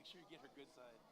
sure you get her good side.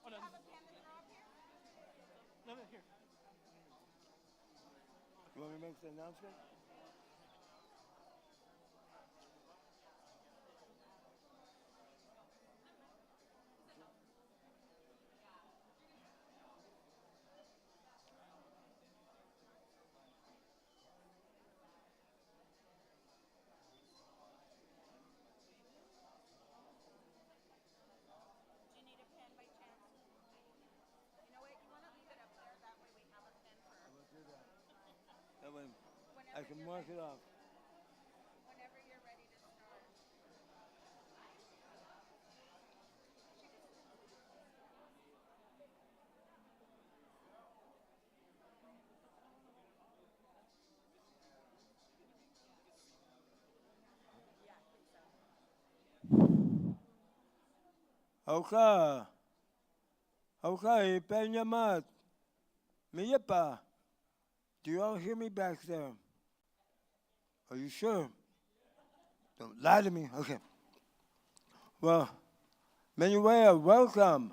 Oh, no, no, here. You want me to make the announcement? That way I can mark it off. Okay. Okay, Benyamat. Miyepa. Do you all hear me back there? Are you sure? Don't lie to me. Okay. Well, Manuel, welcome.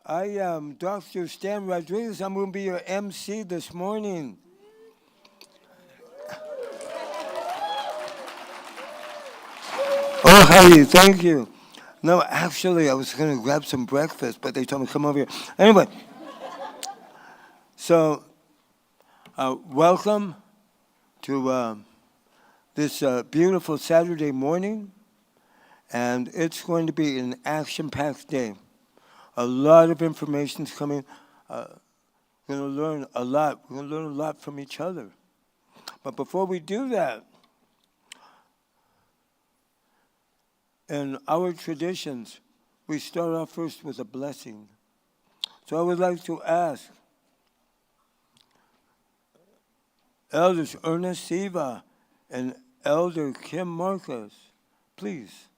I am Dr. Stan Rodriguez. I'm going to be your MC this morning. Oh, hey, thank you. No, actually, I was going to grab some breakfast, but they told me to come over here. Anyway, so welcome to this beautiful Saturday morning, and it's going to be an action-packed day. A lot of information is coming. We're going to learn a lot. We're going to learn a lot from each other. But before we do that, in our traditions, we start off first with a blessing. So I would like to ask Elders Ernest Siva and Elder Kim Marcus, please.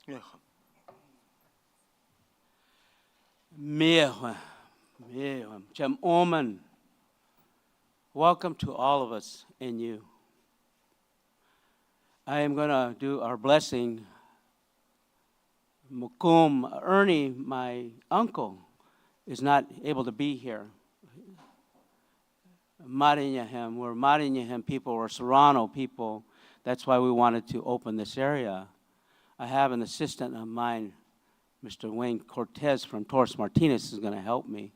Yeah. Jam Oman. Welcome to all of us and you. I am going to do our blessing. Mukum Ernie, my uncle, is not able to be here. Marinyaham, we're Marinyaham people, we're Serrano people. That's why we wanted to open this area. I have an assistant of mine, Mr. Wayne Cortez from Torres Martinez, is going to help me.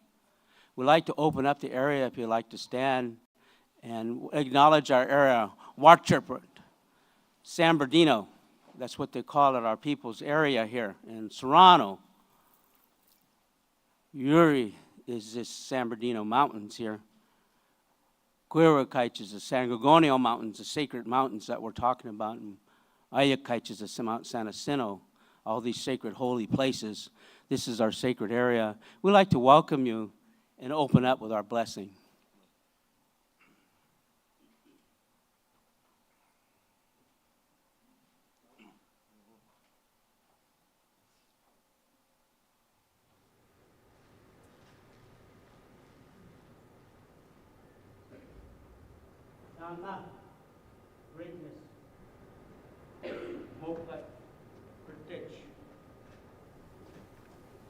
We'd like to open up the area if you'd like to stand and acknowledge our area. Warchipert, San Bernardino, that's what they call it, our people's area here in Serrano. Yuri is this San Bernardino Mountains here. Quirakaich is the San Gorgonio Mountains, the sacred mountains that we're talking about. And Ayakaich is the Mount San Jacinto, all these sacred holy places. This is our sacred area. We'd like to welcome you and open up with our blessing. Sana, greatness, Mokat, Pritich,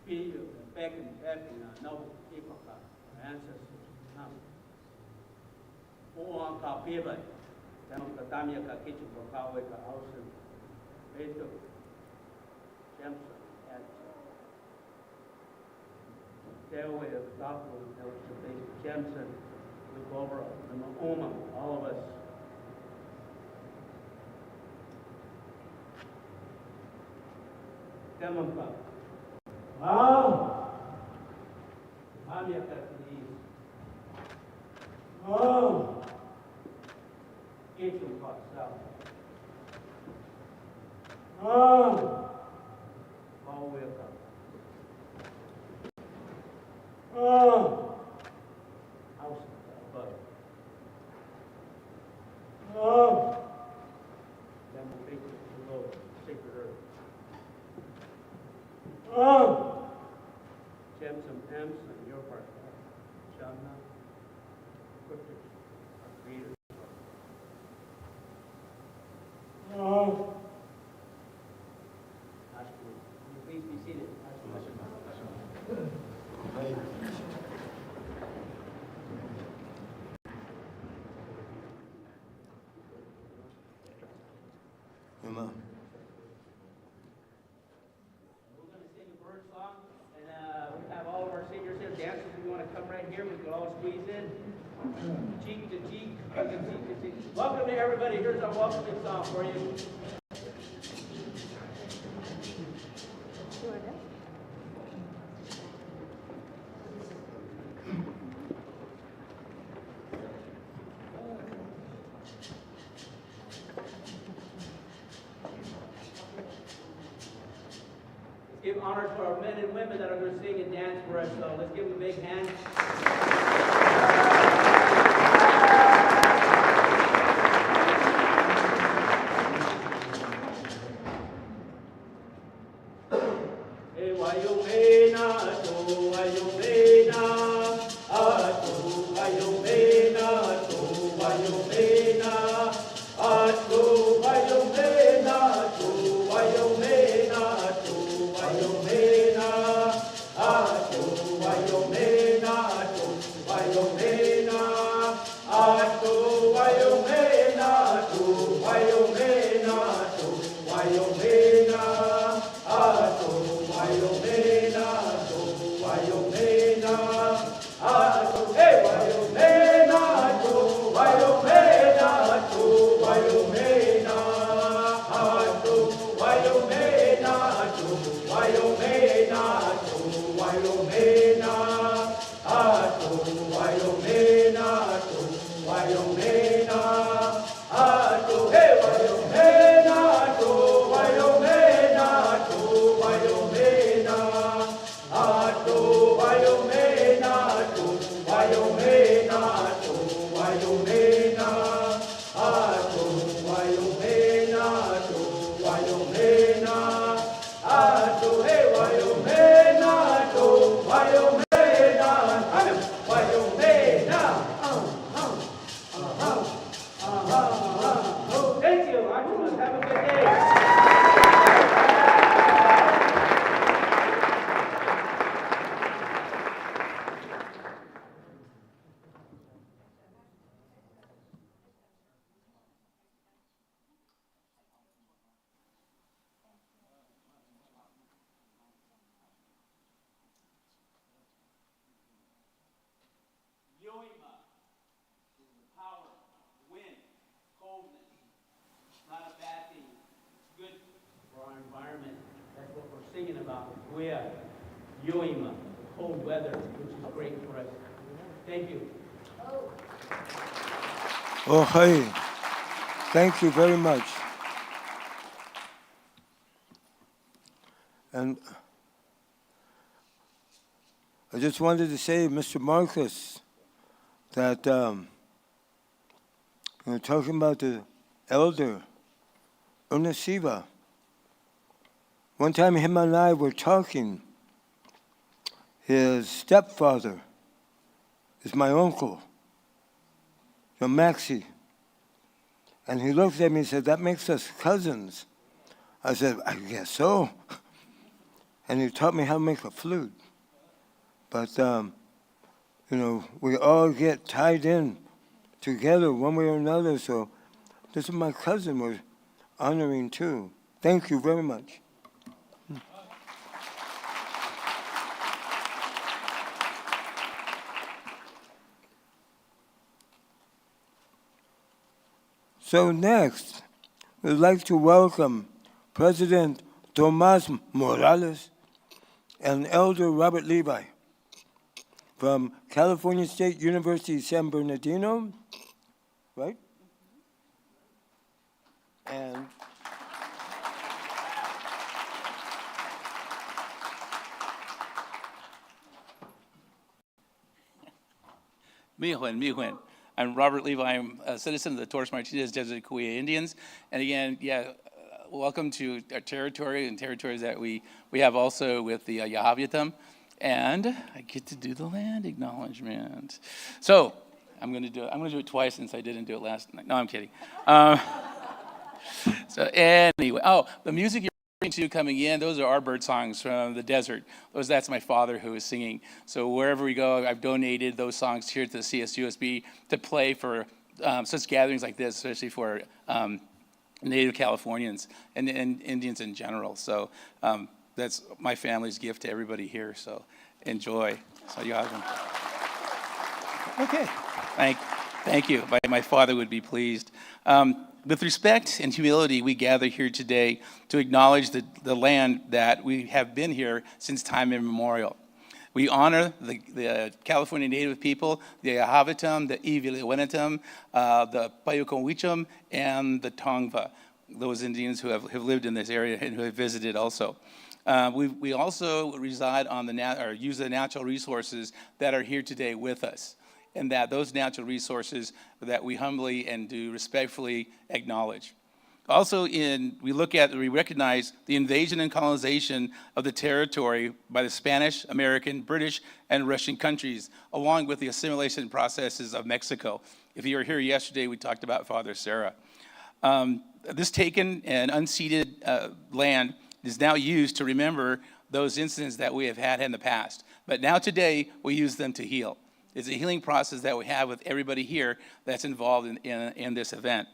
be back in heaven, no people, ancestors, now. Oan ka peba, tamang katamya ka kitchen for kawe ka ausen, beto, Jamson, at Stairway of Stockholm, that was the base Jamson. Look over the Oma, all of us. Temampa. Wow. Amia Katini. Oh. Kitchen pot south. Oh. All welcome. Oh. House. Oh, then we'll take it below sacred earth. Oh, Jamson, your part, Shanna, Please be seated. Come on. We're going to sing a bird song, and we have all of our seniors here, dancers. If you want to come right here, we can all squeeze in, cheek to cheek, cheek to cheek. Welcome to everybody. Here's our welcoming song for you. Give honor to our men and women that are going to sing and dance for us. So let's give them a big hand. Thank you. Have a good day. Yoima is the power, wind, coldness. It's not a bad thing. It's good for our environment. That's what we're singing about. Guia, Yoima, cold weather, which is great for us. Thank you. Oh, hey. Thank you very much. And I just wanted to say, Mr. Marcus, that we're talking about the elder, Unasiva. One time him and I were talking. His stepfather is my uncle, Maxie. And he looked at me and said, that makes us cousins. I said, I guess so. And he taught me how to make a flute. But, we all get tied in together one way or another. So this is my cousin we're honoring too. Thank you very much. So next, we'd like to welcome President Tomas Morales and Elder Robert Levi from California State University, San Bernardino, right? And Mijuan. I'm Robert Levi. I'm a citizen of the Torres Martinez Desert Kuya Indians. And again, welcome to our territory and territories that we have also with the Yahaviatam. And I get to do the land acknowledgement. So I'm going to do it. I'm going to do it twice since I didn't do it last night. No, I'm kidding. So anyway, oh, the music you're listening to coming in, those are our bird songs from the desert. That's my father who is singing. So wherever we go, I've donated those songs here to the CSUSB to play for such gatherings like this, especially for Native Californians and Indians in general. So that's my family's gift to everybody here. So enjoy. So you have them. Okay. Thank you. My father would be pleased. With respect and humility, we gather here today to acknowledge the land that we have been here since time immemorial. We honor the California Native people, the Ahavatam, the Iwilewenitam, the Payukonwicham, and the Tongva, those Indians who have lived in this area and who have visited also. We also reside on or use the natural resources that are here today with us, and that those natural resources that we humbly and do respectfully acknowledge. Also, we recognize the invasion and colonization of the territory by the Spanish, American, British, and Russian countries, along with the assimilation processes of Mexico. If you were here yesterday, we talked about Father Sarah. This taken and unceded land is now used to remember those incidents that we have had in the past. But now today, we use them to heal. It's a healing process that we have with everybody here that's involved in this event.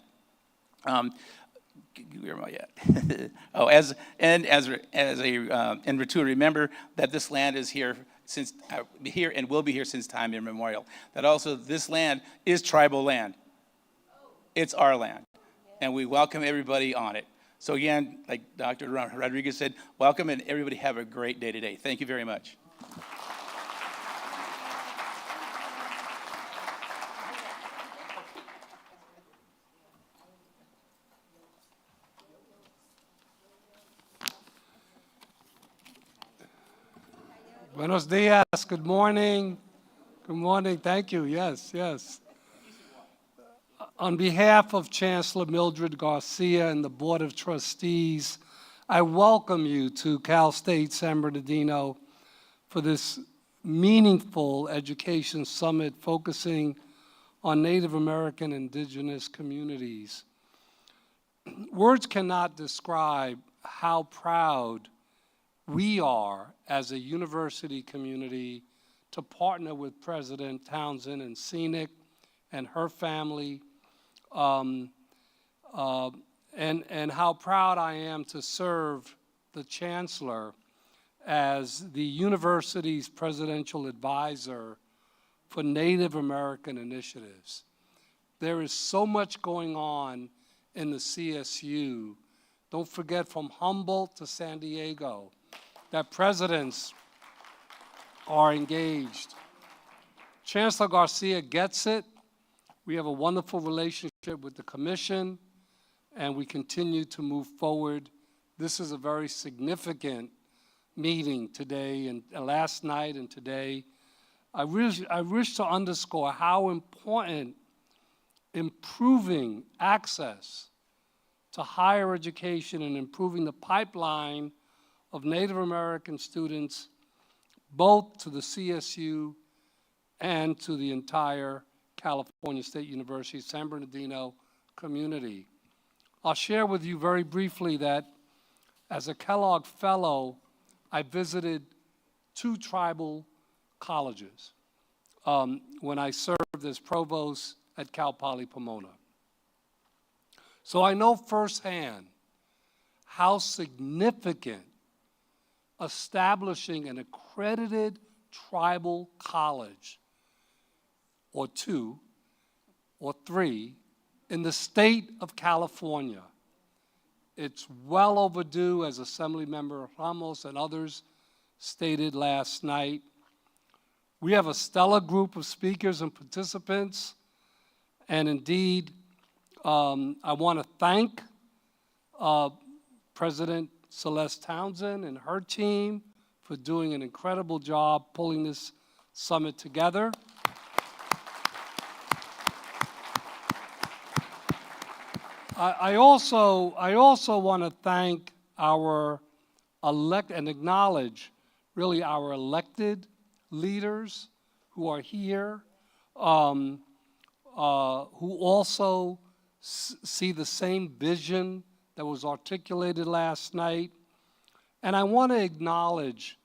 Where am I at? Oh, and to remember that this land is here and will be here since time immemorial. That also this land is tribal land. It's our land, and we welcome everybody on it. So again, like Dr. Rodriguez said, welcome, and everybody have a great day today. Thank you very much. Buenos dias, good morning. Good morning, thank you, yes. On behalf of Chancellor Mildred Garcia and the Board of Trustees, I welcome you to Cal State San Bernardino for this meaningful education summit focusing on Native American indigenous communities. Words cannot describe how proud we are as a university community to partner with President Townsend and Scenic and her family, and how proud I am to serve the Chancellor as the university's presidential advisor for Native American initiatives. There is so much going on in the CSU. Don't forget, from Humboldt to San Diego, that presidents are engaged. Chancellor Garcia gets it. We have a wonderful relationship with the commission, and we continue to move forward. This is a very significant meeting today and last night and today. I wish to underscore how important improving access to higher education and improving the pipeline of Native American students, both to the CSU and to the entire California State University San Bernardino community. I'll share with you very briefly that as a Kellogg Fellow, I visited 2 tribal colleges when I served as provost at Cal Poly Pomona. So I know firsthand how significant establishing an accredited tribal college, or 2, or 3, in the state of California. It's well overdue, as Assemblymember Ramos and others stated last night. We have a stellar group of speakers and participants, and indeed, I want to thank President Celeste Townsend and her team for doing an incredible job pulling this summit together. I also want to thank our and acknowledge really our elected leaders who are here. who also see the same vision that was articulated last night. And I want to acknowledge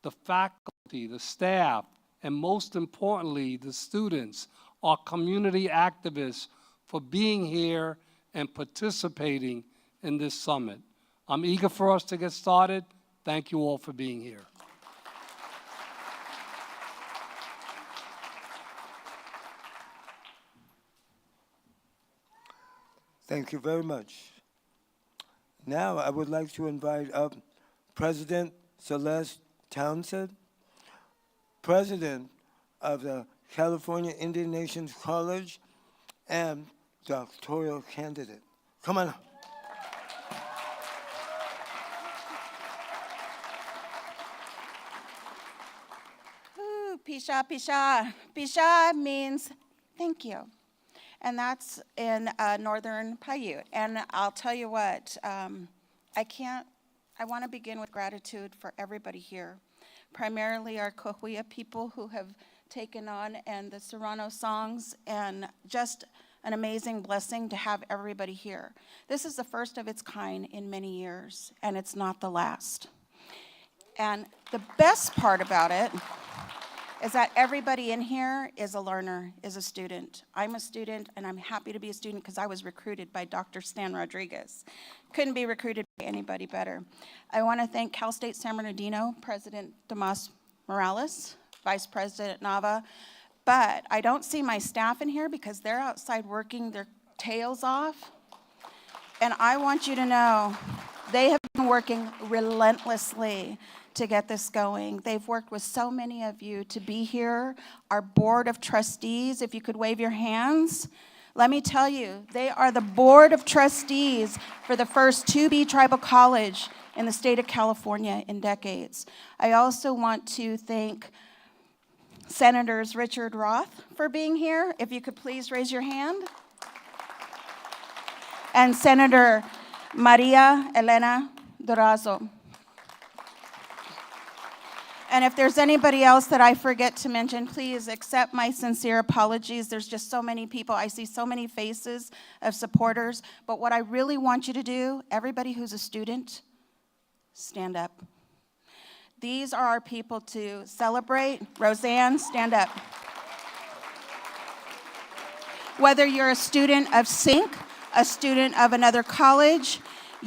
the faculty, the staff, and most importantly, the students, our community activists, for being here and participating in this summit. I'm eager for us to get started. Thank you all for being here. Thank you very much. Now I would like to invite up President Celeste Townsend, President of the California Indian Nations College, and doctoral candidate. Come on. Ooh, Pisha, Pisha. Pisha means thank you. And that's in Northern Paiute. And I'll tell you what, I want to begin with gratitude for everybody here, primarily our Coahuila people who have taken on, and the Serrano songs, and just an amazing blessing to have everybody here. This is the first of its kind in many years, and it's not the last. And the best part about it is that everybody in here is a learner, is a student. I'm a student, and I'm happy to be a student because I was recruited by Dr. Stan Rodriguez. Couldn't be recruited by anybody better. I want to thank Cal State San Bernardino, President Tomas Morales, Vice President Nava, but I don't see my staff in here because they're outside working their tails off. And I want you to know, they have been working relentlessly to get this going. They've worked with so many of you to be here. Our board of trustees, if you could wave your hands. Let me tell you, they are the board of trustees for the first 2B tribal college in the state of California in decades. I also want to thank Senators Richard Roth for being here. If you could please raise your hand. And Senator Maria Elena Durazo. And if there's anybody else that I forget to mention, please accept my sincere apologies. There's just so many people. I see so many faces of supporters. But what I really want you to do, everybody who's a student, stand up. These are our people to celebrate. Roseanne, stand up. Whether you're a student of SYNC, a student of another college,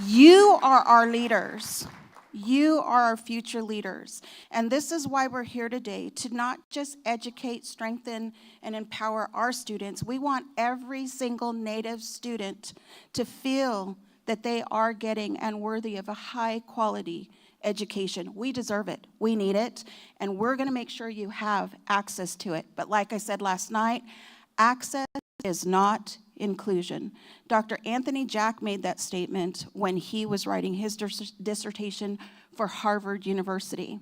you are our leaders. You are our future leaders. And this is why we're here today, to not just educate, strengthen, and empower our students. We want every single Native student to feel that they are getting and worthy of a high quality education. We deserve it. We need it. And we're going to make sure you have access to it. But like I said last night, access is not inclusion. Dr. Anthony Jack made that statement when he was writing his dissertation for Harvard University.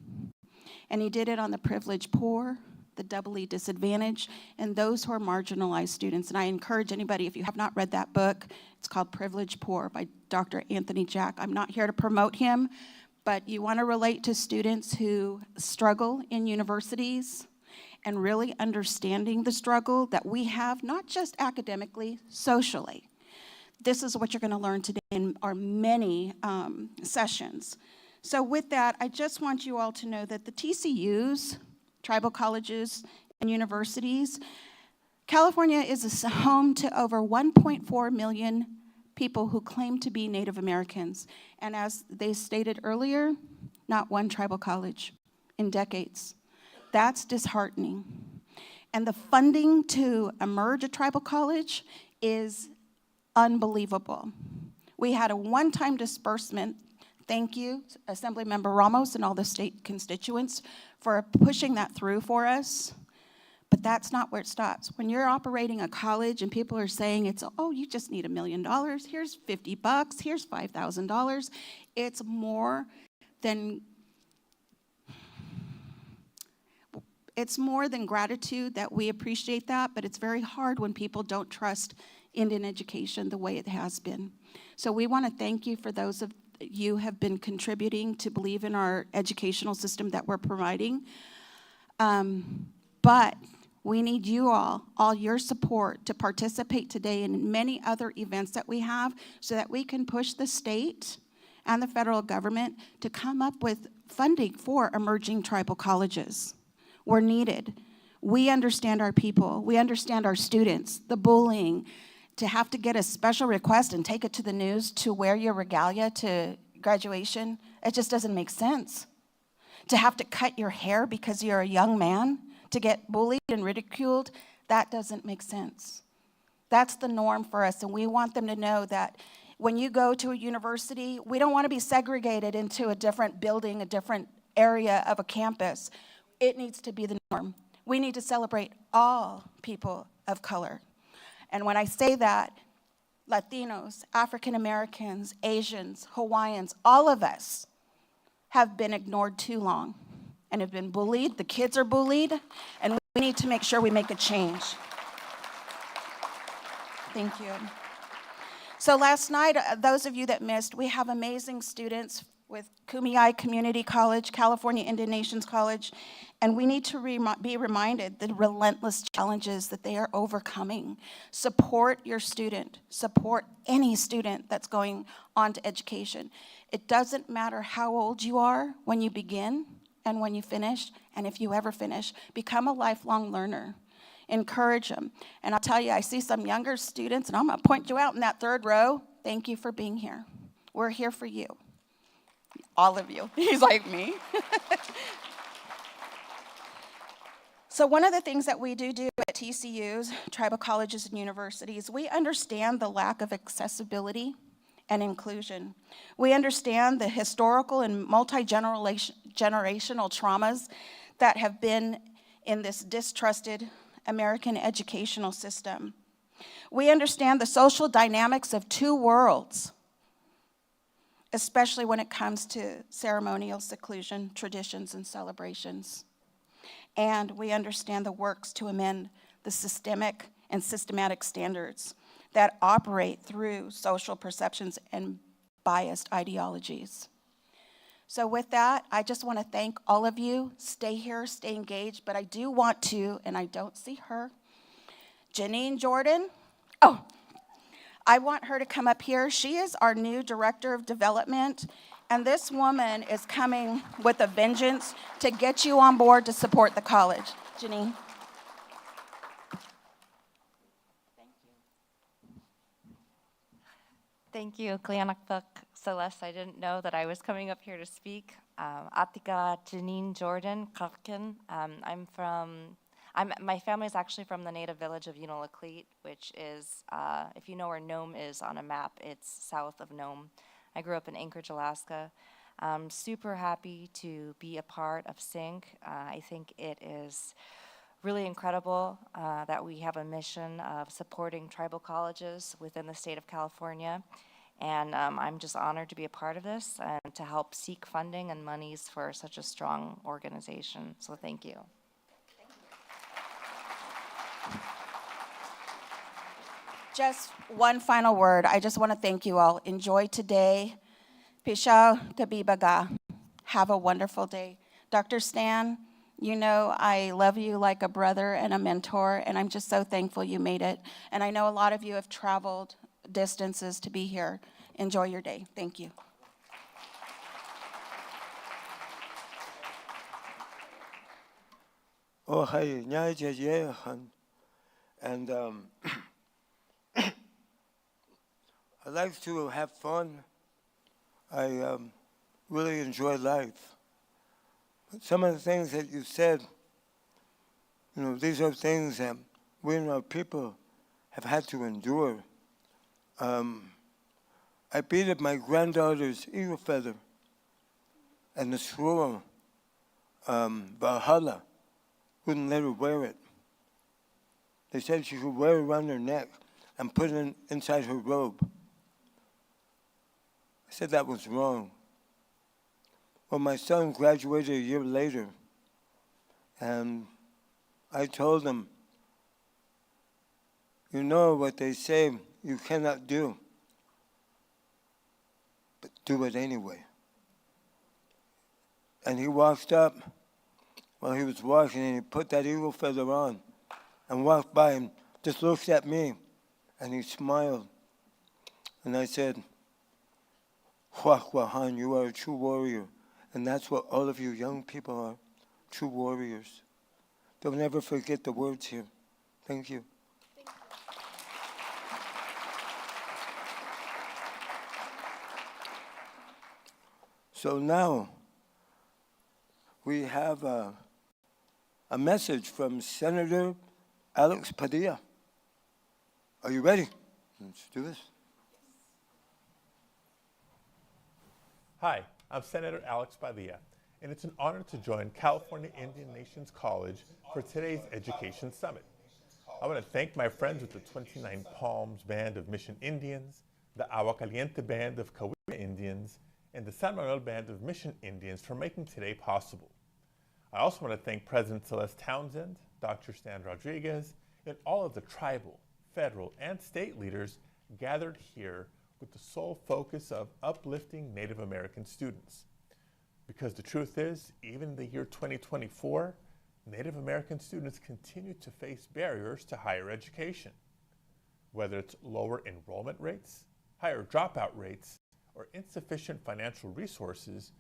And he did it on the privileged poor, the doubly disadvantaged, and those who are marginalized students. And I encourage anybody, if you have not read that book, it's called Privileged Poor by Dr. Anthony Jack. I'm not here to promote him, but you want to relate to students who struggle in universities and really understanding the struggle that we have, not just academically, socially. This is what you're going to learn today in our many sessions. So with that, I just want you all to know that the TCUs, tribal colleges and universities, California is a home to over 1.4 million people who claim to be Native Americans. And as they stated earlier, not one tribal college in decades. That's disheartening. And the funding to emerge a tribal college is unbelievable. We had a one-time disbursement. Thank you, Assemblymember Ramos and all the state constituents for pushing that through for us. But that's not where it stops. When you're operating a college and people are saying it's, oh, you just need $1 million, here's $50, here's $5,000, it's more than gratitude that we appreciate that, but it's very hard when people don't trust Indian education the way it has been. So we want to thank you for those of you have been contributing to believe in our educational system that we're providing. But We need you all your support to participate today in many other events that we have so that we can push the state and the federal government to come up with funding for emerging tribal colleges. We're needed. We understand our people. We understand our students, the bullying, to have to get a special request and take it to the news to wear your regalia to graduation. It just doesn't make sense. To have to cut your hair because you're a young man, to get bullied and ridiculed, that doesn't make sense. That's the norm for us, and we want them to know that when you go to a university, we don't want to be segregated into a different building, a different area of a campus. It needs to be the norm. We need to celebrate all people of color. And when I say that, Latinos, African Americans, Asians, Hawaiians, all of us have been ignored too long and have been bullied. The kids are bullied, and we need to make sure we make a change. Thank you. So last night, those of you that missed, we have amazing students with Kumeyaay Community College, California Indian Nations College, and we need to be reminded the relentless challenges that they are overcoming. Support your student. Support any student that's going on to education. It doesn't matter how old you are when you begin and when you finish, and if you ever finish, become a lifelong learner. Encourage them. And I'll tell you, I see some younger students, and I'm going to point you out in that third row. Thank you for being here. We're here for you. All of you. He's like, me? So one of the things that we do at TCUs, tribal colleges and universities, we understand the lack of accessibility and inclusion. We understand the historical and multi-generational traumas that have been in this distrusted American educational system. We understand the social dynamics of two worlds, especially when it comes to ceremonial seclusion, traditions, and celebrations. And we understand the works to amend the systemic and systematic standards that operate through social perceptions and biased ideologies. So with that, I just want to thank all of you. Stay here, stay engaged, but I do want to, and I don't see her, Janine Jordan. Oh, I want her to come up here. She is our new Director of Development, and this woman is coming with a vengeance to get you on board to support the college. Janine. Thank you, Klianakpak Celeste. I didn't know that I was coming up here to speak. Atika Janine Jordan Karkin. My family is actually from the native village of Unalakleet, which is, if you know where Nome is on a map, it's south of Nome. I grew up in Anchorage, Alaska. I'm super happy to be a part of SYNC. I think it is really incredible that we have a mission of supporting tribal colleges within the state of California. And I'm just honored to be a part of this and to help seek funding and monies for such a strong organization. So thank you. Just one final word. I just want to thank you all. Enjoy today. Pisha Tabibaga. Have a wonderful day. Dr. Stan, you know I love you like a brother and a mentor, and I'm just so thankful you made it. And I know a lot of you have traveled distances to be here. Enjoy your day. Thank you. Oh, hey, and I like to have fun. I really enjoy life. But some of the things that you said, you know, these are things that we and our people have had to endure. I beaded my granddaughter's eagle feather and the swirl, Valhalla, wouldn't let her wear it. They said she could wear it around her neck and put it inside her robe. I said that was wrong. Well, my son graduated a year later, and I told him, you know what they say you cannot do, but do it anyway. And he walked up while he was washing, and he put that eagle feather on, and walked by and just looked at me, and he smiled. And I said, Huahuahan, you are a true warrior. And that's what all of you young people are, true warriors. Don't ever forget the words here. Thank you. So now we have a message from Senator Alex Padilla. Are you ready? Let's do this. Hi, I'm Senator Alex Padilla, and it's an honor to join California Indian Nations College for today's Education Summit. I want to thank my friends with the 29 Palms Band of Mission Indians, the Agua Caliente Band of Cahuilla Indians, and the San Manuel Band of Mission Indians for making today possible. I also want to thank President Celeste Townsend, Dr. Stan Rodriguez, and all of the tribal, federal, and state leaders gathered here with the sole focus of uplifting Native American students. Because the truth is, even in the year 2024, Native American students continue to face barriers to higher education. Whether it's lower enrollment rates, higher dropout rates, or insufficient financial resources,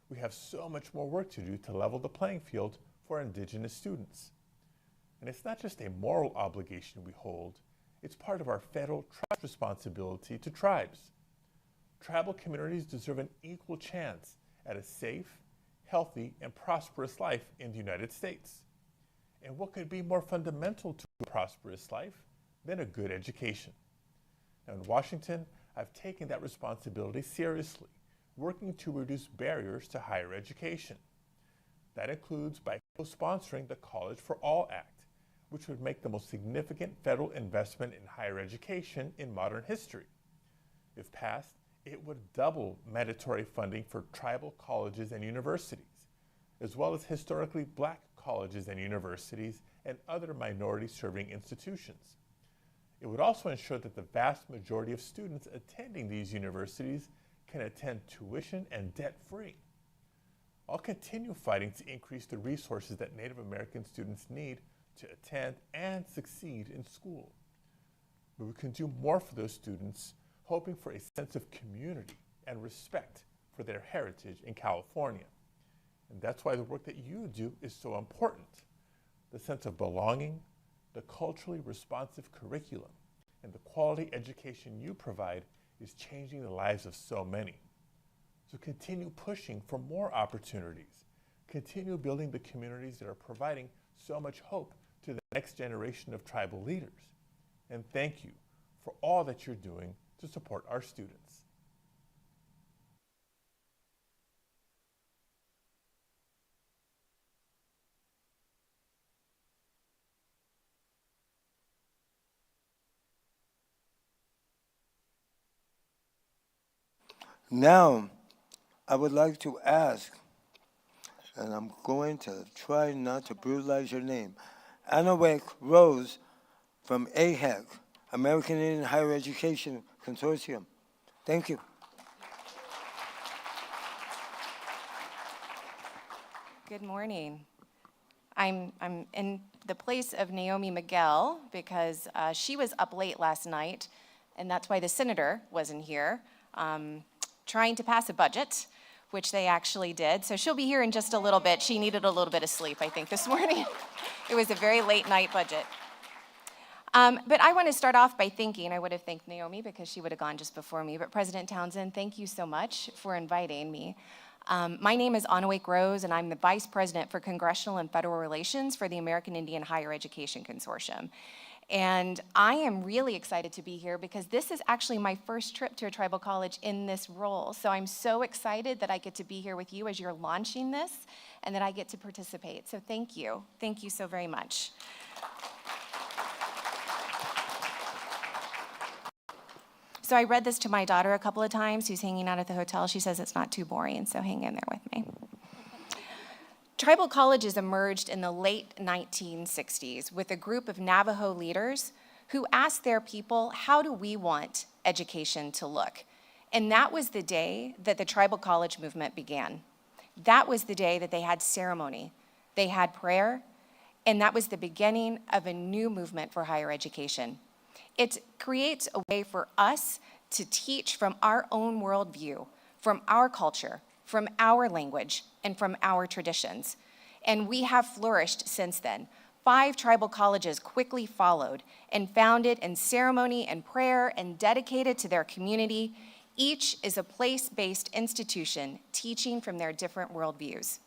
we have so much more work to do to level the playing field for Indigenous students. And it's not just a moral obligation we hold, it's part of our federal trust responsibility to tribes. Tribal communities deserve an equal chance at a safe, healthy, and prosperous life in the United States. And what could be more fundamental to a prosperous life than a good education? Now in Washington, I've taken that responsibility seriously, working to reduce barriers to higher education. That includes by co-sponsoring the College for All Act, which would make the most significant federal investment in higher education in modern history. If passed, it would double mandatory funding for tribal colleges and universities, as well as historically black colleges and universities and other minority-serving institutions. It would also ensure that the vast majority of students attending these universities can attend tuition and debt-free. I'll continue fighting to increase the resources that Native American students need to attend and succeed in school. But we can do more for those students, hoping for a sense of community and respect for their heritage in California. And that's why the work that you do is so important. The sense of belonging, the culturally responsive curriculum, and the quality education you provide is changing the lives of so many. So continue pushing for more opportunities. Continue building the communities that are providing so much hope to the next generation of tribal leaders. And thank you for all that you're doing to support our students. Now, I would like to ask, and I'm going to try not to brutalize your name, Anawek Rose from AHEC, American Indian Higher Education Consortium. Thank you. Good morning. I'm in the place of Naomi Miguel because she was up late last night, and that's why the senator wasn't here, trying to pass a budget, which they actually did. So she'll be here in just a little bit. She needed a little bit of sleep, I think, this morning. It was a very late night budget. But I want to start off by thanking, I would have thanked Naomi because she would have gone just before me, but President Townsend, thank you so much for inviting me. My name is Anawek Rose, and I'm the Vice President for Congressional and Federal Relations for the American Indian Higher Education Consortium. And I am really excited to be here because this is actually my first trip to a tribal college in this role. So I'm so excited that I get to be here with you as you're launching this and that I get to participate. So thank you. Thank you so very much. So I read this to my daughter a couple of times who's hanging out at the hotel. She says it's not too boring, so hang in there with me. Tribal colleges emerged in the late 1960s with a group of Navajo leaders who asked their people, how do we want education to look? And that was the day that the tribal college movement began. That was the day that they had ceremony, they had prayer, And that was the beginning of a new movement for higher education. It creates a way for us to teach from our own worldview, from our culture, from our language, and from our traditions. And we have flourished since then. 5 tribal colleges quickly followed and founded in ceremony and prayer and dedicated to their community. Each is a place-based institution teaching from their different worldviews.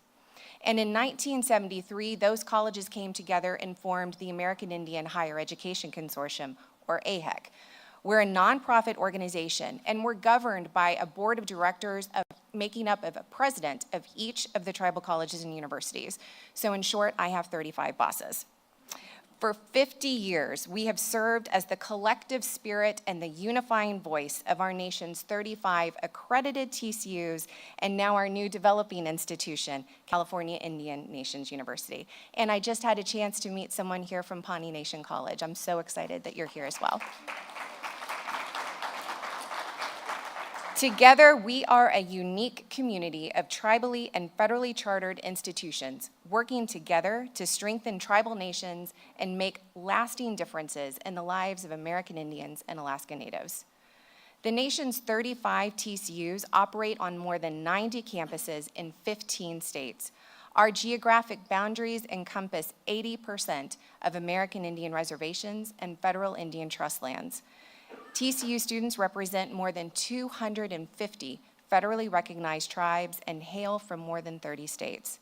And in 1973, those colleges came together and formed the American Indian Higher Education Consortium, or AHEC. We're a nonprofit organization, and we're governed by a board of directors making up of a president of each of the tribal colleges and universities. So in short, I have 35 bosses. For 50 years, we have served as the collective spirit and the unifying voice of our nation's 35 accredited TCUs and now our new developing institution, California Indian Nations University. And I just had a chance to meet someone here from Pawnee Nation College. I'm so excited that you're here as well. Together, we are a unique community of tribally and federally chartered institutions working together to strengthen tribal nations and make lasting differences in the lives of American Indians and Alaska Natives. The nation's 35 TCUs operate on more than 90 campuses in 15 states. Our geographic boundaries encompass 80% of American Indian reservations and federal Indian trust lands. TCU students represent more than 250 federally recognized tribes and hail from more than 30 states.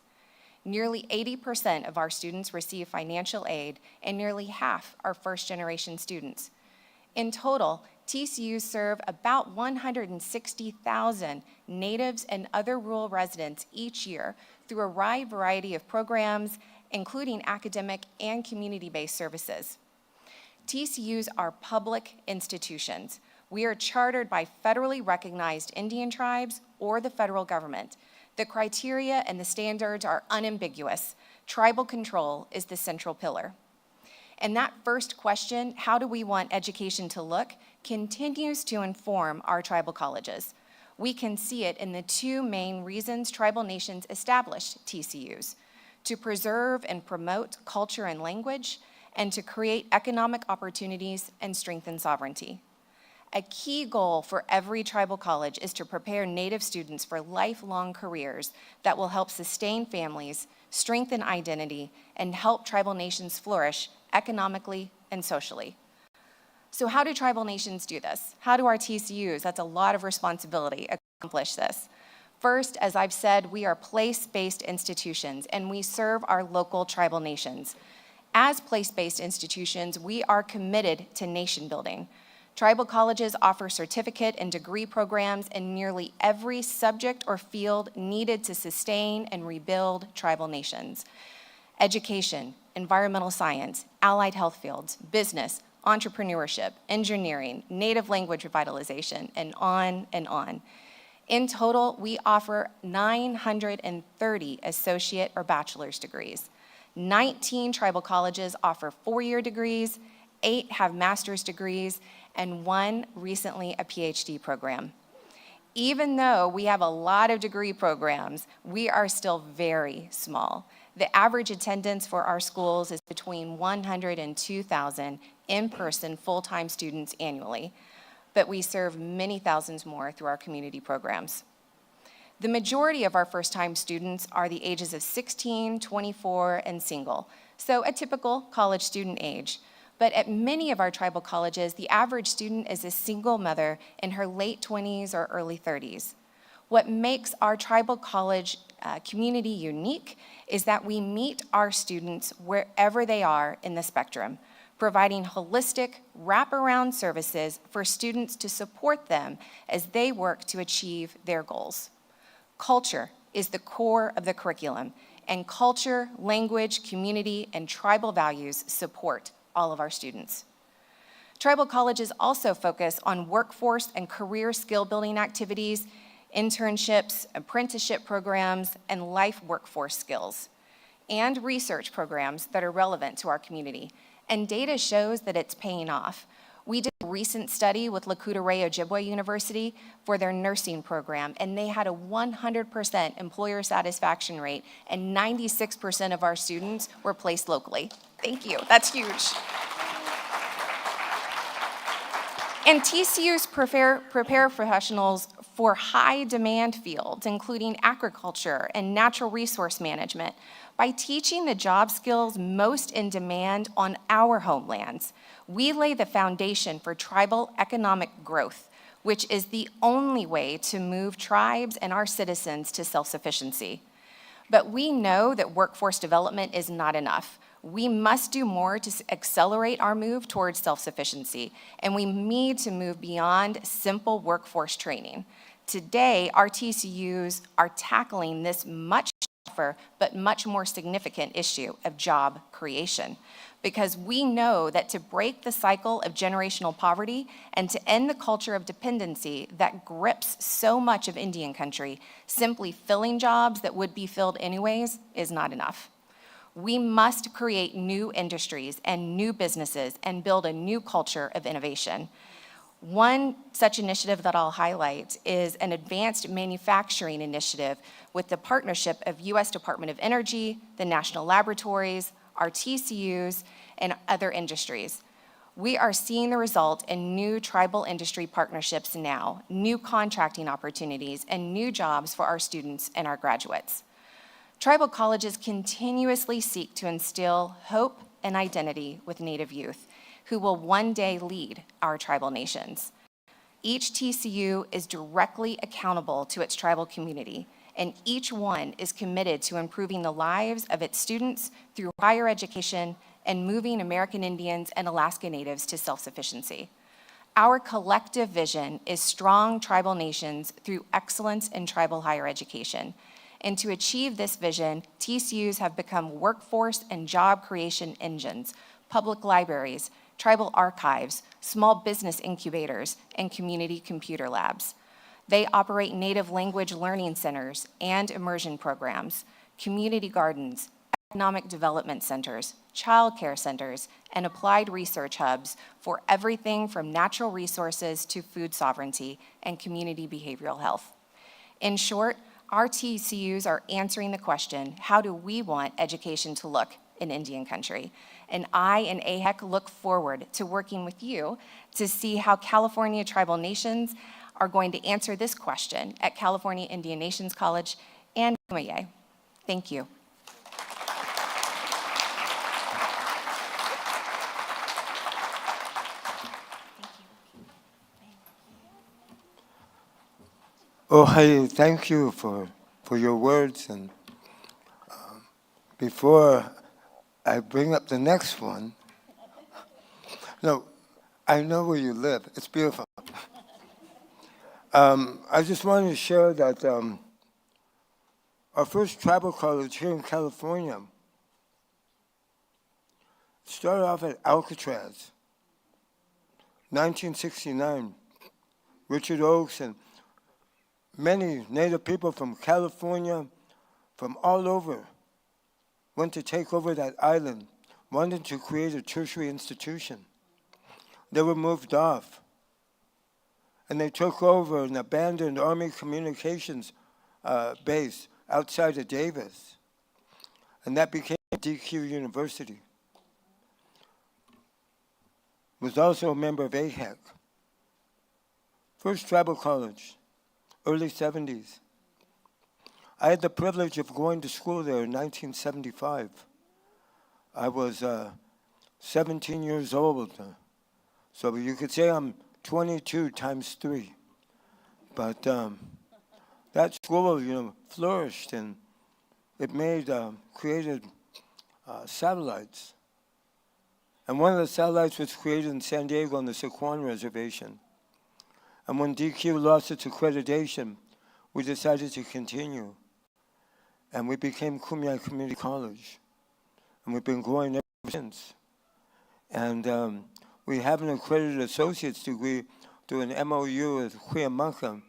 Nearly 80% of our students receive financial aid, and nearly half are first-generation students. In total, TCUs serve about 160,000 natives and other rural residents each year through a wide variety of programs, including academic and community-based services. TCUs are public institutions. We are chartered by federally recognized Indian tribes or the federal government. The criteria and the standards are unambiguous. Tribal control is the central pillar. And that first question, how do we want education to look, continues to inform our tribal colleges. We can see it in the 2 main reasons tribal nations established TCUs: to preserve and promote culture and language, and to create economic opportunities and strengthen sovereignty. A key goal for every tribal college is to prepare Native students for lifelong careers that will help sustain families, strengthen identity, and help tribal nations flourish economically and socially. So how do tribal nations do this? How do our TCUs, that's a lot of responsibility, accomplish this? First, as I've said, we are place-based institutions, and we serve our local tribal nations. As place-based institutions, we are committed to nation building. Tribal colleges offer certificate and degree programs in nearly every subject or field needed to sustain and rebuild tribal nations. Education, environmental science, allied health fields, business, entrepreneurship, engineering, native language revitalization, and on and on. In total, we offer 930 associate or bachelor's degrees. 19 tribal colleges offer 4-year degrees, 8 have master's degrees, and 1 recently a PhD program. Even though we have a lot of degree programs, we are still very small. The average attendance for our schools is between 100 and 2,000 in-person full-time students annually, but we serve many thousands more through our community programs. The majority of our first-time students are the ages of 16, 24, and single, so a typical college student age. But at many of our tribal colleges, the average student is a single mother in her late 20s or early 30s. What makes our tribal college community unique is that we meet our students wherever they are in the spectrum, providing holistic, wraparound services for students to support them as they work to achieve their goals. Culture is the core of the curriculum, and culture, language, community, and tribal values support all of our students. Tribal colleges also focus on workforce and career skill building activities, internships, apprenticeship programs, and life workforce skills, and research programs that are relevant to our community. And data shows that it's paying off. We did recent study with Lakota Ojibwe University for their nursing program, and they had a 100% employer satisfaction rate, and 96% of our students were placed locally. Thank you. That's huge. And TCUs prepare professionals for high-demand fields, including agriculture and natural resource management, by teaching the job skills most in demand on our homelands. We lay the foundation for tribal economic growth, which is the only way to move tribes and our citizens to self-sufficiency. But we know that workforce development is not enough. We must do more to accelerate our move towards self-sufficiency, and we need to move beyond simple workforce training. Today, our TCUs are tackling this much tougher but much more significant issue of job creation, because we know that to break the cycle of generational poverty and to end the culture of dependency that grips so much of Indian country, simply filling jobs that would be filled anyways is not enough. We must create new industries and new businesses and build a new culture of innovation. One such initiative that I'll highlight is an advanced manufacturing initiative with the partnership of U.S. Department of Energy, the national laboratories, our TCUs, and other industries. We are seeing the result in new tribal industry partnerships now, new contracting opportunities, and new jobs for our students and our graduates. Tribal colleges continuously seek to instill hope and identity with Native youth, who will one day lead our tribal nations. Each TCU is directly accountable to its tribal community, and each one is committed to improving the lives of its students through higher education and moving American Indians and Alaska Natives to self-sufficiency. Our collective vision is strong tribal nations through excellence in tribal higher education. And to achieve this vision, TCUs have become workforce and job creation engines, public libraries, tribal archives, small business incubators, and community computer labs. They operate native language learning centers and immersion programs, community gardens, economic development centers, child care centers, and applied research hubs for everything from natural resources to food sovereignty and community behavioral health. In short, our TCUs are answering the question, how do we want education to look in Indian country? And I and AHEC look forward to working with you to see how California tribal nations are going to answer this question at California Indian Nations College and Kumeyaay. Thank you. Oh, hey, thank you for your words. And before I bring up the next one, no, I know where you live. It's beautiful. I just wanted to share that our first tribal college here in California started off at Alcatraz, 1969. Richard Oakes and many Native people from California, from all over, went to take over that island, wanted to create a tertiary institution. They were moved off, and they took over an abandoned Army communications base outside of Davis, and that became DQ University. Was also a member of AHEC. First tribal college, early 70s. I had the privilege of going to school there in 1975. I was 17 years old, so you could say I'm 22 times 3. But that school, flourished, and it created satellites. And one of the satellites was created in San Diego on the Sequan Reservation. And when DQ lost its accreditation, we decided to continue. And we became Kumeyaay Community College. And we've been growing ever since. And we have an accredited associate's degree through an MOU with Cuyamaca.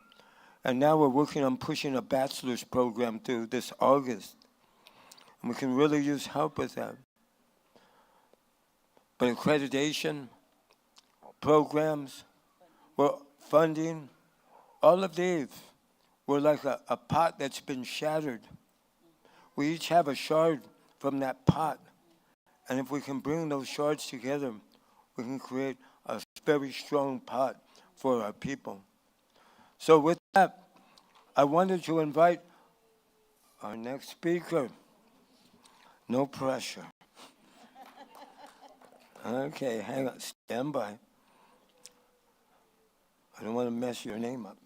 And now we're working on pushing a bachelor's program through this August. And we can really use help with that. But accreditation, programs, funding, all of these were like a pot that's been shattered. We each have a shard from that pot. And if we can bring those shards together, we can create a very strong pot for our people. So with that, I wanted to invite our next speaker. No pressure. Okay, hang on, stand by. I don't want to mess your name up.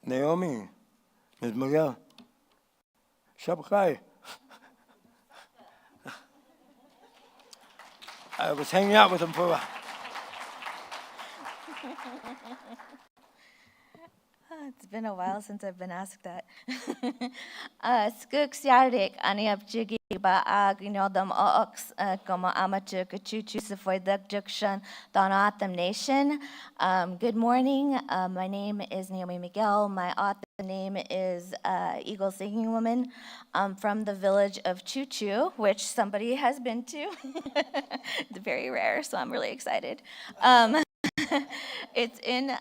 Naomi, Ms. Miguel, Shabkai. I was hanging out with him for a while. It's been a while since I've been asked that. Skuk Siarik, Aniap Jigi, Baag, Nodam Ox, Como Amateur, Chuchu, Sefoidak Jukshan, Donatham Nation. Good morning. My name is Naomi Miguel. My author name is Eagle Singing Woman. I'm from the village of Chuchu, which somebody has been to. It's very rare, so I'm really excited. It's in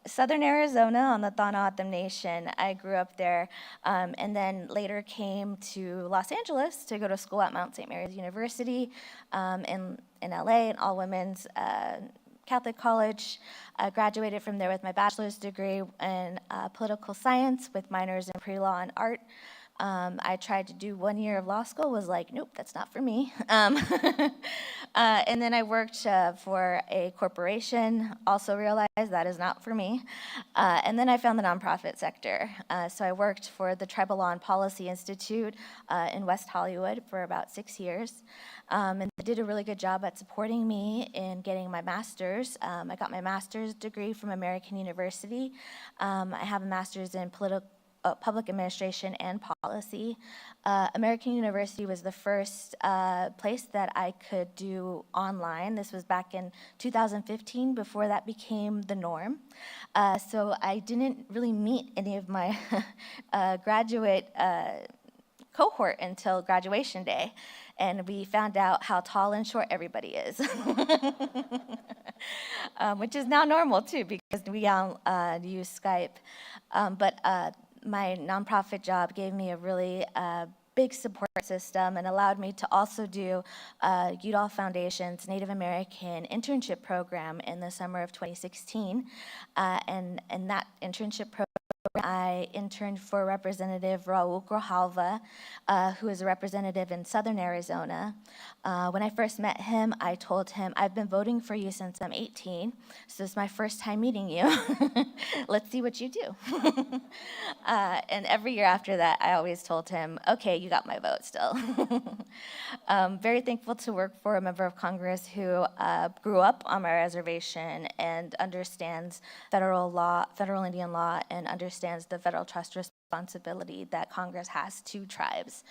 southern Arizona on the Thanatham Nation. I grew up there and then later came to Los Angeles to go to school at Mount St. Mary's University in LA, an all-women's Catholic college. I graduated from there with my bachelor's degree in political science with minors in pre-law and art. I tried to do 1 year of law school, was like, nope, that's not for me. And then I worked for a corporation, also realized that is not for me. And then I found the nonprofit sector. So I worked for the Tribal Law and Policy Institute in West Hollywood for about 6 years. And they did a really good job at supporting me in getting my master's. I got my master's degree from American University. I have a master's in public administration and policy. American University was the first place that I could do online. This was back in 2015, before that became the norm. So I didn't really meet any of my graduate cohort until graduation day. And we found out how tall and short everybody is. Which is now normal too, because we all use Skype. But my nonprofit job gave me a really big support system and allowed me to also do Udall Foundation's Native American internship program in the summer of 2016. And that internship program, I interned for Representative Raul Grijalva, who is a representative in Southern Arizona. When I first met him, I told him, I've been voting for you since I'm 18, so it's my first time meeting you. Let's see what you do. And every year after that, I always told him, okay, you got my vote still. Very thankful to work for a member of Congress who grew up on my reservation and understands federal law, federal Indian law, and understands the federal trust responsibility that Congress has to tribes.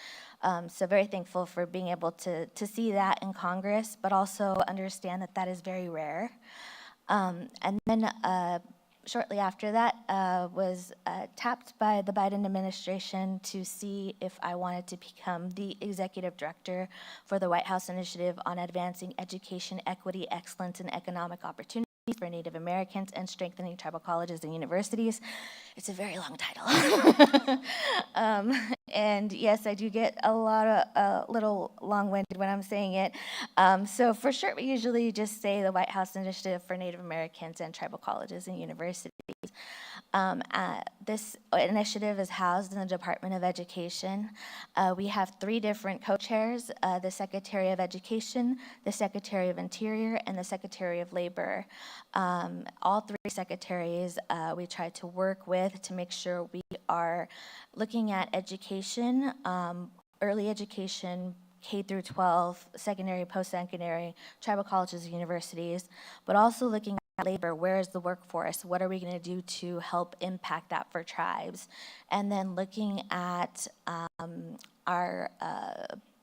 So very thankful for being able to see that in Congress, but also understand that that is very rare. And then shortly after that, was tapped by the Biden administration to see if I wanted to become the executive director for the White House Initiative on Advancing Education, Equity, Excellence, and Economic Opportunity for Native Americans and Strengthening Tribal Colleges and Universities. It's a very long title. And yes, I do get a lot of little long-winded when I'm saying it. So for short, we usually just say the White House Initiative for Native Americans and Tribal Colleges and Universities. This initiative is housed in the Department of Education. We have 3 different co-chairs, the Secretary of Education, the Secretary of Interior, and the Secretary of Labor. All 3 secretaries we try to work with to make sure we are looking at education, early education, K through 12, secondary, post-secondary, tribal colleges, universities, but also looking at labor. Where is the workforce? What are we going to do to help impact that for tribes? And then looking at our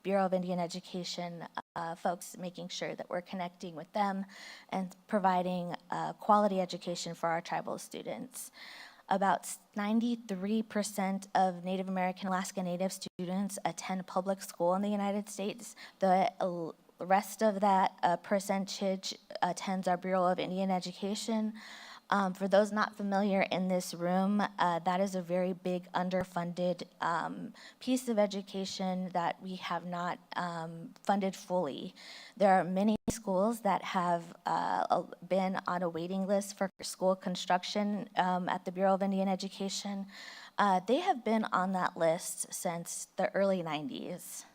Bureau of Indian Education folks, making sure that we're connecting with them and providing quality education for our tribal students. About 93% of Native American Alaska Native students attend public school in the United States. The The rest of that percentage attends our Bureau of Indian Education. For those not familiar in this room, that is a very big underfunded piece of education that we have not funded fully. There are many schools that have been on a waiting list for school construction at the Bureau of Indian Education. They have been on that list since the early 90s.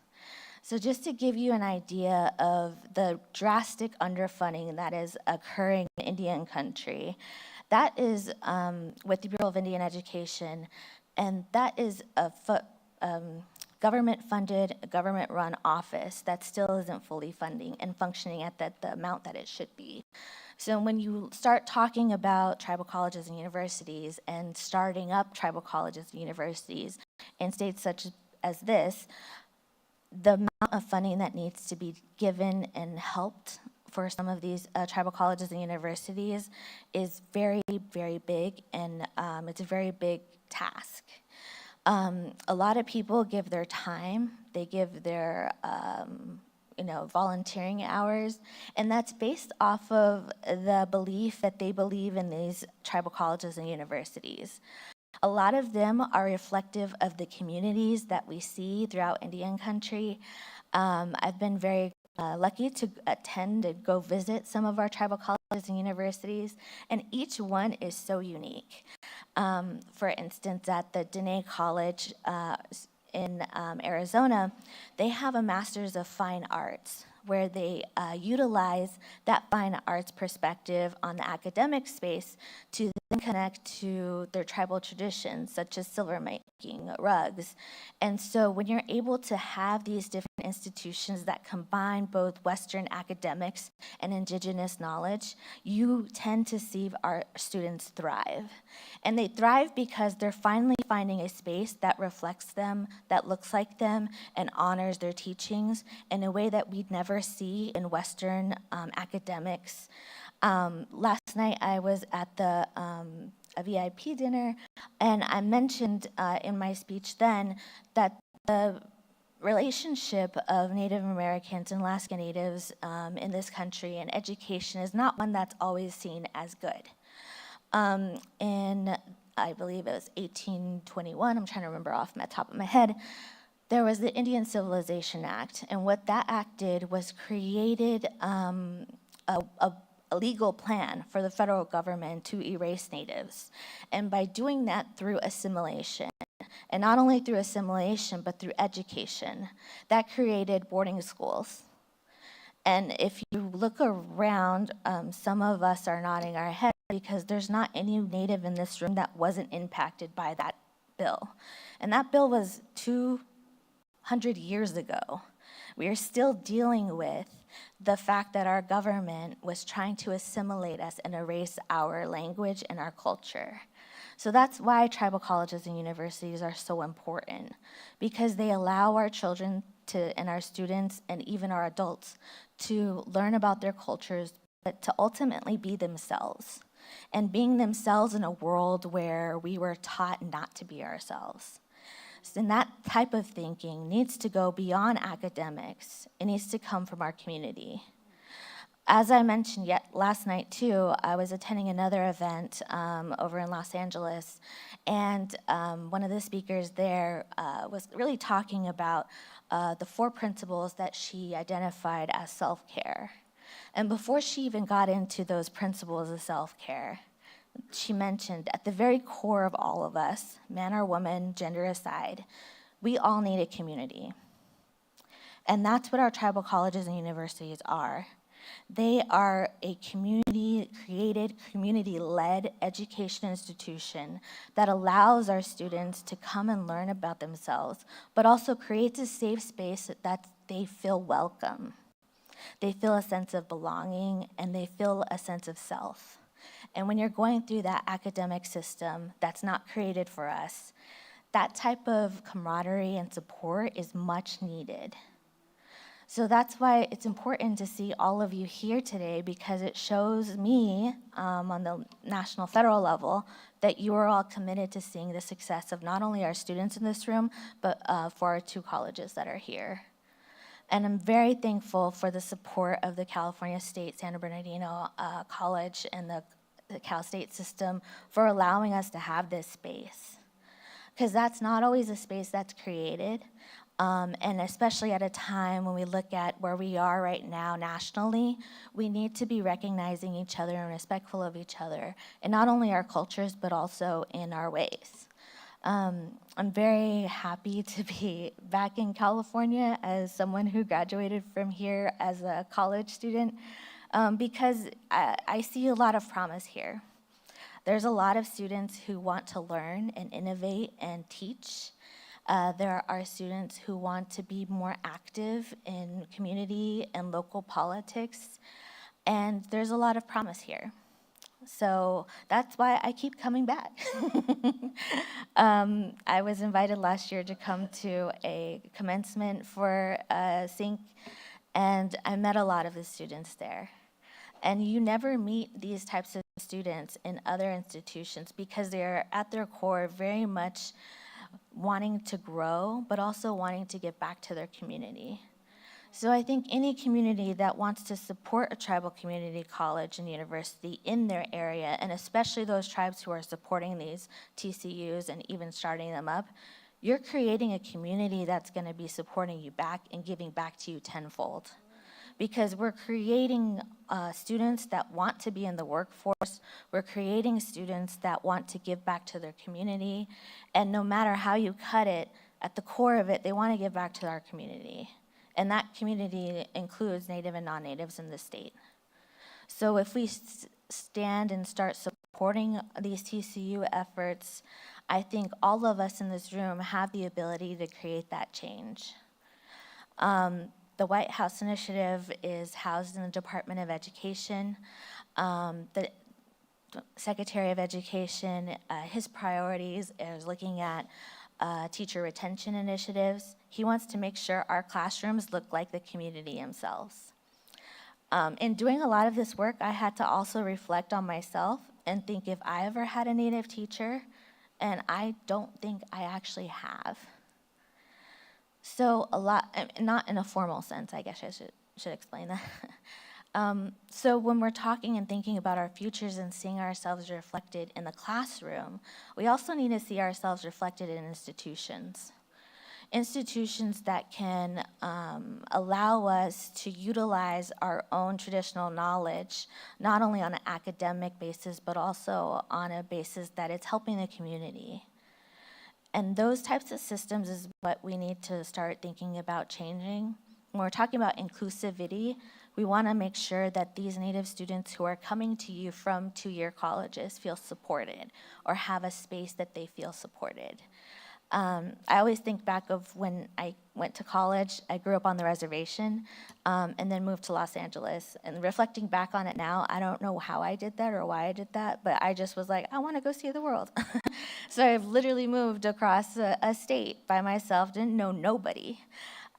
So just to give you an idea of the drastic underfunding that is occurring in Indian country, that is with the Bureau of Indian Education, and that is a government-funded, government-run office that still isn't fully funding and functioning at the amount that it should be. So when you start talking about tribal colleges and universities and starting up tribal colleges and universities in states such as this, the amount of funding that needs to be given and helped for some of these tribal colleges and universities is very, very big, and it's a very big task. A lot of people give their time, they give their volunteering hours, and that's based off of the belief that they believe in these tribal colleges and universities. A lot of them are reflective of the communities that we see throughout Indian country. I've been very lucky to attend and go visit some of our tribal colleges and universities, and each one is so unique. For instance, at the Dene College in Arizona, they have a Master's of Fine Arts, where they utilize that fine arts perspective on the academic space to then connect to their tribal traditions, such as silver making, rugs. And so when you're able to have these different institutions that combine both Western academics and indigenous knowledge, you tend to see our students thrive. And they thrive because they're finally finding a space that reflects them, that looks like them, and honors their teachings in a way that we'd never see in Western academics. Last night I was at a VIP dinner, and I mentioned in my speech then that the relationship of Native Americans and Alaska Natives in this country and education is not one that's always seen as good. In, I believe it was 1821, I'm trying to remember off the top of my head, there was the Indian Civilization Act, and what that act did was created a legal plan for the federal government to erase natives. And by doing that through assimilation, and not only through assimilation, but through education, that created boarding schools. And if you look around, some of us are nodding our head because there's not any native in this room that wasn't impacted by that bill. And that bill was 200 years ago. We are still dealing with the fact that our government was trying to assimilate us and erase our language and our culture. So that's why tribal colleges and universities are so important, because they allow our children and our students and even our adults to learn about their cultures, but to ultimately be themselves, and being themselves in a world where we were taught not to be ourselves. And that type of thinking needs to go beyond academics. It needs to come from our community. As I mentioned last night too, I was attending another event over in Los Angeles, and one of the speakers there was really talking about the 4 principles that she identified as self-care. And before she even got into those principles of self-care, she mentioned at the very core of all of us, man or woman, gender aside, we all need a community. And that's what our tribal colleges and universities are. They are a community-created, community-led education institution that allows our students to come and learn about themselves, but also creates a safe space that they feel welcome. They feel a sense of belonging, and they feel a sense of self. And when you're going through that academic system that's not created for us, that type of camaraderie and support is much needed. So that's why it's important to see all of you here today, because it shows me on the national federal level that you are all committed to seeing the success of not only our students in this room, but for our 2 colleges that are here. And I'm very thankful for the support of the California State San Bernardino College and the Cal State system for allowing us to have this space. Because that's not always a space that's created. And especially at a time when we look at where we are right now nationally, we need to be recognizing each other and respectful of each other, in not only our cultures, but also in our ways. I'm very happy to be back in California as someone who graduated from here as a college student, because I see a lot of promise here. There's a lot of students who want to learn and innovate and teach. There are students who want to be more active in community and local politics, and there's a lot of promise here. So that's why I keep coming back. I was invited last year to come to a commencement for SYNC, and I met a lot of the students there. And you never meet these types of students in other institutions because they're at their core very much wanting to grow, but also wanting to give back to their community. So I think any community that wants to support a tribal community college and university in their area, and especially those tribes who are supporting these TCUs and even starting them up, you're creating a community that's going to be supporting you back and giving back to you tenfold. Because we're creating students that want to be in the workforce, we're creating students that want to give back to their community, and no matter how you cut it, at the core of it, they want to give back to our community. And that community includes Native and non-Natives in the state. So if we stand and start supporting these TCU efforts, I think all of us in this room have the ability to create that change. The White House Initiative is housed in the Department of Education. The Secretary of Education, his priorities is looking at teacher retention initiatives. He wants to make sure our classrooms look like the community themselves. In doing a lot of this work, I had to also reflect on myself and think if I ever had a Native teacher, and I don't think I actually have. So a lot, not in a formal sense, I guess I should explain that. So when we're talking and thinking about our futures and seeing ourselves reflected in the classroom, we also need to see ourselves reflected in institutions. Institutions that can allow us to utilize our own traditional knowledge, not only on an academic basis, but also on a basis that it's helping the community. And those types of systems is what we need to start thinking about changing. When we're talking about inclusivity, we want to make sure that these Native students who are coming to you from two-year colleges feel supported or have a space that they feel supported. I always think back of when I went to college. I grew up on the reservation and then moved to Los Angeles. And reflecting back on it now, I don't know how I did that or why I did that, but I just was like, I want to go see the world. So I've literally moved across a state by myself, didn't know nobody.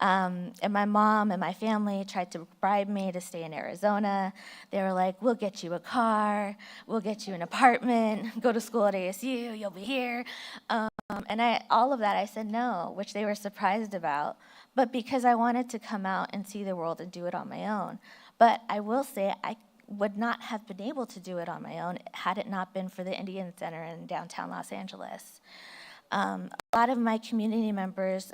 And my mom and my family tried to bribe me to stay in Arizona. They were like, we'll get you a car, we'll get you an apartment, go to school at ASU, you'll be here. And all of that, I said no, which they were surprised about, but because I wanted to come out and see the world and do it on my own. But I will say, I would not have been able to do it on my own had it not been for the Indian Center in downtown Los Angeles. A lot of my community members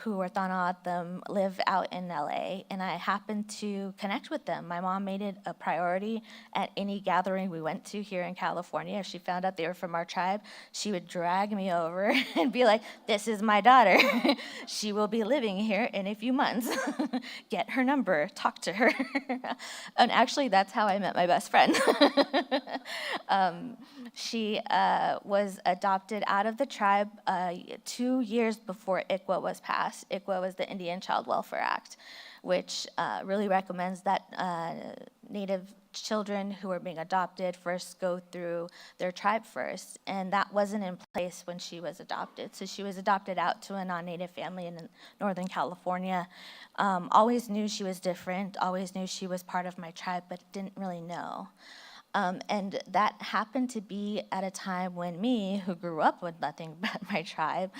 who were Thana'a live out in LA, and I happened to connect with them. My mom made it a priority at any gathering we went to here in California. If she found out they were from our tribe, she would drag me over and be like, this is my daughter. She will be living here in a few months. Get her number, talk to her. And actually, that's how I met my best friend. She was adopted out of the tribe 2 years before ICWA was passed. ICWA was the Indian Child Welfare Act, which really recommends that Native children who are being adopted first go through their tribe first, and that wasn't in place when she was adopted. So she was adopted out to a non-Native family in Northern California. Always knew she was different, always knew she was part of my tribe, but didn't really know. And that happened to be at a time when me, who grew up with nothing but my tribe,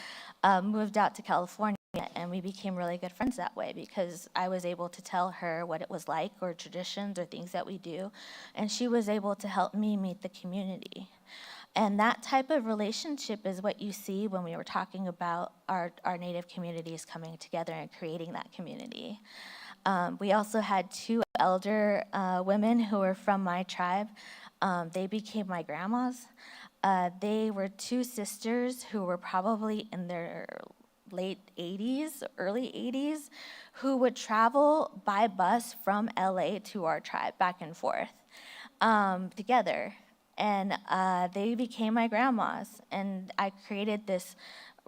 moved out to California and we became really good friends that way because I was able to tell her what it was like or traditions or things that we do, and she was able to help me meet the community. And that type of relationship is what you see when we were talking about our Native communities coming together and creating that community. We also had two elder women who were from my tribe. They became my grandmas. They were two sisters who were probably in their late 80s, early 80s, who would travel by bus from LA to our tribe back and forth together. And they became my grandmas. And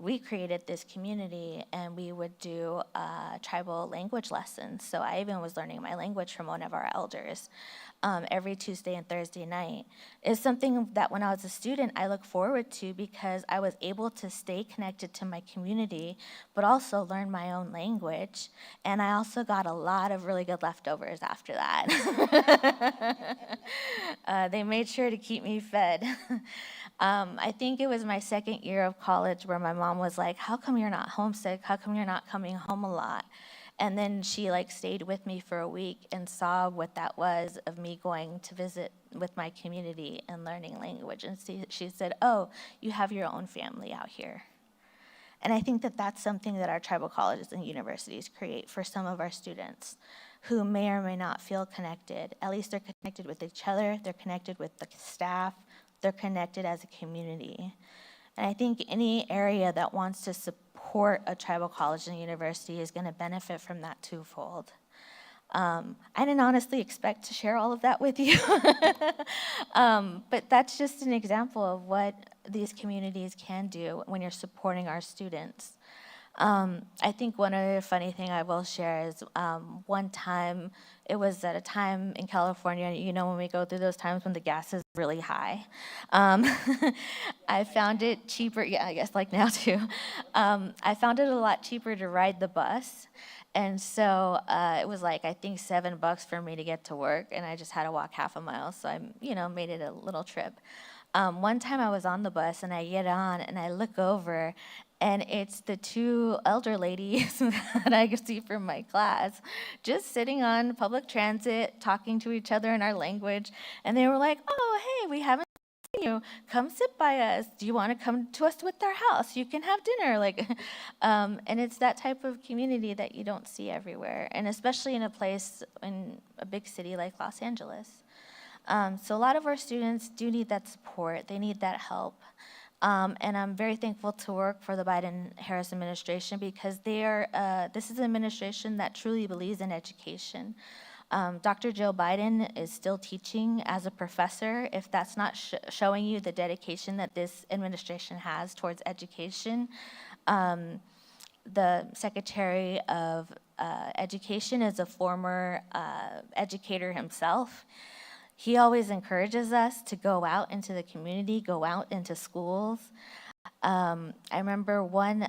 we created this community, and we would do tribal language lessons. So I even was learning my language from one of our elders every Tuesday and Thursday night. It's something that when I was a student, I look forward to because I was able to stay connected to my community, but also learn my own language. And I also got a lot of really good leftovers after that. They made sure to keep me fed. I think it was my second year of college where my mom was like, how come you're not homesick? How come you're not coming home a lot? And then she stayed with me for a week and saw what that was of me going to visit with my community and learning language. And she said, oh, you have your own family out here. And I think that that's something that our tribal colleges and universities create for some of our students who may or may not feel connected. At least they're connected with each other, they're connected with the staff, they're connected as a community. And I think any area that wants to support a tribal college and university is going to benefit from that twofold. I didn't honestly expect to share all of that with you, but that's just an example of what these communities can do when you're supporting our students. I think one other funny thing I will share is one time, it was at a time in California, when we go through those times when the gas is really high. I found it cheaper, yeah, I guess like now too. I found it a lot cheaper to ride the bus. And so it was I think $7 for me to get to work, and I just had to walk half a mile, so I, made it a little trip. One time I was on the bus, and I get on, and I look over, and it's the two elder ladies that I could see from my class, just sitting on public transit, talking to each other in our language, and they were like, oh, hey, we haven't seen you. Come sit by us. Do you want to come to us with our house? You can have dinner. And it's that type of community that you don't see everywhere, and especially in a big city like Los Angeles. So a lot of our students do need that support. They need that help. And I'm very thankful to work for the Biden-Harris administration because this is an administration that truly believes in education. Dr. Joe Biden is still teaching as a professor. If that's not showing you the dedication that this administration has towards education, the Secretary of Education is a former educator himself. He always encourages us to go out into the community, go out into schools. I remember one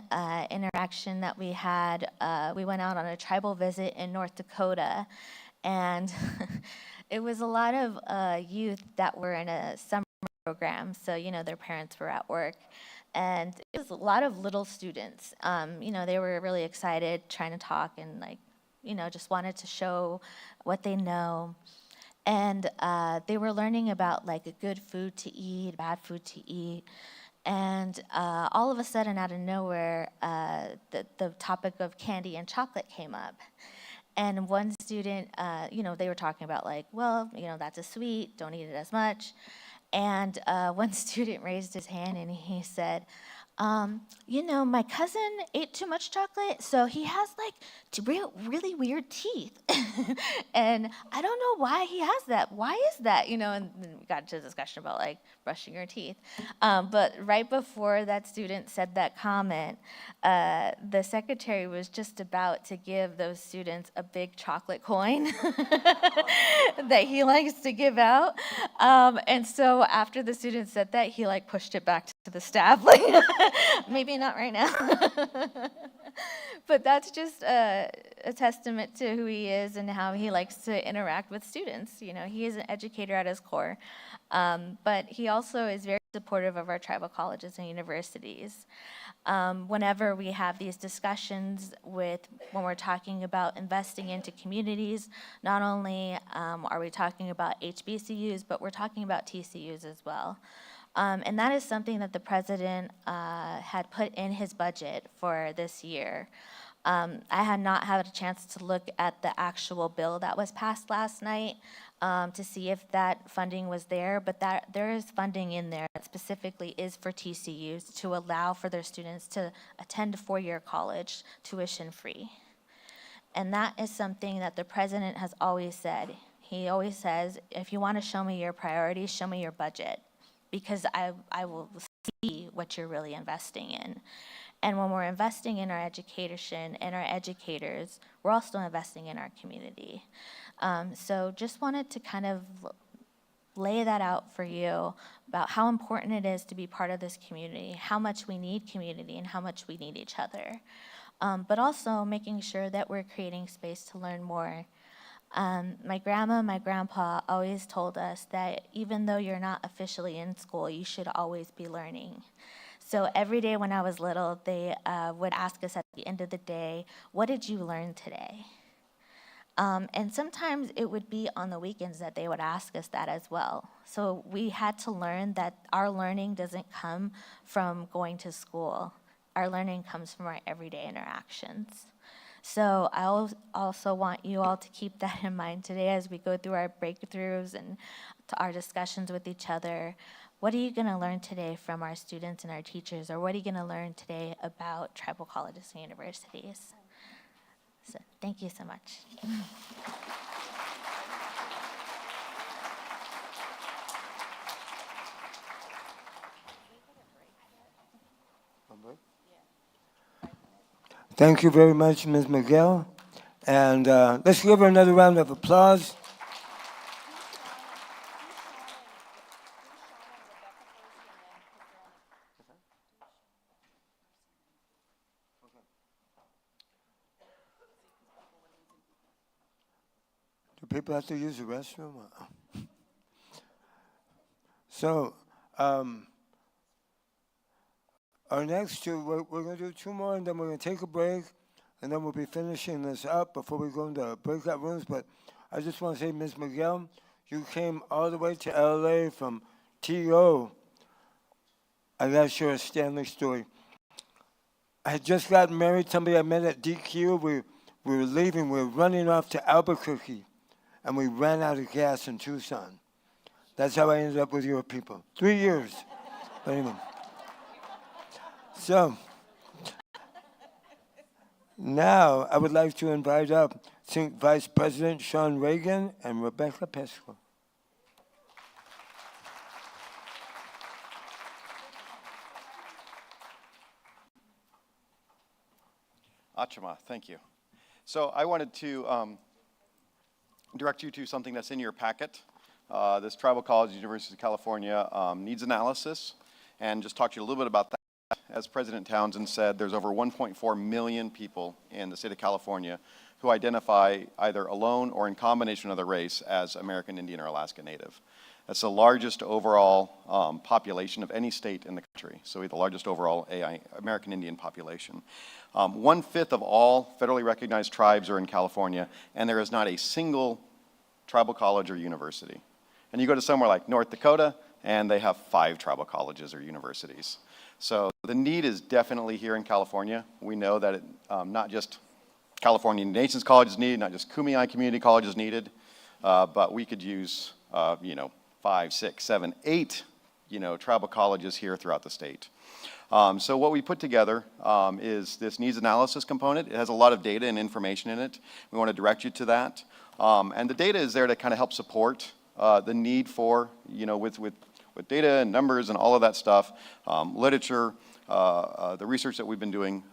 interaction that we had. We went out on a tribal visit in North Dakota, and it was a lot of youth that were in a summer program, so their parents were at work. And it was a lot of little students. They were really excited, trying to talk, and just wanted to show what they know. And they were learning about a good food to eat, bad food to eat. And all of a sudden, out of nowhere, the topic of candy and chocolate came up. And one student, they were talking about that's a sweet, don't eat it as much. And one student raised his hand and he said, my cousin ate too much chocolate, so he has really weird teeth. And I don't know why he has that. Why is that? And then we got into a discussion about brushing your teeth. But right before that student said that comment, the secretary was just about to give those students a big chocolate coin that he likes to give out. And so after the student said that, he pushed it back to the staff, maybe not right now. But that's just a testament to who he is and how he likes to interact with students. He is an educator at his core, but he also is very supportive of our tribal colleges and universities. Whenever we have these discussions when we're talking about investing into communities, not only are we talking about HBCUs, but we're talking about TCUs as well. And that is something that the president had put in his budget for this year. I had not had a chance to look at the actual bill that was passed last night to see if that funding was there, but there is funding in there that specifically is for TCUs to allow for their students to attend a four-year college tuition-free. And that is something that the president has always said. He always says, if you want to show me your priorities, show me your budget, because I will see what you're really investing in. And when we're investing in our education and our educators, we're also investing in our community. So just wanted to kind of lay that out for you about how important it is to be part of this community, how much we need community and how much we need each other. But also making sure that we're creating space to learn more. My grandma, my grandpa always told us that even though you're not officially in school, you should always be learning. So every day when I was little, they would ask us at the end of the day, what did you learn today? And sometimes it would be on the weekends that they would ask us that as well. So we had to learn that our learning doesn't come from going to school. Our learning comes from our everyday interactions. So I also want you all to keep that in mind today as we go through our breakthroughs and our discussions with each other. What are you going to learn today from our students and our teachers, or what are you going to learn today about tribal colleges and universities? So thank you so much. Thank you very much, Ms. Miguel. And let's give her another round of applause. Do people have to use the restroom? So, our next two, we're going to do two more, and then we're going to take a break, and then we'll be finishing this up before we go into breakout rooms. But I just want to say, Ms. Miguel, you came all the way to LA from TO. I got to share a Stanley story. I had just gotten married. Somebody I met at DQ. We were leaving. We were running off to Albuquerque, and we ran out of gas in Tucson. That's how I ended up with your people. 3 years. But anyway. So, now I would like to invite up Sync Vice President Sean Reagan and Rebecca Pesco. Achama, thank you. So I wanted to direct you to something that's in your packet. This Tribal College, University of California needs analysis, and just talk to you a little bit about that. As President Townsend said, there's over 1.4 million people in the state of California who identify either alone or in combination with their race as American Indian or Alaska Native. That's the largest overall population of any state in the country. So we have the largest overall American Indian population. 1/5 of all federally recognized tribes are in California, and there is not a single tribal college or university. And you go to somewhere like North Dakota, and they have 5 tribal colleges or universities. So the need is definitely here in California. We know that not just California Indian Nations College is needed, not just Kumeyaay Community College is needed, but we could use 5, 6, 7, 8 tribal colleges here throughout the state. So what we put together is this needs analysis component. It has a lot of data and information in it. We want to direct you to that. And the data is there to kind of help support the need for, with data and numbers and all of that stuff, literature, the research that we've been doing,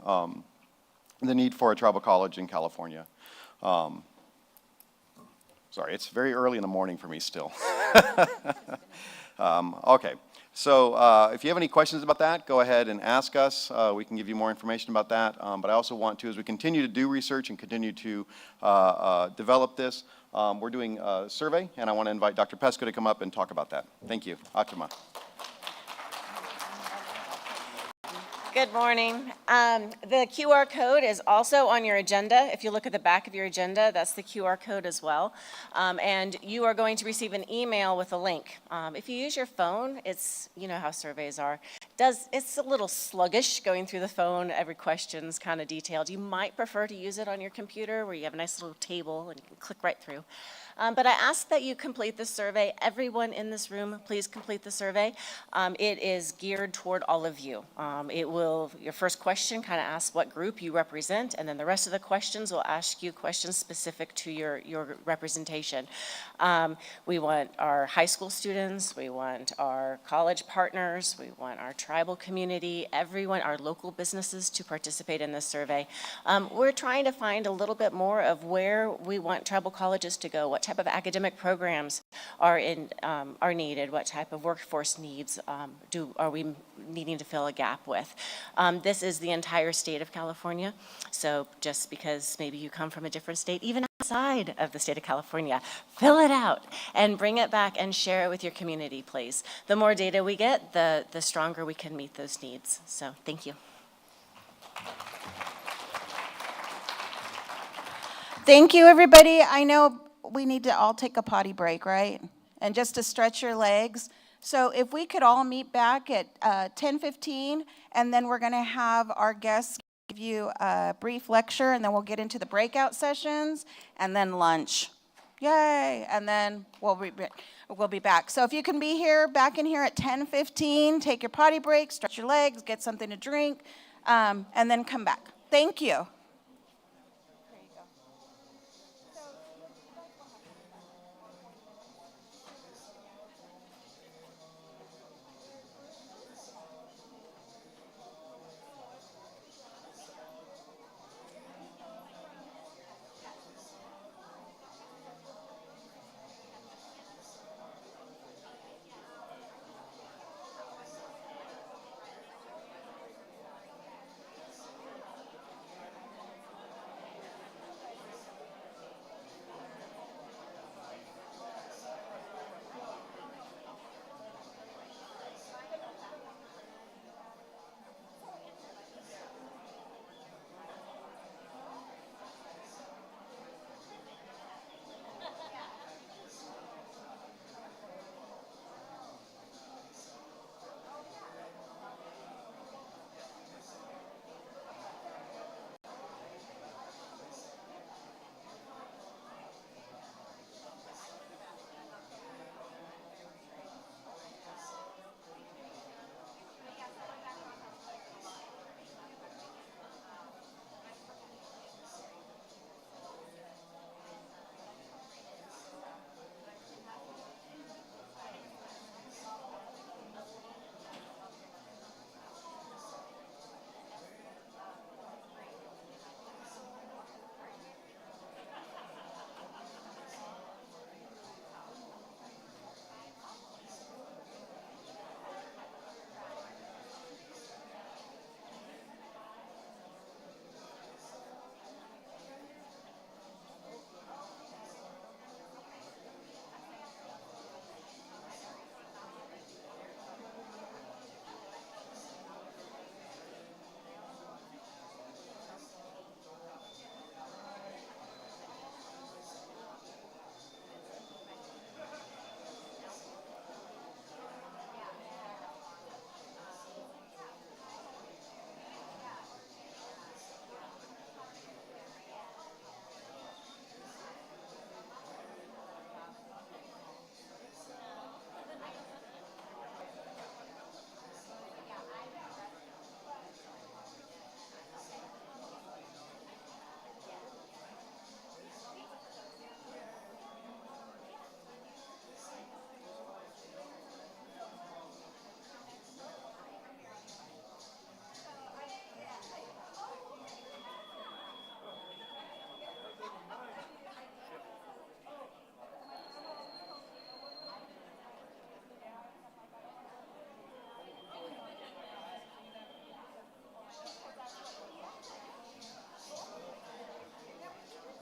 the need for a tribal college in California. Sorry, it's very early in the morning for me still. Okay, so if you have any questions about that, go ahead and ask us. We can give you more information about that. But I also want to, as we continue to do research and continue to develop this, we're doing a survey, and I want to invite Dr. Pesco to come up and talk about that. Thank you. Achama. Good morning. The QR code is also on your agenda. If you look at the back of your agenda, that's the QR code as well. And you are going to receive an email with a link. If you use your phone, you know how surveys are. It's a little sluggish going through the phone. Every question's kind of detailed. You might prefer to use it on your computer where you have a nice little table and you can click right through. But I ask that you complete the survey. Everyone in this room, please complete the survey. It is geared toward all of you. Your first question kind of asks what group you represent, and then the rest of the questions will ask you questions specific to your representation. We want our high school students, we want our college partners, we want our tribal community, everyone, our local businesses to participate in this survey. We're trying to find a little bit more of where we want tribal colleges to go, what type of academic programs are needed, what type of workforce needs are we needing to fill a gap with. This is the entire state of California, so just because maybe you come from a different state, even outside of the state of California, fill it out and bring it back and share it with your community, please. The more data we get, the stronger we can meet those needs. So thank you. Thank you, everybody. I know we need to all take a potty break, right? And just to stretch your legs. So if we could all meet back at 10:15, and then we're going to have our guests give you a brief lecture, and then we'll get into the breakout sessions, and then lunch. Yay! And then we'll be back. So if you can be back in here at 10:15, take your potty break, stretch your legs, get something to drink, and then come back. Thank you.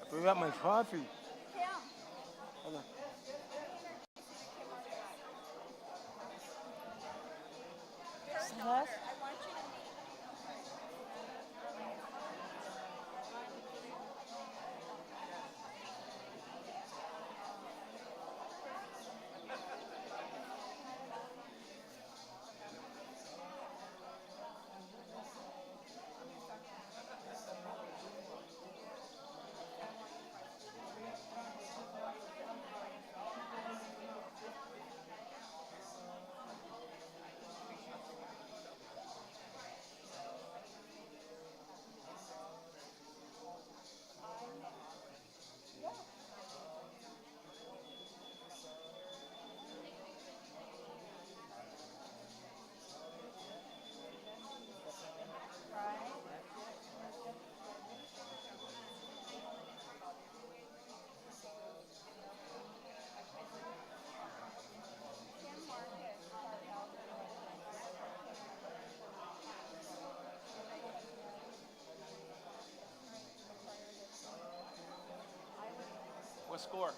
I forgot my coffee. a score.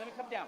Let me come down.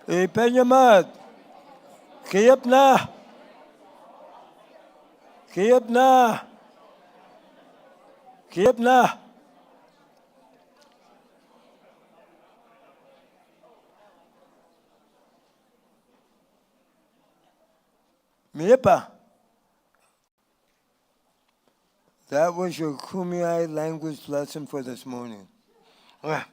Penyamat. Kiyap na. Kiyap na. Kiyap na. Miyepa. That was your Kumeyaay language lesson for this morning. Ah.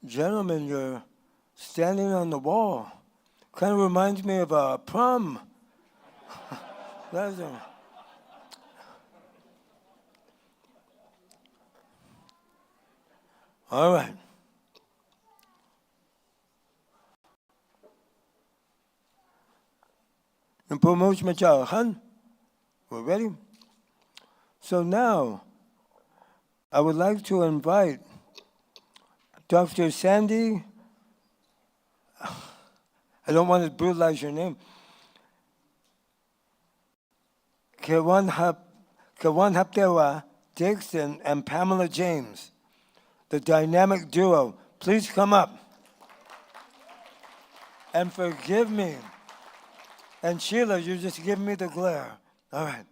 Gentlemen, you're standing on the wall. Kind of reminds me of a prom. That's a, all right. And promote Machahan. We're ready? So now, I would like to invite Dr. Sandy, I don't want to brutalize your name, Kewanhaptewa Dixon and Pamela James, the dynamic duo. Please come up. And forgive me. And Sheila, you just give me the glare. All right.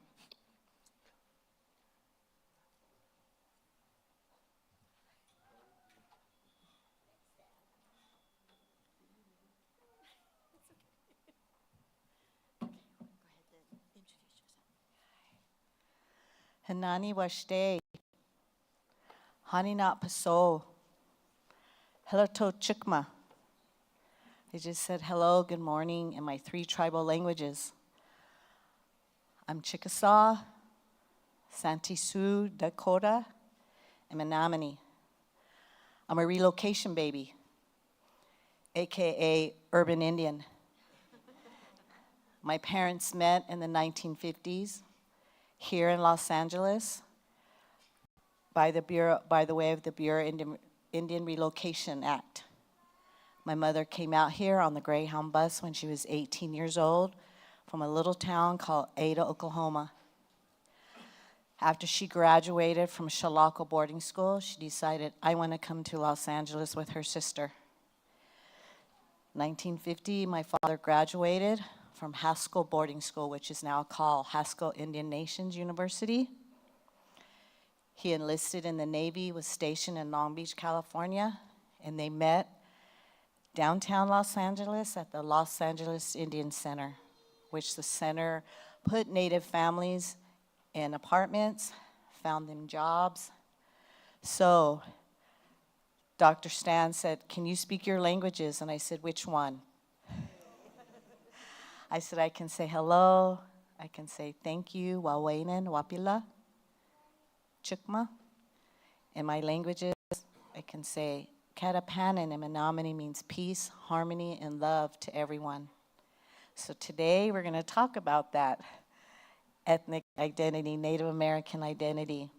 Hanani Washte, Haninat Paso, Helato Chukma. They just said hello, good morning in my 3 tribal languages. I'm Chickasaw, Santee Sioux, Dakota, and Menominee. I'm a relocation baby, AKA urban Indian. My parents met in the 1950s here in Los Angeles by the way of the Bureau Indian Relocation Act. My mother came out here on the Greyhound bus when she was 18 years old from a little town called Ada, Oklahoma. After she graduated from Chilocco boarding school, she decided, I want to come to Los Angeles with her sister. 1950, my father graduated from Haskell boarding school, which is now called Haskell Indian Nations University. He enlisted in the Navy, was stationed in Long Beach, California, and they met downtown Los Angeles at the Los Angeles Indian Center, which the center put Native families in apartments, found them jobs. So Dr. Stan said, can you speak your languages? And I said, which one? I said, I can say hello, I can say thank you, Wawainen, Wapila, Chukma. In my languages, I can say Katapanan, and Menominee means peace, harmony, and love to everyone. So today we're going to talk about that ethnic identity, Native American identity,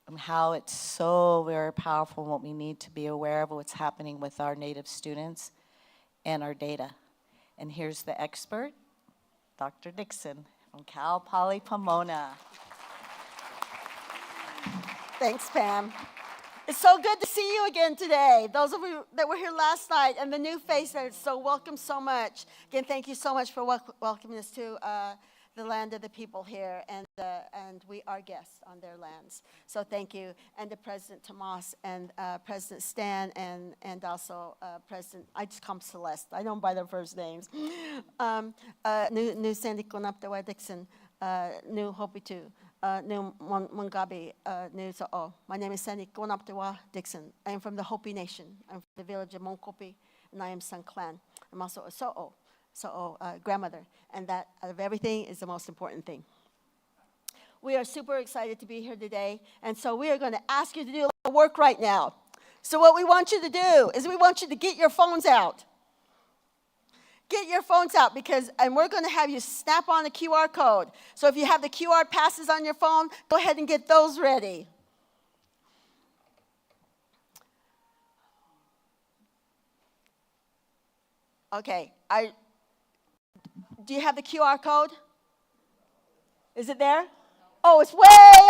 and how it's so very powerful, what we need to be aware of what's happening with our Native students and our data. And here's the expert, Dr. Dixon from Cal Poly Pomona. Thanks, Pam. It's so good to see you again today. Those of you that were here last night and the new faces, so welcome so much. Again, thank you so much for welcoming us to the land of the people here, and we are guests on their lands. So thank you, and to President Tomas and President Stan and also President, I just call them Celeste. I know them by their first names. New Sandy Konaptewa Dixon, New Hopitu. New Mungabi, New So'o. My name is Sandy Konaptewa Dixon. I am from the Hopi Nation. I'm from the village of Monkopi, and I am Sun Clan. I'm also a So'o grandmother, and that out of everything is the most important thing. We are super excited to be here today, and so we are going to ask you to do a lot of work right now. So what we want you to do is we want you to get your phones out. Get your phones out and we're going to have you snap on the QR code. So if you have the QR passes on your phone, go ahead and get those ready. Okay, Do you have the QR code? Is it there? Oh, it's way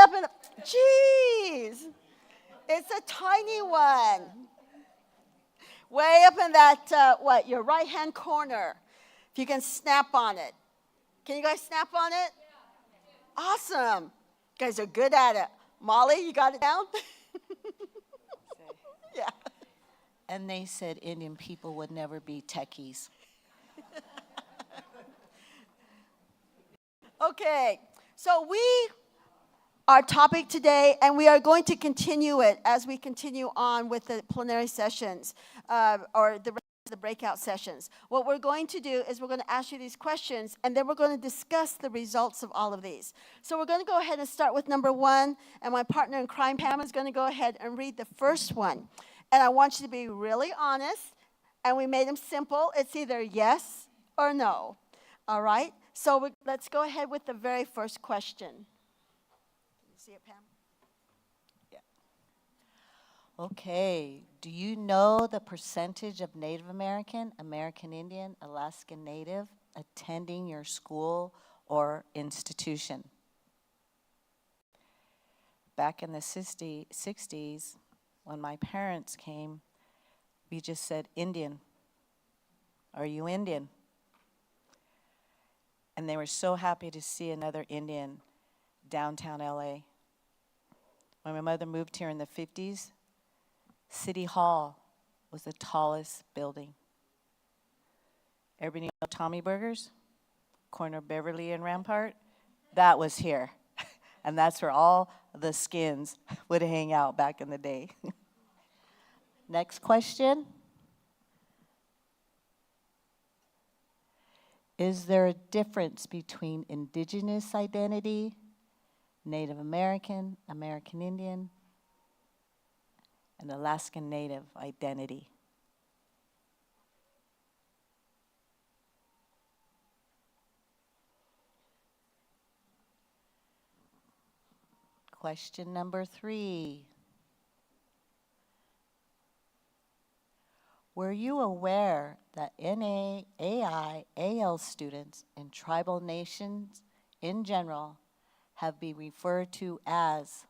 up in the, jeez. It's a tiny one. Way up in that, your right-hand corner. If you can snap on it. Can you guys snap on it? Awesome. You guys are good at it. Molly, you got it down? Yeah. And they said Indian people would never be techies. Okay, so our topic today, and we are going to continue it as we continue on with the plenary sessions, or the rest of the breakout sessions. What we're going to do is we're going to ask you these questions, and then we're going to discuss the results of all of these. So we're going to go ahead and start with number 1, and my partner in crime, Pam, is going to go ahead and read the first one. And I want you to be really honest, and we made them simple. It's either yes or no, all right? So let's go ahead with the very first question. Can you see it, Pam? Yeah. Okay. Do you know the percentage of Native American, American Indian, Alaskan Native attending your school or institution? Back in the 60s, when my parents came, we just said, Indian. Are you Indian? And they were so happy to see another Indian downtown LA. When my mother moved here in the 50s, City Hall was the tallest building. Everybody know Tommy Burgers? Corner of Beverly and Rampart? That was here. And that's where all the skins would hang out back in the day. Next question. Is there a difference between indigenous identity, Native American, American Indian, and Alaskan Native identity? Question number 3. Were you aware that NA, AI, AL students in tribal nations in general have been referred to as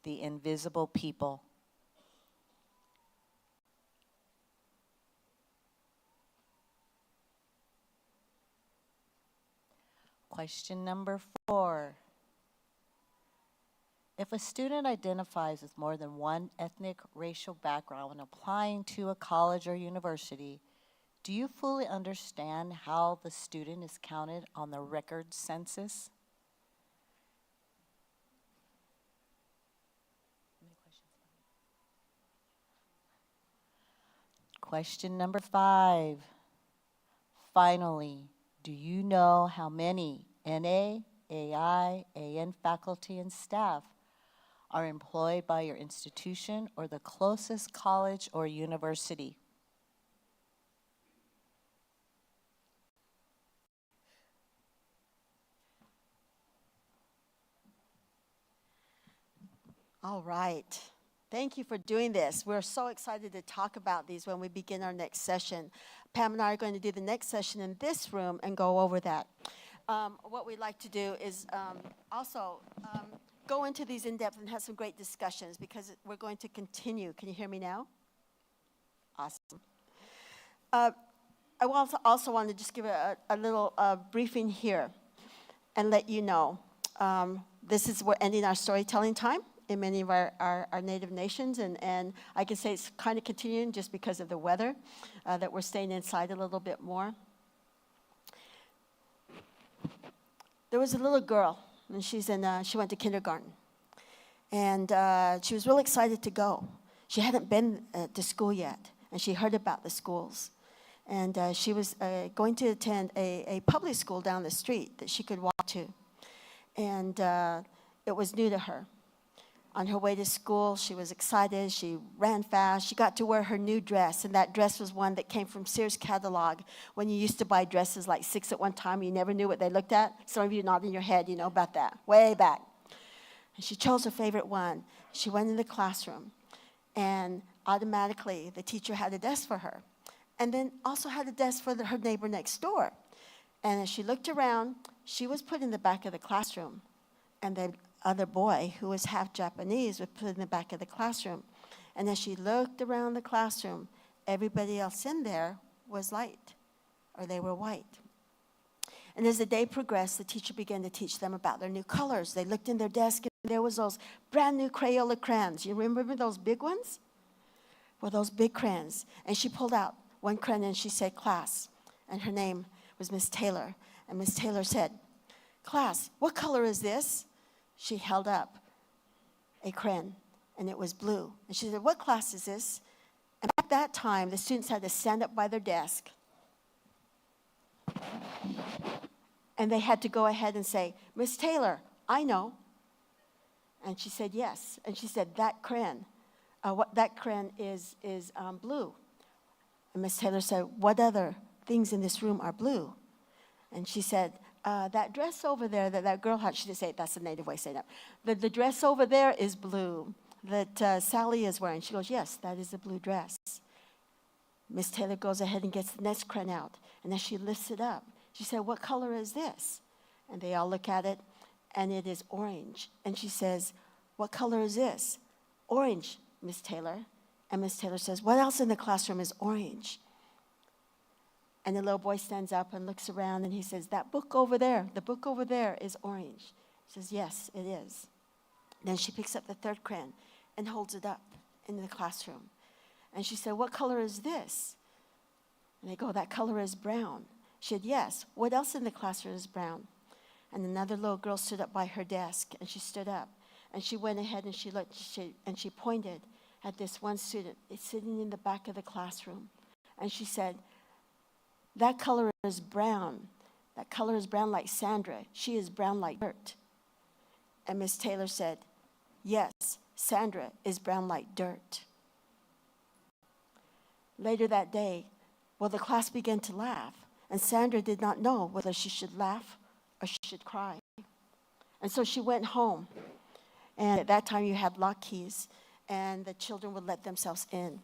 the invisible people? Question number 4. If a student identifies with more than one ethnic racial background when applying to a college or university, do you fully understand how the student is counted on the record census? Question number 5. Finally, do you know how many NA, AI, AN faculty and staff are employed by your institution or the closest college or university? All right. Thank you for doing this. We're so excited to talk about these when we begin our next session. Pam and I are going to do the next session in this room and go over that. What we'd like to do is also go into these in depth and have some great discussions because we're going to continue. Can you hear me now? Awesome. I also want to just give a little briefing here and let you know. We're ending our storytelling time in many of our native nations, and I can say it's kind of continuing just because of the weather, that we're staying inside a little bit more. There was a little girl, and she went to kindergarten, and she was really excited to go. She hadn't been to school yet, and she heard about the schools, and she was going to attend a public school down the street that she could walk to, and it was new to her. On her way to school, she was excited. She ran fast. She got to wear her new dress, and that dress was one that came from Sears catalog when you used to buy dresses like 6 at one time. You never knew what they looked at. Some of you nodding your head, you know about that, way back. And she chose her favorite one. She went in the classroom, and automatically the teacher had a desk for her, and then also had a desk for her neighbor next door. And as she looked around, she was put in the back of the classroom. And the other boy, who was half Japanese, was put in the back of the classroom. And as she looked around the classroom, everybody else in there was light, or they were white. And as the day progressed, the teacher began to teach them about their new colors. They looked in their desk, and there was those brand new Crayola crayons. You remember those big ones? Well, those big crayons. And she pulled out one crayon, and she said, "Class." And her name was Miss Taylor. And Miss Taylor said, "Class, what color is this?" She held up a crayon, and it was blue. And she said, "What class is this?" And at that time, the students had to stand up by their desk. And they had to go ahead and say, "Miss Taylor, I know." And she said, "Yes." And she said, "That crayon, that crayon is blue." And Miss Taylor said, "What other things in this room are blue?" And she said, "That dress over there that girl had," she didn't say it, that's the native way of saying it. The dress over there is blue that Sally is wearing." She goes, "Yes, that is a blue dress." Miss Taylor goes ahead and gets the next crayon out. And as she lifts it up, she said, "What color is this?" And they all look at it, and it is orange. And she says, "What color is this?" "Orange, Miss Taylor." And Miss Taylor says, "What else in the classroom is orange?" And the little boy stands up and looks around, and he says, "That book over there, the book over there is orange." He says, "Yes, it is." Then she picks up the third crayon and holds it up in the classroom. And she said, "What color is this?" And they go, "That color is brown." She said, "Yes, what else in the classroom is brown?" And another little girl stood up by her desk, and she stood up. And she went ahead and she looked, and she pointed at this one student. It's sitting in the back of the classroom. And she said, "That color is brown. That color is brown like Sandra. She is brown like dirt." And Miss Taylor said, "Yes, Sandra is brown like dirt." Later that day, well, the class began to laugh. And Sandra did not know whether she should laugh or she should cry. And so she went home. And at that time, you had lock keys, and the children would let themselves in.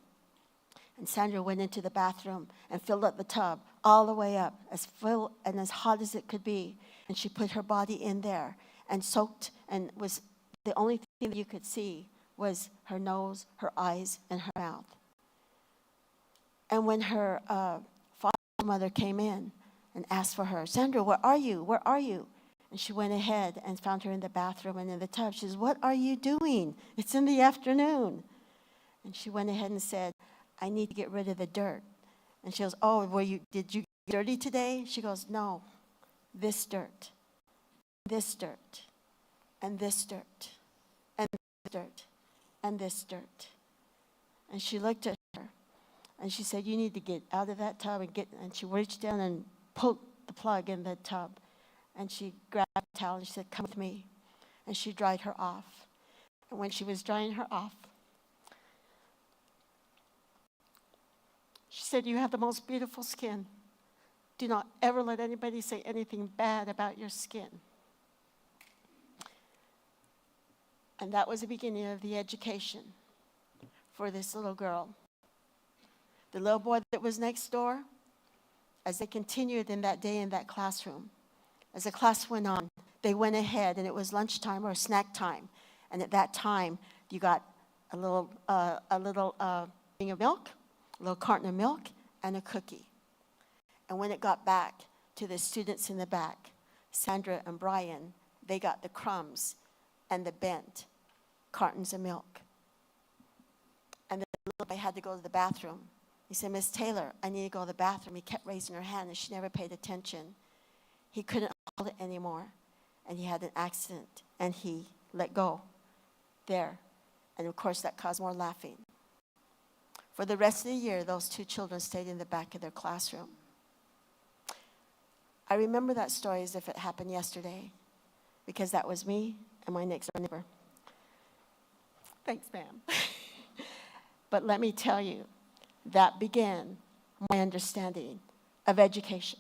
And Sandra went into the bathroom and filled up the tub all the way up, as full and as hot as it could be. And she put her body in there and soaked, and was the only thing that you could see was her nose, her eyes, and her mouth. And when her mother came in and asked for her, "Sandra, where are you? Where are you?" And she went ahead and found her in the bathroom and in the tub. She says, "What are you doing? It's in the afternoon." And she went ahead and said, "I need to get rid of the dirt." And she goes, "Oh, did you get dirty today?" She goes, "No, this dirt, this dirt, and this dirt, and this dirt, and this dirt." And she looked at her, and she said, "You need to get out of that tub and she reached down and pulled the plug in the tub. And she grabbed a towel and she said, "Come with me." And she dried her off. And when she was drying her off, she said, "You have the most beautiful skin. Do not ever let anybody say anything bad about your skin." And that was the beginning of the education for this little girl. The little boy that was next door, as they continued in that day in that classroom, as the class went on, they went ahead, and it was lunchtime or snack time. And at that time, you got a little thing of milk, a little carton of milk, and a cookie. And when it got back to the students in the back, Sandra and Brian, they got the crumbs and the bent cartons of milk. And the little boy had to go to the bathroom. He said, "Miss Taylor, I need to go to the bathroom." He kept raising her hand, and she never paid attention. He couldn't hold it anymore, and he had an accident, and he let go there. And of course, that caused more laughing. For the rest of the year, those two children stayed in the back of their classroom. I remember that story as if it happened yesterday, because that was me and my next door neighbor. Thanks, ma'am. But let me tell you, that began my understanding of education.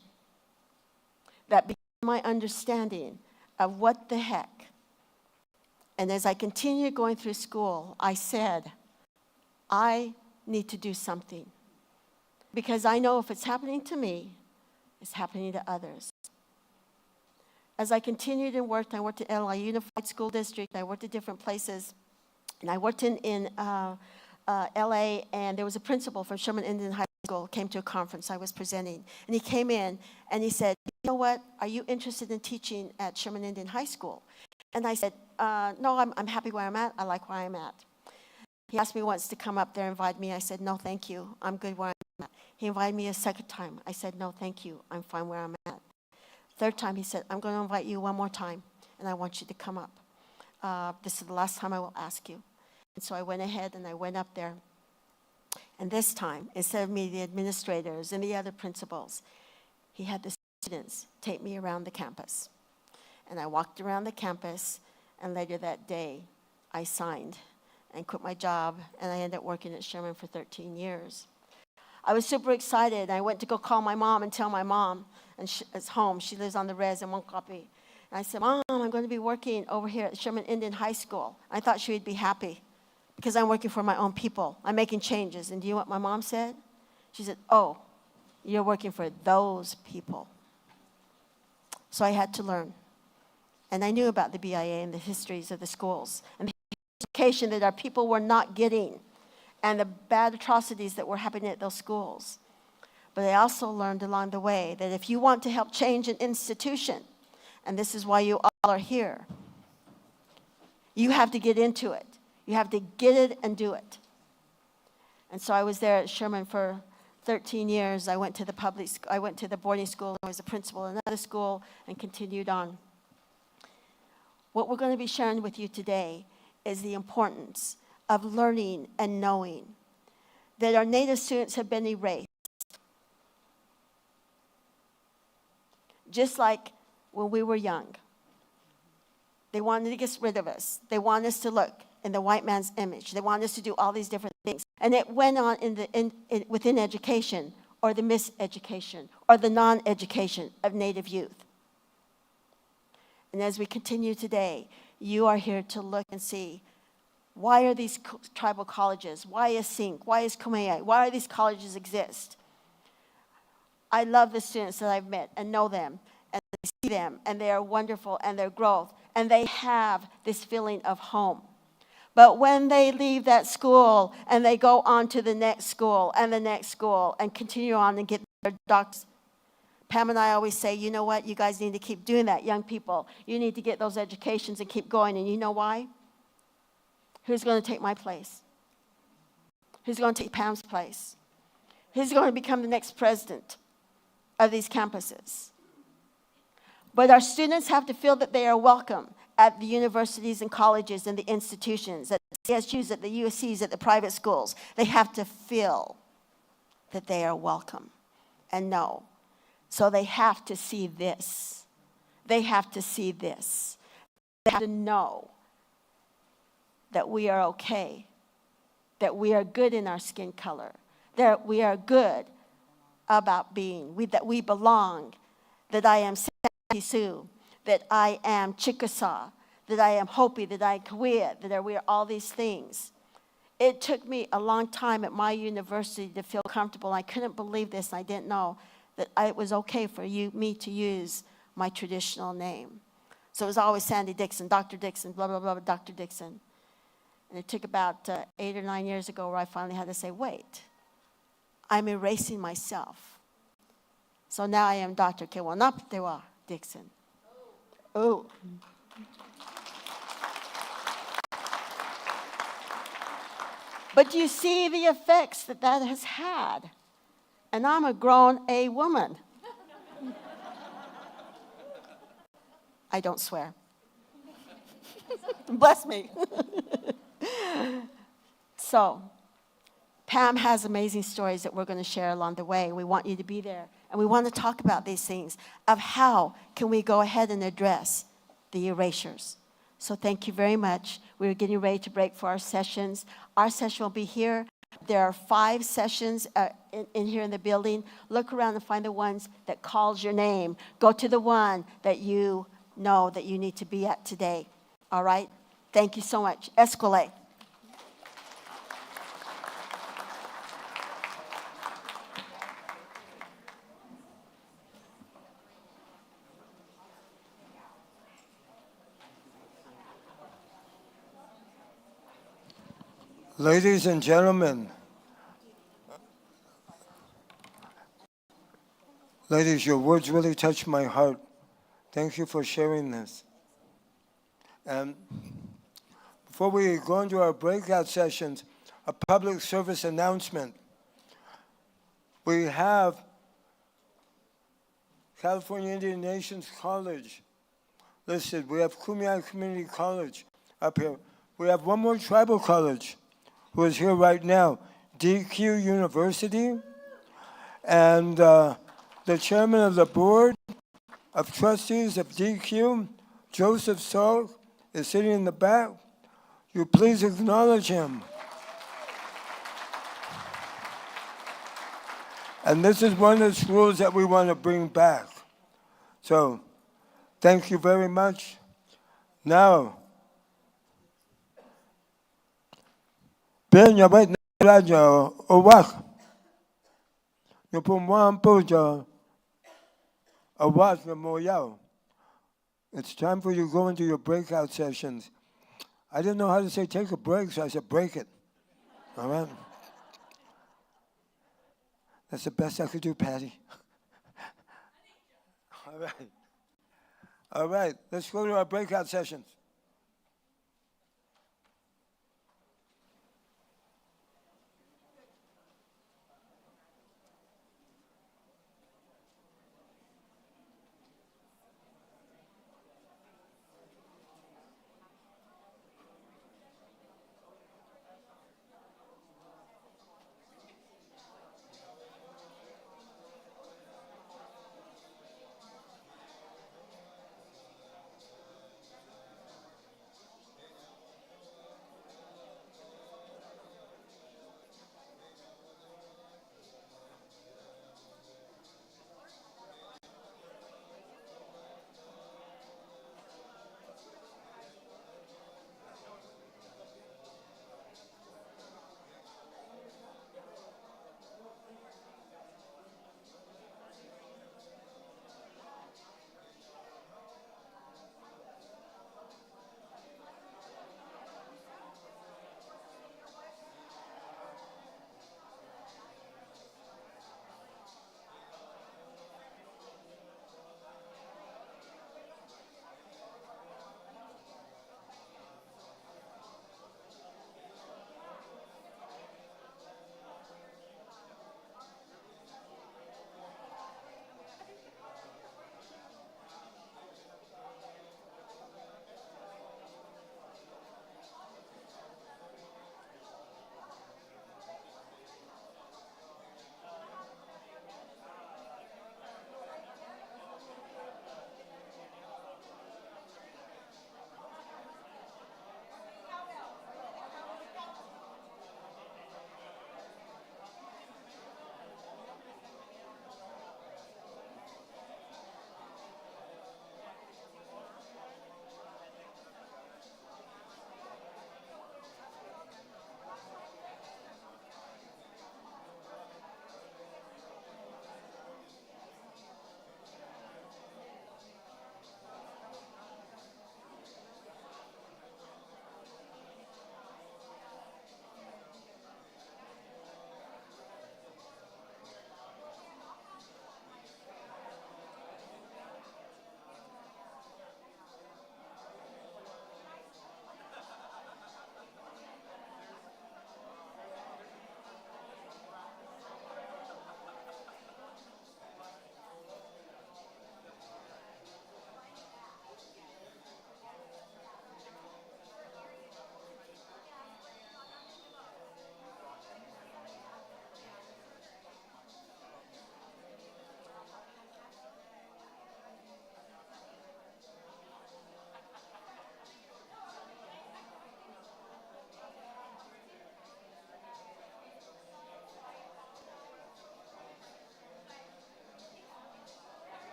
That began my understanding of what the heck. And as I continued going through school, I said, I need to do something. Because I know if it's happening to me, it's happening to others. as I continued and worked, I worked at LA Unified School District, I worked at different places, and I worked in LA, and there was a principal from Sherman Indian High School came to a conference I was presenting, and he came in and he said, you know what, are you interested in teaching at Sherman Indian High School? And I said, no, I'm happy where I'm at, I like where I'm at. He asked me once to come up there and invite me. I said, no, thank you. I'm good where I'm at. He invited me a second time. I said, no, thank you. I'm fine where I'm at. Third time, he said, I'm going to invite you one more time, and I want you to come up. This is the last time I will ask you. And so I went ahead and I went up there. And this time, instead of me, the administrators and the other principals, he had the students take me around the campus. And I walked around the campus, and later that day, I signed and quit my job, and I ended up working at Sherman for 13 years. I was super excited. I went to go call my mom and tell my mom, and it's home. She lives on the res in Monkopi. And I said, Mom, I'm going to be working over here at Sherman Indian High School. I thought she would be happy because I'm working for my own people. I'm making changes. And do you know what my mom said? She said, oh, you're working for those people. So I had to learn. And I knew about the BIA and the histories of the schools and the education that our people were not getting and the bad atrocities that were happening at those schools. But I also learned along the way that if you want to help change an institution, and this is why you all are here, you have to get into it. You have to get it and do it. And so I was there at Sherman for 13 years. I went to the boarding school. I was a principal in another school and continued on. What we're going to be sharing with you today is the importance of learning and knowing that our Native students have been erased. Just like when we were young. They wanted to get rid of us. They wanted us to look in the white man's image. They wanted us to do all these different things. And it went on within education, or the miseducation, or the non-education of Native youth. And as we continue today, you are here to look and see, why are these tribal colleges? Why is SINC? Why is Kumeyaay? Why do these colleges exist? I love the students that I've met and know them, and I see them, and they are wonderful, and their growth, and they have this feeling of home. But when they leave that school, and they go on to the next school, and the next school, and continue on and get their doctors, Pam and I always say, you know what, you guys need to keep doing that, young people. You need to get those educations and keep going, and you know why? Who's going to take my place? Who's going to take Pam's place? Who's going to become the next president of these campuses? But our students have to feel that they are welcome at the universities and colleges and the institutions, at the CSUs, at the USCs, at the private schools. They have to feel that they are welcome and know. So they have to see this. They have to see this. They have to know that we are okay, that we are good in our skin color, that we are good about being, that we belong, that I am Sioux, that I am Chickasaw, that I am Hopi, that I am Kawia, that we are all these things. It took me a long time at my university to feel comfortable. I couldn't believe this, and I didn't know that it was okay for me to use my traditional name. So it was always Sandy Dixon, Dr. Dixon, blah, blah, blah, Dr. Dixon. And it took about 8 or 9 years ago where I finally had to say, wait, I'm erasing myself. So now I am Dr. Kewanaptewa Dixon. Oh. But you see the effects that has had. And I'm a grown-A woman. I don't swear. Bless me. So, Pam has amazing stories that we're going to share along the way. We want you to be there. And we want to talk about these things of how can we go ahead and address the erasures. So thank you very much. We're getting ready to break for our sessions. Our session will be here. There are 5 sessions in here in the building. Look around and find the ones that calls your name. Go to the one that you know that you need to be at today. All right? Thank you so much. Escalate. Ladies and gentlemen, ladies, your words really touch my heart. Thank you for sharing this. And before we go into our breakout sessions, a public service announcement. We have California Indian Nations College listed. We have Kumeyaay Community College up here. We have one more tribal college who is here right now, DQ University. And the chairman of the board of trustees of DQ, Joseph Salk, is sitting in the back. You please acknowledge him. And this is one of the schools that we want to bring back. So, thank you very much. Now, Ben Yabet Raja Owak. Nupumwan Puja Awak Moyao. It's time for you to go into your breakout sessions. I didn't know how to say take a break, so I said break it. All right? That's the best I could do, Patty. All right. All right, let's go to our breakout sessions.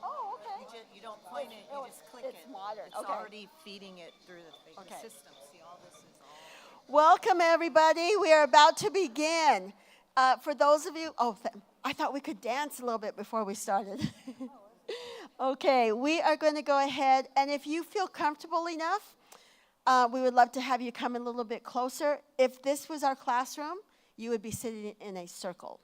Oh, okay. You don't point it, you just click it. It's modern, It's okay. already feeding it through the Okay. system. See, all this is all. Welcome, everybody. We are about to begin. For those of you, I thought we could dance a little bit before we started. Okay, we are going to go ahead, and if you feel comfortable enough, we would love to have you come a little bit closer. If this was our classroom, you would be sitting in a circle.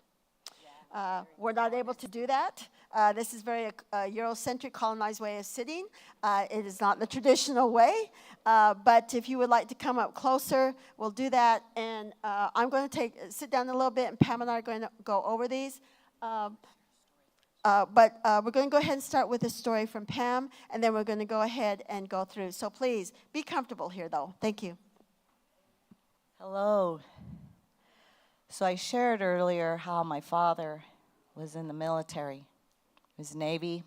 We're not able to do that. This is very Eurocentric, colonized way of sitting. It is not the traditional way, but if you would like to come up closer, we'll do that. And I'm going to sit down a little bit, and Pam and I are going to go over these. But we're going to go ahead and start with a story from Pam, and then we're going to go ahead and go through. So please, be comfortable here, though. Thank you. Hello. So I shared earlier how my father was in the military. He was Navy,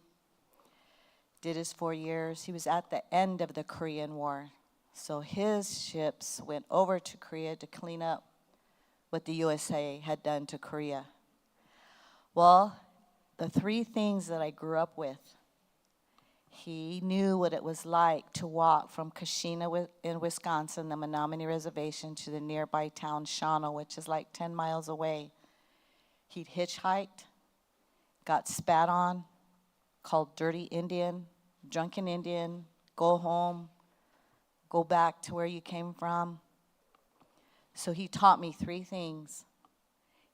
did his 4 years. He was at the end of the Korean War. So his ships went over to Korea to clean up what the USA had done to Korea. Well, the three things that I grew up with, he knew what it was like to walk from Kashina in Wisconsin, the Menominee Reservation, to the nearby town Shawano, which is like 10 miles away. He'd hitchhiked, got spat on, called dirty Indian, drunken Indian, go home, go back to where you came from. So he taught me three things.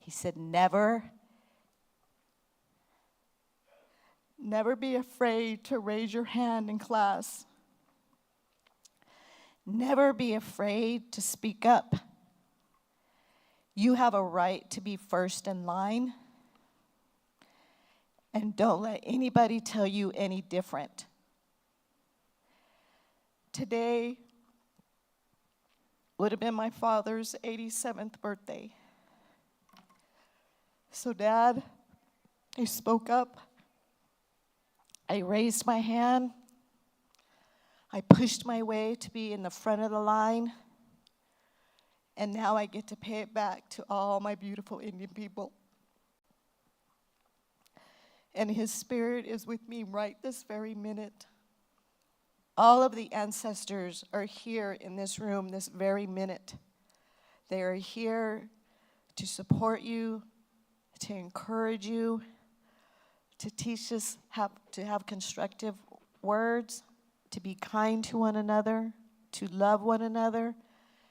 He said, never be afraid to raise your hand in class. Never be afraid to speak up. You have a right to be first in line. And don't let anybody tell you any different. Today would have been my father's 87th birthday. So, Dad, I spoke up. I raised my hand. I pushed my way to be in the front of the line. And now I get to pay it back to all my beautiful Indian people. And his spirit is with me right this very minute. All of the ancestors are here in this room this very minute. They are here to support you, to encourage you, to teach us how to have constructive words, to be kind to one another, to love one another,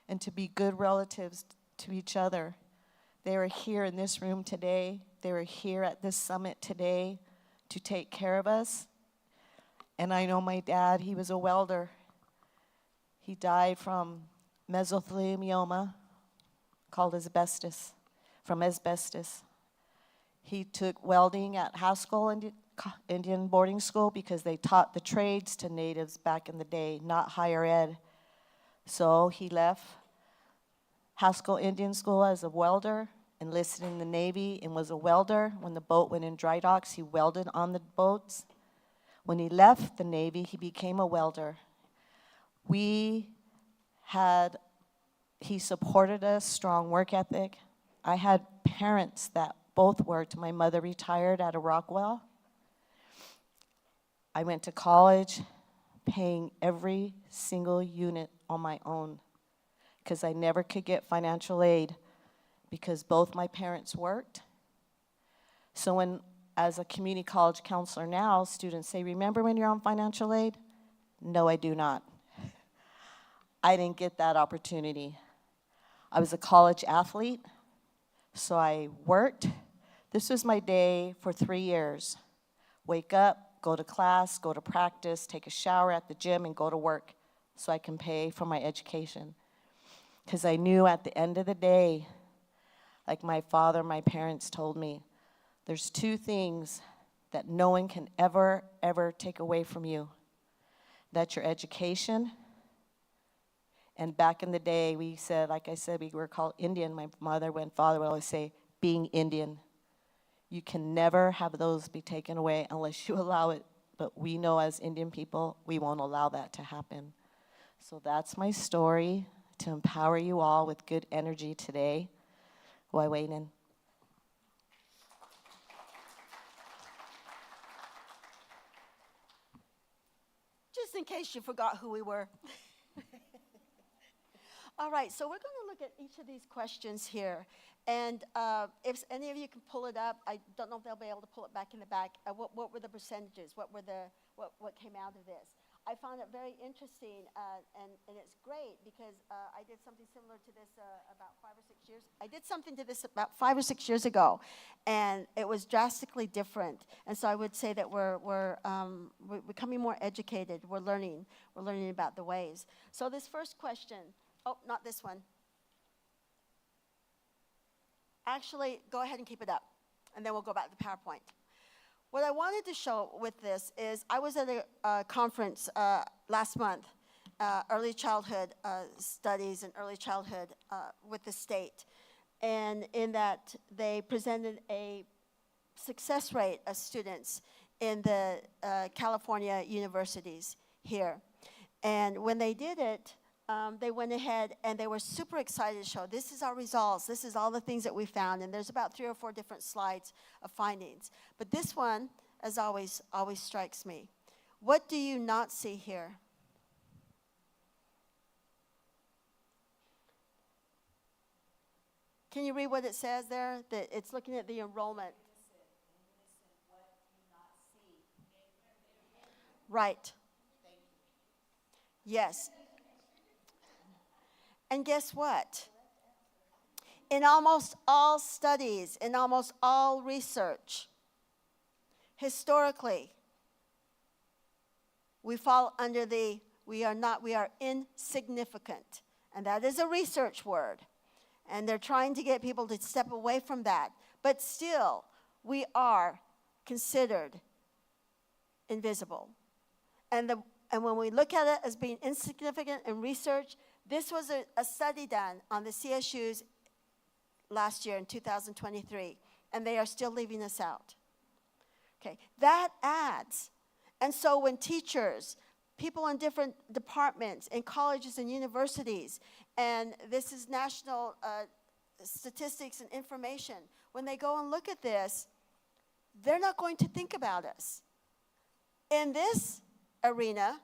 and to be good relatives to each other. They are here in this room today. They are here at this summit today to take care of us. And I know my dad, he was a welder. He died from mesothelioma, called asbestos, from asbestos. He took welding at Haskell Indian boarding school because they taught the trades to natives back in the day, not higher ed. So he left Haskell Indian School as a welder, enlisted in the Navy and was a welder. When the boat went in dry docks, he welded on the boats. When he left the Navy, he became a welder. He supported us, strong work ethic. I had parents that both worked. My mother retired at a Rockwell. I went to college paying every single unit on my own because I never could get financial aid because both my parents worked. So when, as a community college counselor now, students say, remember when you're on financial aid? No, I do not. I didn't get that opportunity. I was a college athlete, so I worked. This was my day for 3 years. Wake up, go to class, go to practice, take a shower at the gym, and go to work so I can pay for my education. Because I knew at the end of the day, like my father, my parents told me, there's two things that no one can ever, ever take away from you. That's your education. And back in the day, we said, like I said, we were called Indian. My mother and father would always say, being Indian. You can never have those be taken away unless you allow it. But we know as Indian people, we won't allow that to happen. So that's my story to empower you all with good energy today. Why waiting? just in case you forgot who we were. All right, so we're going to look at each of these questions here. And if any of you can pull it up, I don't know if they'll be able to pull it back in the back. What were the percentages? What came out of this? I found it very interesting, and it's great because I did something similar to this about 5 or 6 years. I did something to this about 5 or 6 years ago, and it was drastically different. And so I would say that we're becoming more educated. We're learning about the ways. So this first question, oh, not this one. Actually, go ahead and keep it up, and then we'll go back to PowerPoint. What I wanted to show with this is I was at a conference last month, early childhood studies and early childhood with the state. And in that, they presented a success rate of students in the California universities here. And when they did it, they went ahead and they were super excited to show, this is our results, this is all the things that we found, and there's about 3 or 4 different slides of findings. But this one, as always strikes me. What do you not see here? Can you read what it says there? That it's looking at the enrollment. Right. Yes. And guess what? In almost all studies, in almost all research, historically, we fall under the we are insignificant. And that is a research word. And they're trying to get people to step away from that. But still, we are considered invisible. And when we look at it as being insignificant in research, this was a study done on the CSUs last year in 2023, and they are still leaving us out. Okay, that adds. And so when teachers, people in different departments, in colleges and universities, and this is national statistics and information, when they go and look at this, they're not going to think about us. In this arena,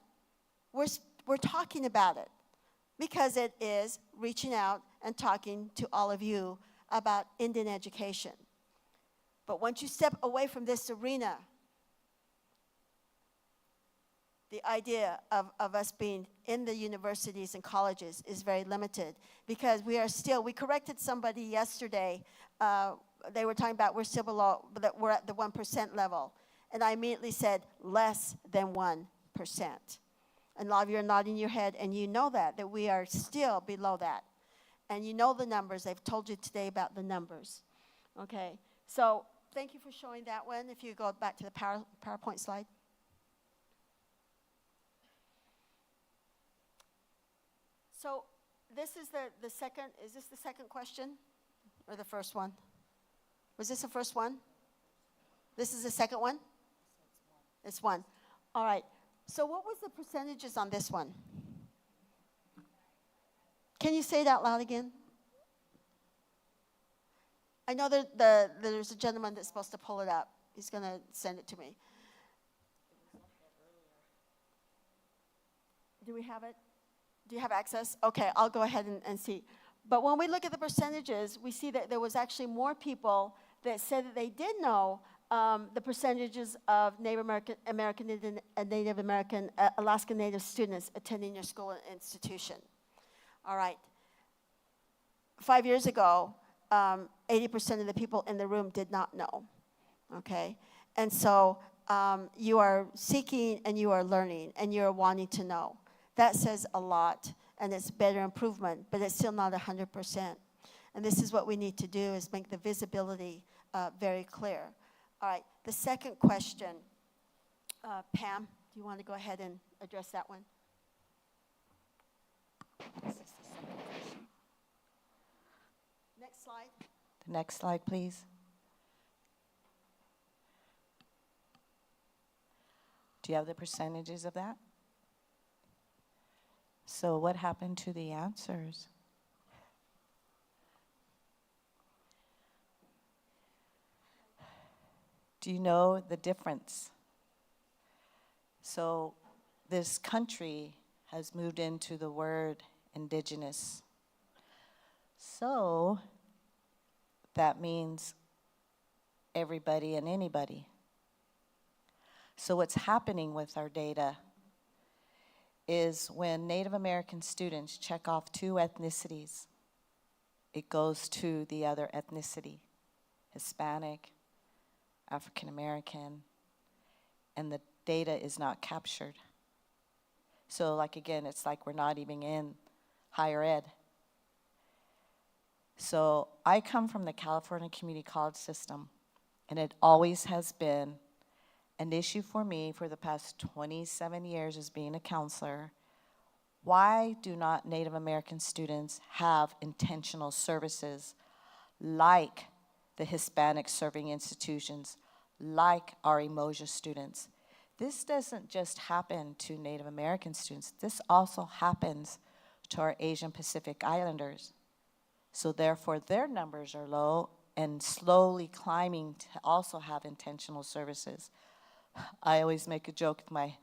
we're talking about it, because it is reaching out and talking to all of you about Indian education. But once you step away from this arena, the idea of us being in the universities and colleges is very limited, because we corrected somebody yesterday. They were talking about we're still below, that we're at the 1% level. And I immediately said less than 1%. And a lot of you are nodding your head, and you know that we are still below that. And you know the numbers. I've told you today about the numbers. Okay, so thank you for showing that one. If you go back to the PowerPoint slide. So this is the second, is this the second question or the first one? Was this the first one? This is the second one? It's one. All right. So what was the percentages on this one? Can you say it out loud again? I know that there's a gentleman that's supposed to pull it up. He's going to send it to me. Do we have it? Do you have access? Okay, I'll go ahead and see. But when we look at the percentages, we see that there was actually more people that said that they did know the percentages of Native American Indian, and Native American, Alaska Native students attending your school and institution. All right. 5 years ago, 80% of the people in the room did not know. Okay? And so you are seeking and you are learning and you are wanting to know. That says a lot, and it's better improvement, but it's still not 100%. And this is what we need to do, is make the visibility very clear. All right, the second question, Pam, do you want to go ahead and address that one? This is the second question. Next slide. The next slide, please. Do you have the percentages of that? So what happened to the answers? Do you know the difference? So this country has moved into the word indigenous. So that means everybody and anybody. So what's happening with our data is when Native American students check off 2 ethnicities, it goes to the other ethnicity, Hispanic, African American, and the data is not captured. So like again, it's like we're not even in higher ed. So I come from the California Community College system, and it always has been an issue for me for the past 27 years as being a counselor. Why do not Native American students have intentional services like the Hispanic serving institutions, like our Emoja students? This doesn't just happen to Native American students. This also happens to our Asian Pacific Islanders. So therefore, their numbers are low and slowly climbing to also have intentional services. I always make a joke with my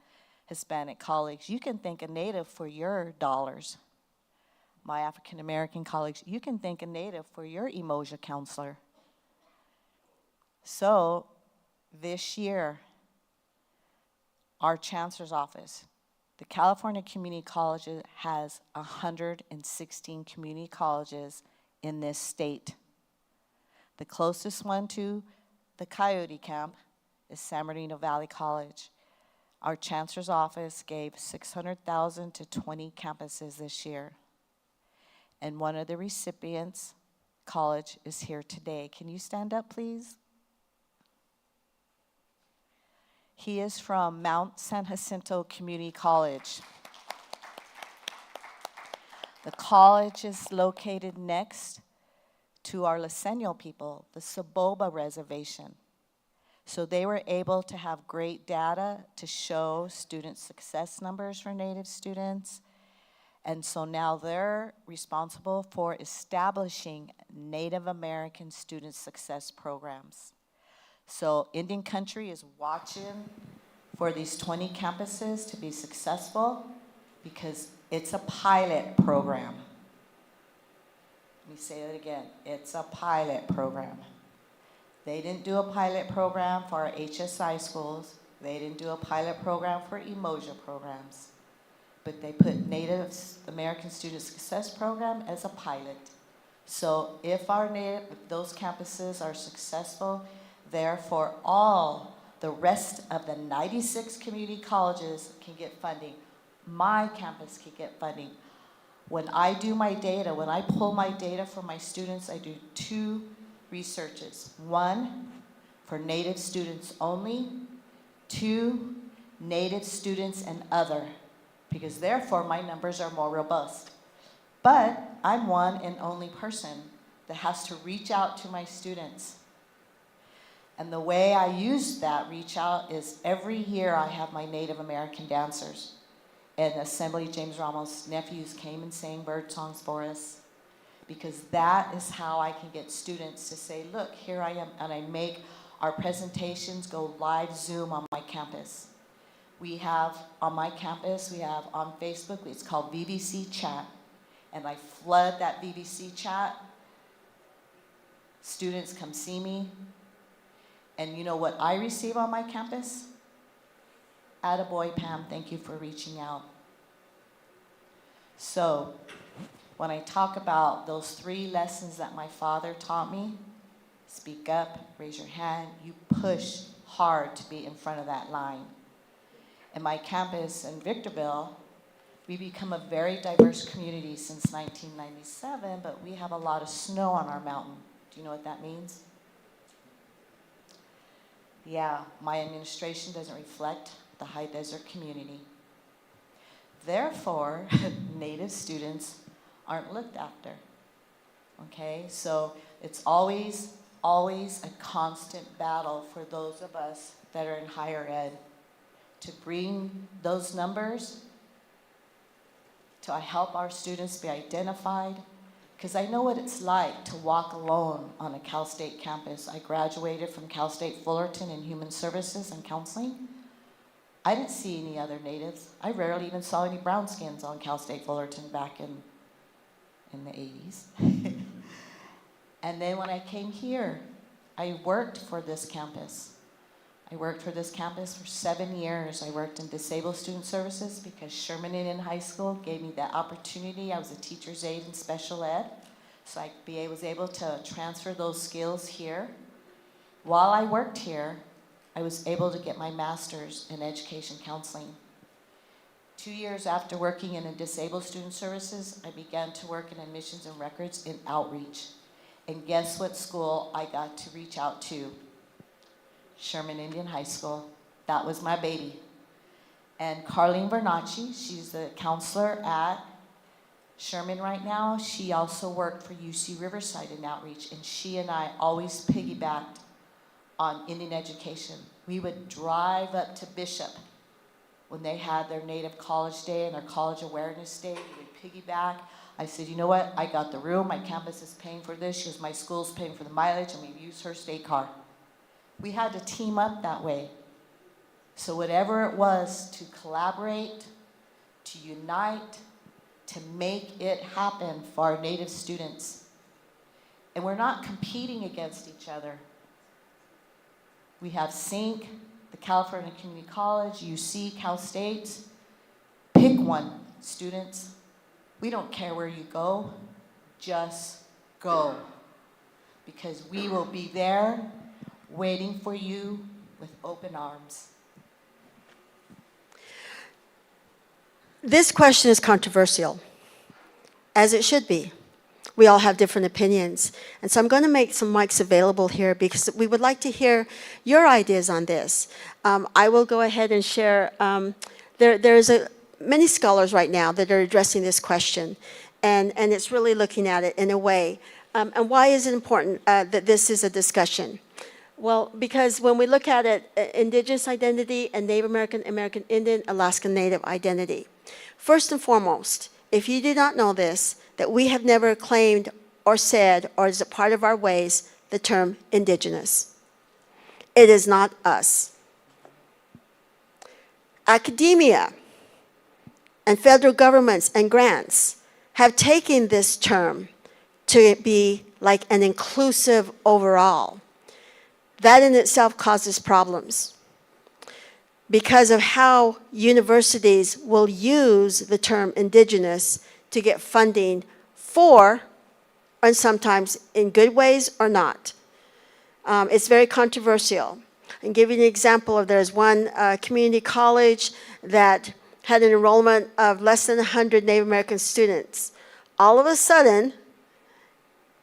Hispanic colleagues. You can thank a Native for your dollars. My African American colleagues, you can thank a Native for your Emoja counselor. So this year, our chancellor's office, the California Community Colleges has 116 community colleges in this state. The closest one to the Coyote Camp is San Bernardino Valley College. Our chancellor's office gave $600,000 to 20 campuses this year. And one of the recipients, college, is here today. Can you stand up, please? He is from Mount San Jacinto Community College. The college is located next to our Liseño people, the Saboba Reservation. So they were able to have great data to show student success numbers for Native students. And so now they're responsible for establishing Native American student success programs. So Indian Country is watching for these 20 campuses to be successful because it's a pilot program. Let me say that again. It's a pilot program. They didn't do a pilot program for our HSI schools. They didn't do a pilot program for Emoja programs. But they put Native American Student Success Program as a pilot. So if those campuses are successful, therefore all the rest of the 96 community colleges can get funding. My campus can get funding. When I do my data, when I pull my data for my students, I do 2 researches. 1, for Native students only. 2, Native students and other, because therefore my numbers are more robust. But I'm one and only person that has to reach out to my students. And the way I use that reach out is every year I have my Native American dancers. And Assembly James Ramos' nephews came and sang bird songs for us, because that is how I can get students to say, look, here I am, and I make our presentations go live Zoom on my campus. We have on my campus, we have on Facebook, it's called VVC Chat, and I flood that VVC Chat. Students come see me, and you know what I receive on my campus? Attaboy, Pam, thank you for reaching out. So, when I talk about those 3 lessons that my father taught me, speak up, raise your hand, you push hard to be in front of that line. In my campus in Victorville, we've become a very diverse community since 1997, but we have a lot of snow on our mountain. Do you know what that means? Yeah, my administration doesn't reflect the high desert community. Therefore, Native students aren't looked after. Okay, so it's always a constant battle for those of us that are in higher ed to bring those numbers, to help our students be identified, because I know what it's like to walk alone on a Cal State campus. I graduated from Cal State Fullerton in Human Services and Counseling. I didn't see any other natives. I rarely even saw any brown skins on Cal State Fullerton back in the 80s. And then when I came here, I worked for this campus. I worked for this campus for 7 years. I worked in disabled student services because Sherman Indian High School gave me that opportunity. I was a teacher's aide in special ed, so I was able to transfer those skills here. While I worked here, I was able to get my master's in education counseling. 2 years after working in disabled student services, I began to work in admissions and records in outreach. And guess what school I got to reach out to? Sherman Indian High School. That was my baby. And Carlene Bernacci, she's the counselor at Sherman right now. She also worked for UC Riverside in outreach, and she and I always piggybacked on Indian education. We would drive up to Bishop when they had their Native College Day and their College Awareness Day. We would piggyback. I said, you know what, I got the room, my campus is paying for this, she goes, my school's paying for the mileage, and we use her state car. We had to team up that way. So whatever it was to collaborate, to unite, to make it happen for our Native students. And we're not competing against each other. We have SYNC, the California Community College, UC, Cal State. Pick one, students. We don't care where you go, just go. Because we will be there waiting for you with open arms. This question is controversial, as it should be. We all have different opinions. And so I'm going to make some mics available here because we would like to hear your ideas on this. I will go ahead and share. There's many scholars right now that are addressing this question, and it's really looking at it in a way. And why is it important that this is a discussion? Well, because when we look at it, indigenous identity and Native American, American Indian, Alaska Native identity. First and foremost, if you do not know this, that we have never claimed or said, or is a part of our ways, the term indigenous. It is not us. Academia and federal governments and grants have taken this term to be like an inclusive overall. That in itself causes problems because of how universities will use the term indigenous to get funding for, and sometimes in good ways or not. It's very controversial. And give you an example of there's one community college that had an enrollment of less than 100 Native American students. All of a sudden,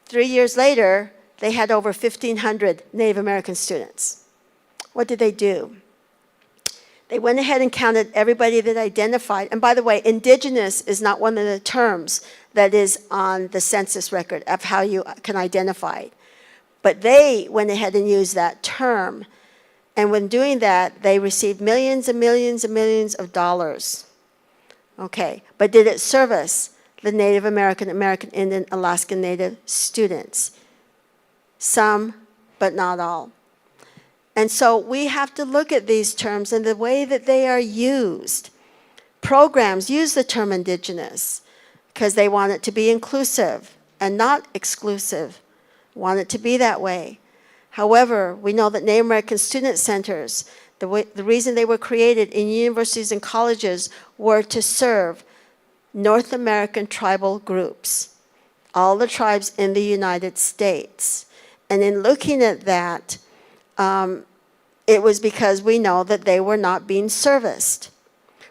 3 years later, they had over 1,500 Native American students. What did they do? They went ahead and counted everybody that identified. And by the way, indigenous is not one of the terms that is on the census record of how you can identify it. But they went ahead and used that term. And when doing that, they received millions and millions and millions of dollars. Okay, but did it service the Native American, American Indian, Alaskan Native students? Some, but not all. And so we have to look at these terms and the way that they are used. Programs use the term indigenous because they want it to be inclusive and not exclusive, want it to be that way. However, we know that Native American student centers, the reason they were created in universities and colleges were to serve North American tribal groups, all the tribes in the United States. And in looking at that, it was because we know that they were not being serviced.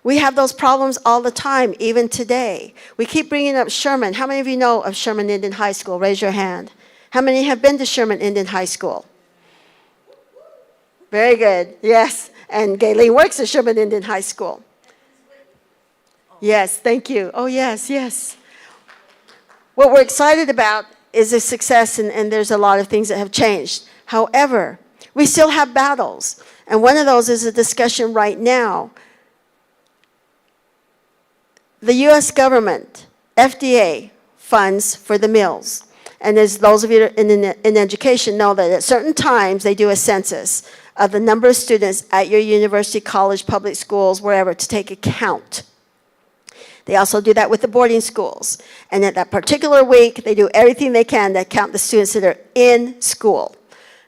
We have those problems all the time, even today. We keep bringing up Sherman. How many of you know of Sherman Indian High School? Raise your hand. How many have been to Sherman Indian High School? Very good, yes. And Gayleen works at Sherman Indian High School. Yes, thank you. Oh, yes, yes. What we're excited about is a success, and there's a lot of things that have changed. However, we still have battles, and one of those is a discussion right now. The U.S. government, FDA, funds for the mills. And as those of you in education know that at certain times they do a census of the number of students at your university, college, public schools, wherever, to take a count. They also do that with the boarding schools. And at that particular week, they do everything they can to count the students that are in school.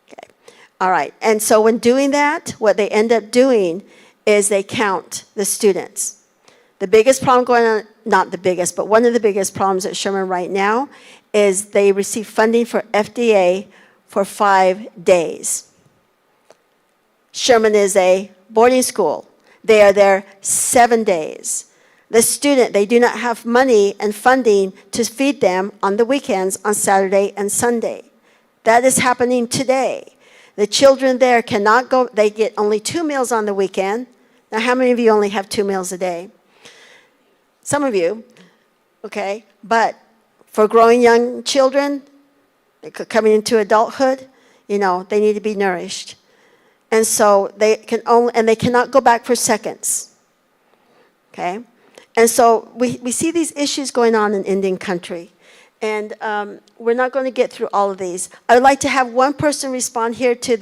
Okay. All right. And so when doing that, what they end up doing is they count the students. The biggest problem going on, not the biggest, but one of the biggest problems at Sherman right now is they receive funding for FDA for 5 days. Sherman is a boarding school. They are there 7 days. The student, they do not have money and funding to feed them on the weekends, on Saturday and Sunday. That is happening today. The children there cannot go, they get only 2 meals on the weekend. Now, how many of you only have 2 meals a day? Some of you, okay? But for growing young children, coming into adulthood, you know, they need to be nourished. And so they can only, and they cannot go back for seconds, okay? And so we see these issues going on in Indian country. And we're not going to get through all of these. I would like to have one person respond here to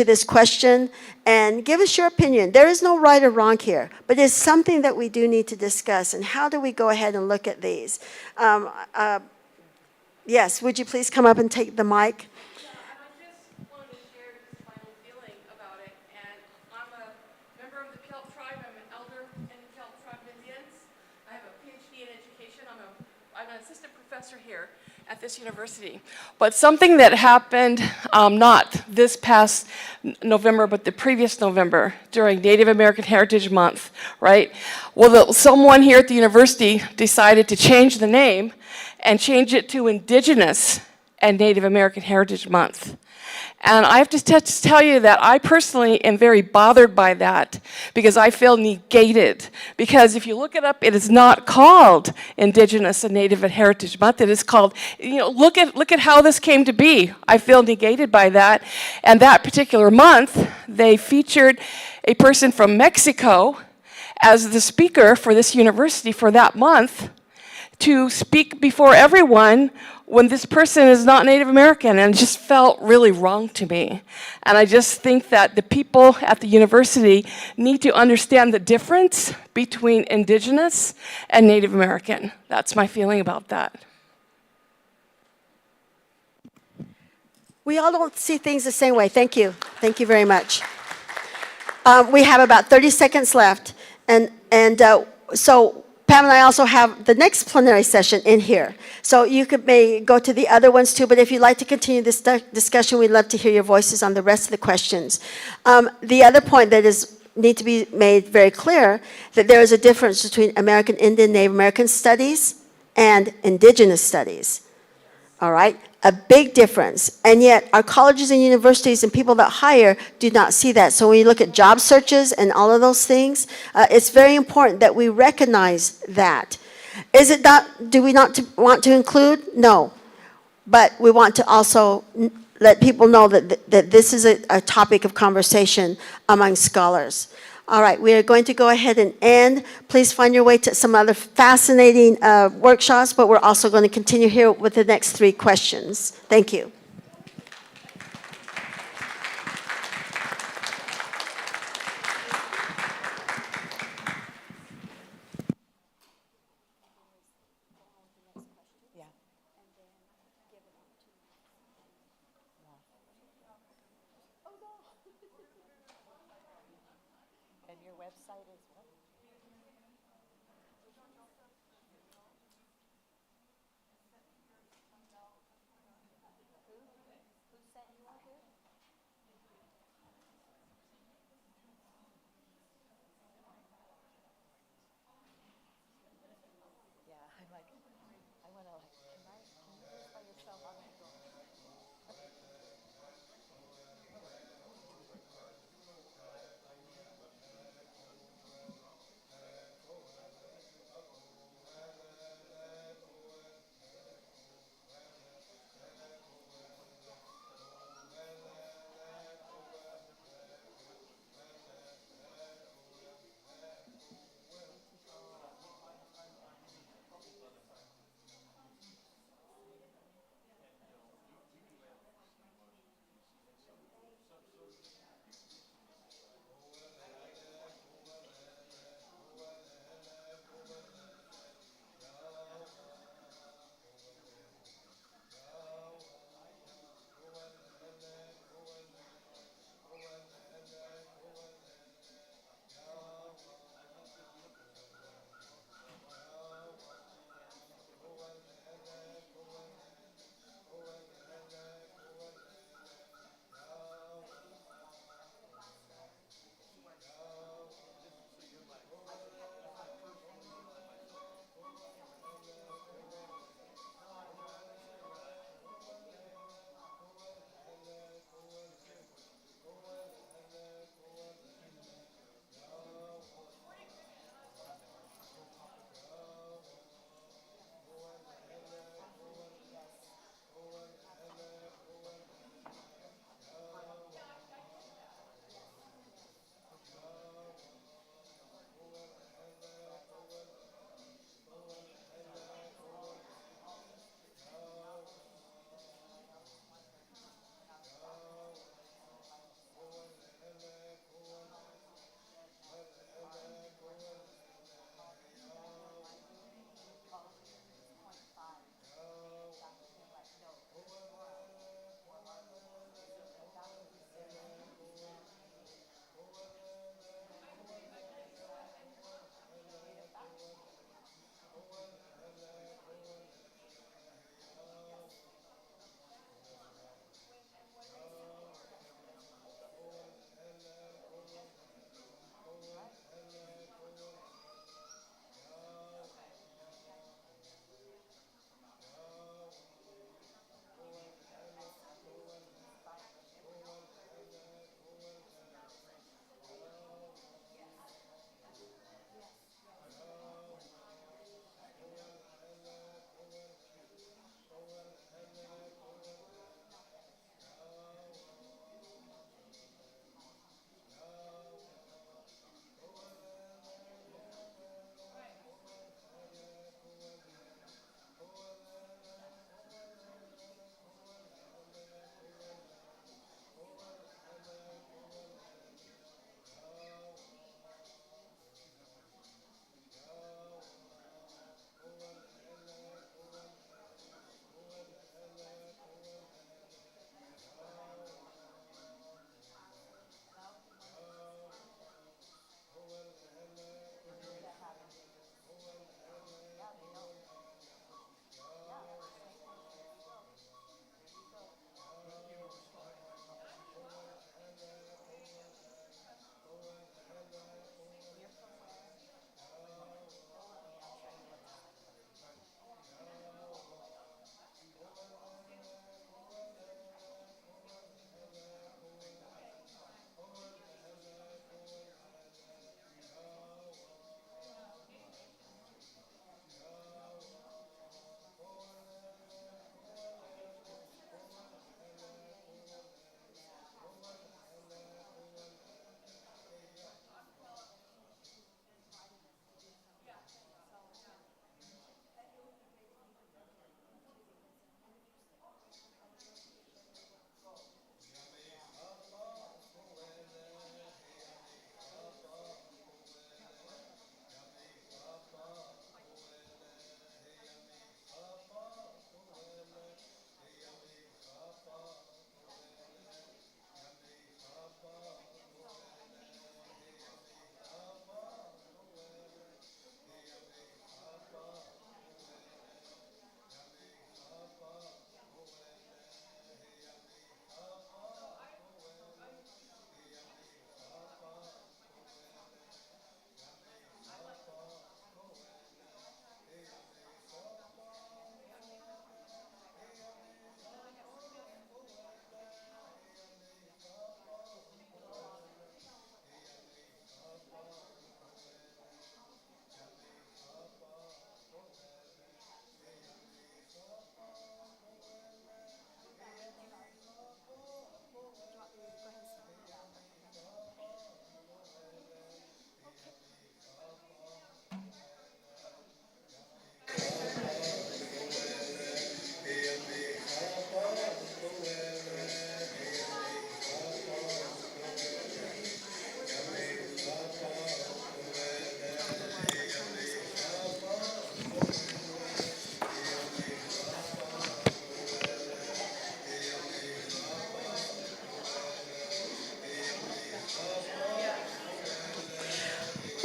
this question and give us your opinion. There is no right or wrong here, but it's something that we do need to discuss. And how do we go ahead and look at these? Yes, would you please come up and take the mic? Here at this university. But something that happened not this past November, but the previous November during Native American Heritage Month, right? Well, someone here at the university decided to change the name and change it to Indigenous and Native American Heritage Month. And I have to tell you that I personally am very bothered by that because I feel negated. Because if you look it up, it is not called Indigenous and Native and Heritage Month. It is called, you know, look at how this came to be. I feel negated by that. And that particular month, they featured a person from Mexico as the speaker for this university for that month to speak before everyone when this person is not Native American, and it just felt really wrong to me. And I just think that the people at the university need to understand the difference between Indigenous and Native American. That's my feeling about that. We all don't see things the same way. Thank you. Thank you very much. We have about 30 seconds left. So Pam and I also have the next plenary session in here. So you may go to the other ones too, but if you'd like to continue this discussion, we'd love to hear your voices on the rest of the questions. The other point that needs to be made very clear, that there is a difference between American Indian, Native American studies and Indigenous studies. All right? A big difference. And yet our colleges and universities and people that hire do not see that. So when you look at job searches and all of those things, it's very important that we recognize that. Is it not, do we not want to include? No. But we want to also let people know that this is a topic of conversation among scholars. All right, we are going to go ahead and end. Please find your way to some other fascinating workshops, but we're also going to continue here with the next 3 questions. Thank you. And your website is what? Who sent you out here? Yeah, I'm like, I want to, can you just by yourself? I'm going to go.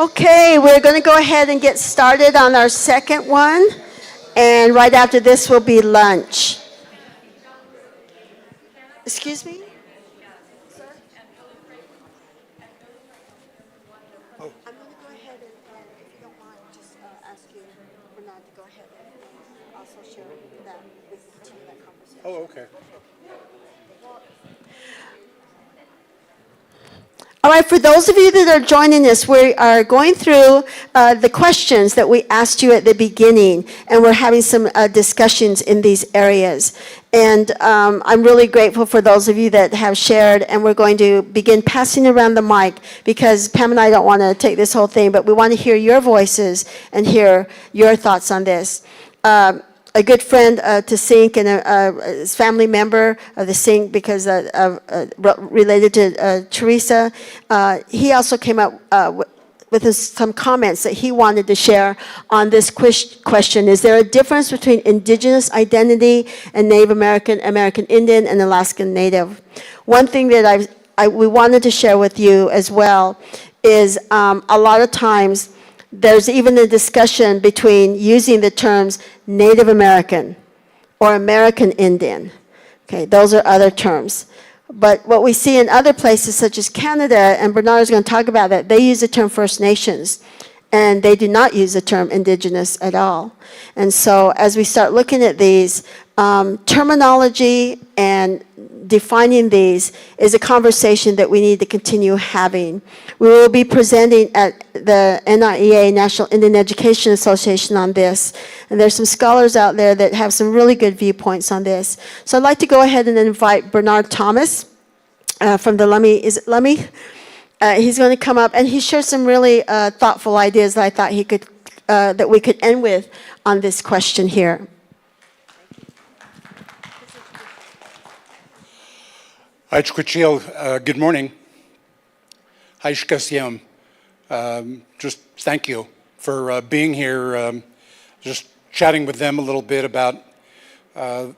Okay, we're going to go ahead and get started on our second one. And right after this will be lunch. Excuse me? I'm going to go ahead and, if you don't mind, just ask you, Bernard, to go ahead and also share that. We can continue that conversation. Oh, okay. All right, for those of you that are joining us, we are going through the questions that we asked you at the beginning, and we're having some discussions in these areas. And I'm really grateful for those of you that have shared, and we're going to begin passing around the mic because Pam and I don't want to take this whole thing, but we want to hear your voices and hear your thoughts on this. A good friend to Sync and a family member of the Sync because related to Teresa. He also came up with some comments that he wanted to share on this question. Is there a difference between indigenous identity and Native American, American Indian, and Alaskan Native? One thing that we wanted to share with you as well is a lot of times there's even a discussion between using the terms Native American or American Indian. Okay, those are other terms. But what we see in other places such as Canada, and Bernard is going to talk about that, they use the term First Nations, and they do not use the term Indigenous at all. And so as we start looking at these, terminology and defining these is a conversation that we need to continue having. We will be presenting at the NIEA, National Indian Education Association, on this. And there's some scholars out there that have some really good viewpoints on this. So I'd like to go ahead and invite Bernard Thomas from the Lummi. Is it Lummi? He's going to come up, and he shared some really thoughtful ideas that I thought he could, that we could end with on this question here. Good morning. Just thank you for being here, just chatting with them a little bit about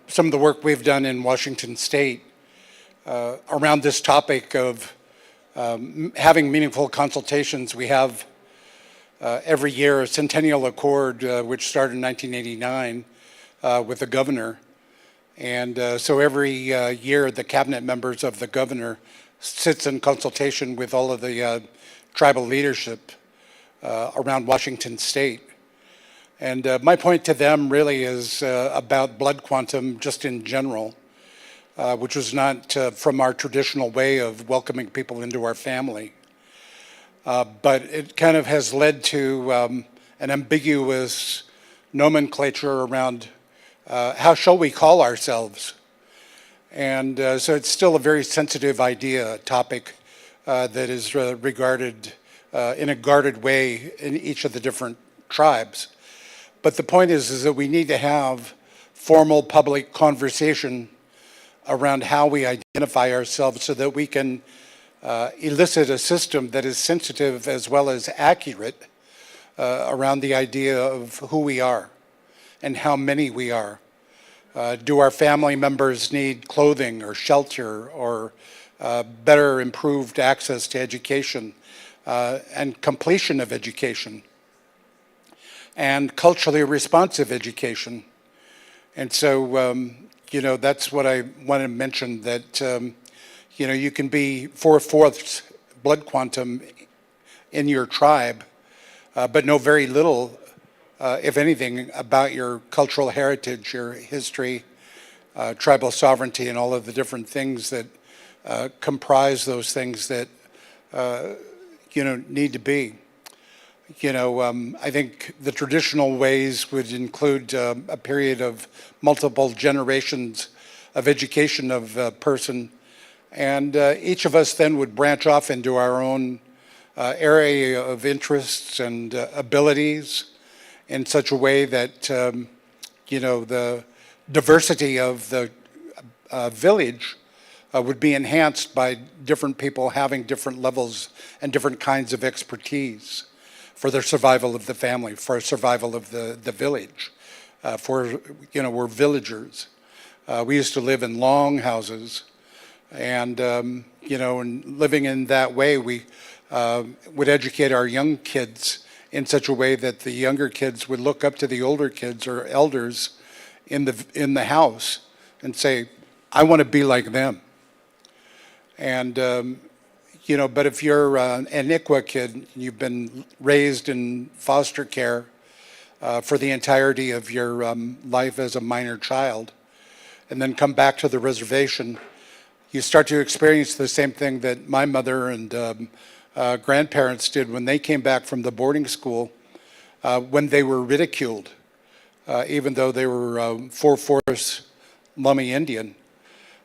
some of the work we've done in Washington State around this topic of having meaningful consultations. We have every year a Centennial Accord, which started in 1989 with the governor. And so every year, the cabinet members of the governor sits in consultation with all of the tribal leadership around Washington State. And my point to them really is about blood quantum just in general, which was not from our traditional way of welcoming people into our family. But it kind of has led to an ambiguous nomenclature around how shall we call ourselves? And so it's still a very sensitive topic that is regarded in a guarded way in each of the different tribes. But the point is that we need to have formal public conversation around how we identify ourselves so that we can elicit a system that is sensitive as well as accurate around the idea of who we are and how many we are. Do our family members need clothing or shelter or better improved access to education and completion of education and culturally responsive education? And so, that's what I want to mention, that, you can be 4/4 blood quantum in your tribe, but know very little if anything, about your cultural heritage, your history, tribal sovereignty, and all of the different things that comprise those things that, need to be. I think the traditional ways would include a period of multiple generations of education of a person, and each of us then would branch off into our own area of interests and abilities, in such a way that, the diversity of the village would be enhanced by different people having different levels and different kinds of expertise for the survival of the family, for survival of the village, we're villagers. We used to live in long houses, and, and living in that way, we would educate our young kids in such a way that the younger kids would look up to the older kids or elders in the house and say, I want to be like them. And, but if you're an ICWA kid, you've been raised in foster care for the entirety of your life as a minor child, and then come back to the reservation, you start to experience the same thing that my mother and grandparents did when they came back from the boarding school, when they were ridiculed, even though they were 4/4 Lummi Indian,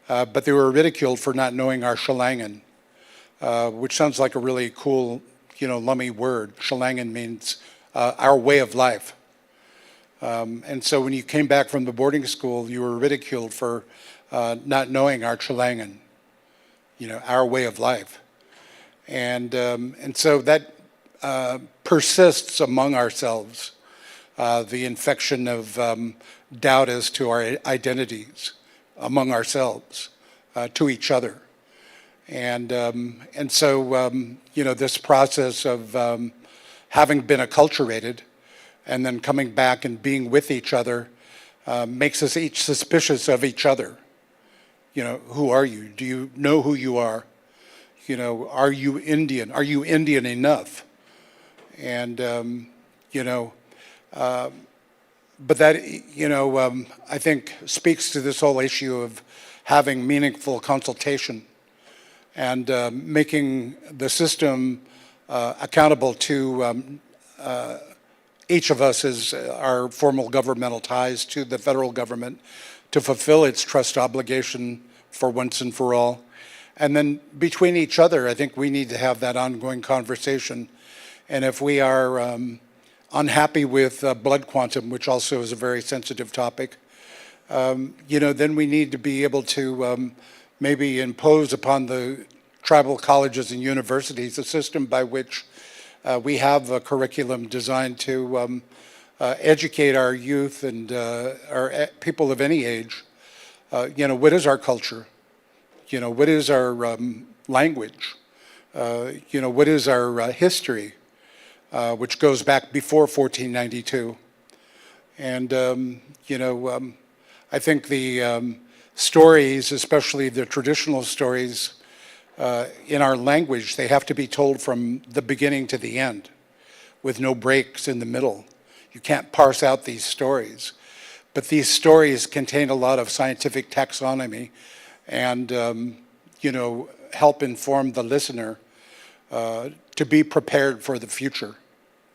but they were ridiculed for not knowing our Shalangan, which sounds like a really cool, Lummi word. Shalangan means our way of life. And so when you came back from the boarding school, you were ridiculed for not knowing our Chilangan, our way of life. And so that persists among ourselves, the infection of doubt as to our identities among ourselves, to each other. And so, this process of having been acculturated and then coming back and being with each other makes us each suspicious of each other. Who are you? Do you know who you are? Are you Indian? Are you Indian enough? And, but that, I think speaks to this whole issue of having meaningful consultation and making the system accountable to each of us as our formal governmental ties to the federal government to fulfill its trust obligation for once and for all. And then between each other, I think we need to have that ongoing conversation. And if we are unhappy with blood quantum, which also is a very sensitive topic, then we need to be able to maybe impose upon the tribal colleges and universities a system by which we have a curriculum designed to educate our youth and our people of any age. What is our culture? What is our language? What is our history, which goes back before 1492? And, I think the stories, especially the traditional stories, in our language, they have to be told from the beginning to the end, with no breaks in the middle. You can't parse out these stories. But these stories contain a lot of scientific taxonomy and, help inform the listener to be prepared for the future.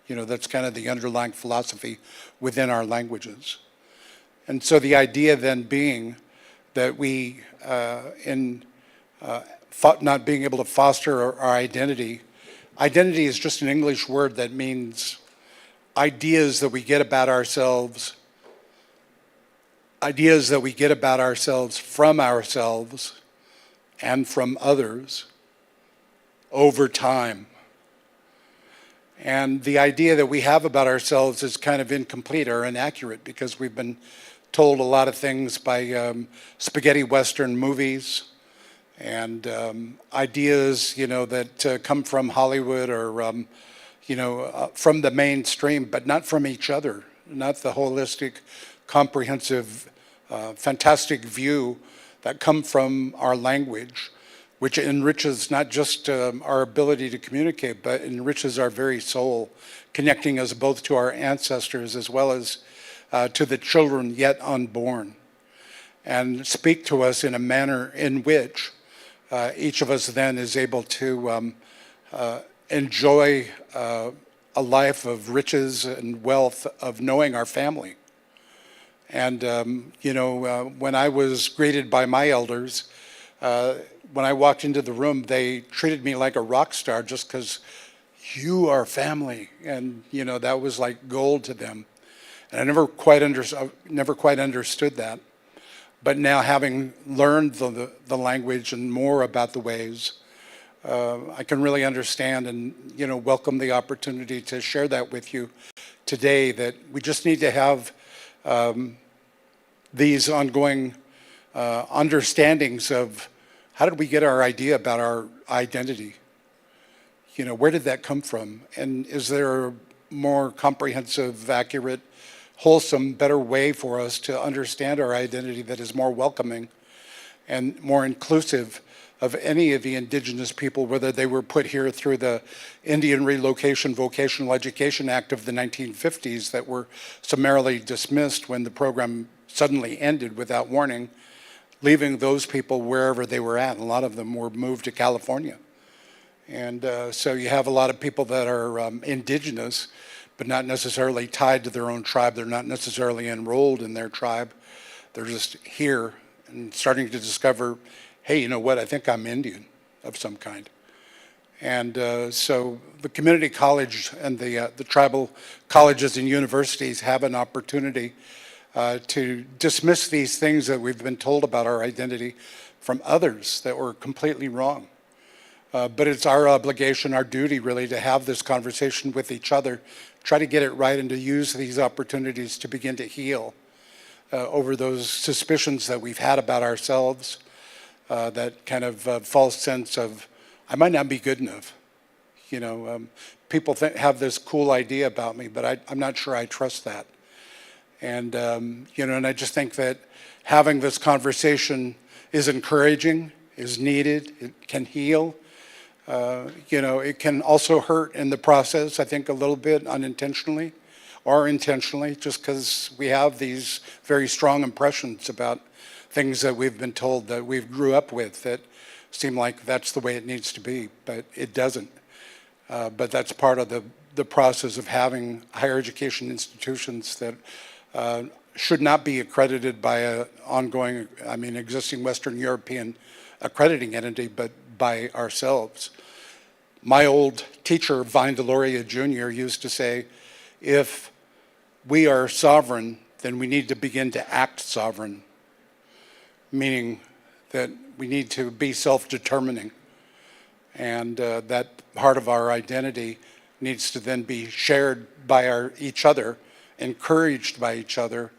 That's kind of the underlying philosophy within our languages. And so the idea then being that we, not being able to foster our identity is just an English word that means ideas that we get about ourselves, from ourselves and from others over time. And the idea that we have about ourselves is kind of incomplete or inaccurate because we've been told a lot of things by spaghetti Western movies and ideas, that come from Hollywood or, from the mainstream, but not from each other, not the holistic, comprehensive, fantastic view that come from our language, which enriches not just our ability to communicate, but enriches our very soul, connecting us both to our ancestors as well as to the children yet unborn, and speak to us in a manner in which each of us then is able to enjoy a life of riches and wealth of knowing our family. And, when I was greeted by my elders, when I walked into the room, they treated me like a rock star just because you are family. And, that was like gold to them. And I never quite understood that. But now having learned the language and more about the ways, I can really understand and, welcome the opportunity to share that with you today, that we just need to have these ongoing understandings of how did we get our idea about our identity? where did that come from? And is there a more comprehensive, accurate, wholesome, better way for us to understand our identity that is more welcoming and more inclusive of any of the indigenous people, whether they were put here through the Indian Relocation Vocational Education Act of the 1950s that were summarily dismissed when the program suddenly ended without warning, leaving those people wherever they were at. A lot of them were moved to California. And so you have a lot of people that are indigenous, but not necessarily tied to their own tribe. They're not necessarily enrolled in their tribe. They're just here and starting to discover, hey, you know what, I think I'm Indian of some kind. And so the community college and the tribal colleges and universities have an opportunity to dismiss these things that we've been told about our identity from others that were completely wrong. But it's our obligation, our duty really, to have this conversation with each other, try to get it right and to use these opportunities to begin to heal over those suspicions that we've had about ourselves, that kind of false sense of, I might not be good enough. People have this cool idea about me, but I'm not sure I trust that. And, and I just think that having this conversation is encouraging, is needed, it can heal. It can also hurt in the process, I think, a little bit unintentionally or intentionally, just because we have these very strong impressions about things that we've been told that we grew up with that seem like that's the way it needs to be, but it doesn't. But that's part of the process of having higher education institutions that should not be accredited by an ongoing, existing Western European accrediting entity, but by ourselves. My old teacher, Vine Deloria Jr., used to say, if we are sovereign, then we need to begin to act sovereign, meaning that we need to be self-determining. And that part of our identity needs to then be shared by each other, encouraged by each other,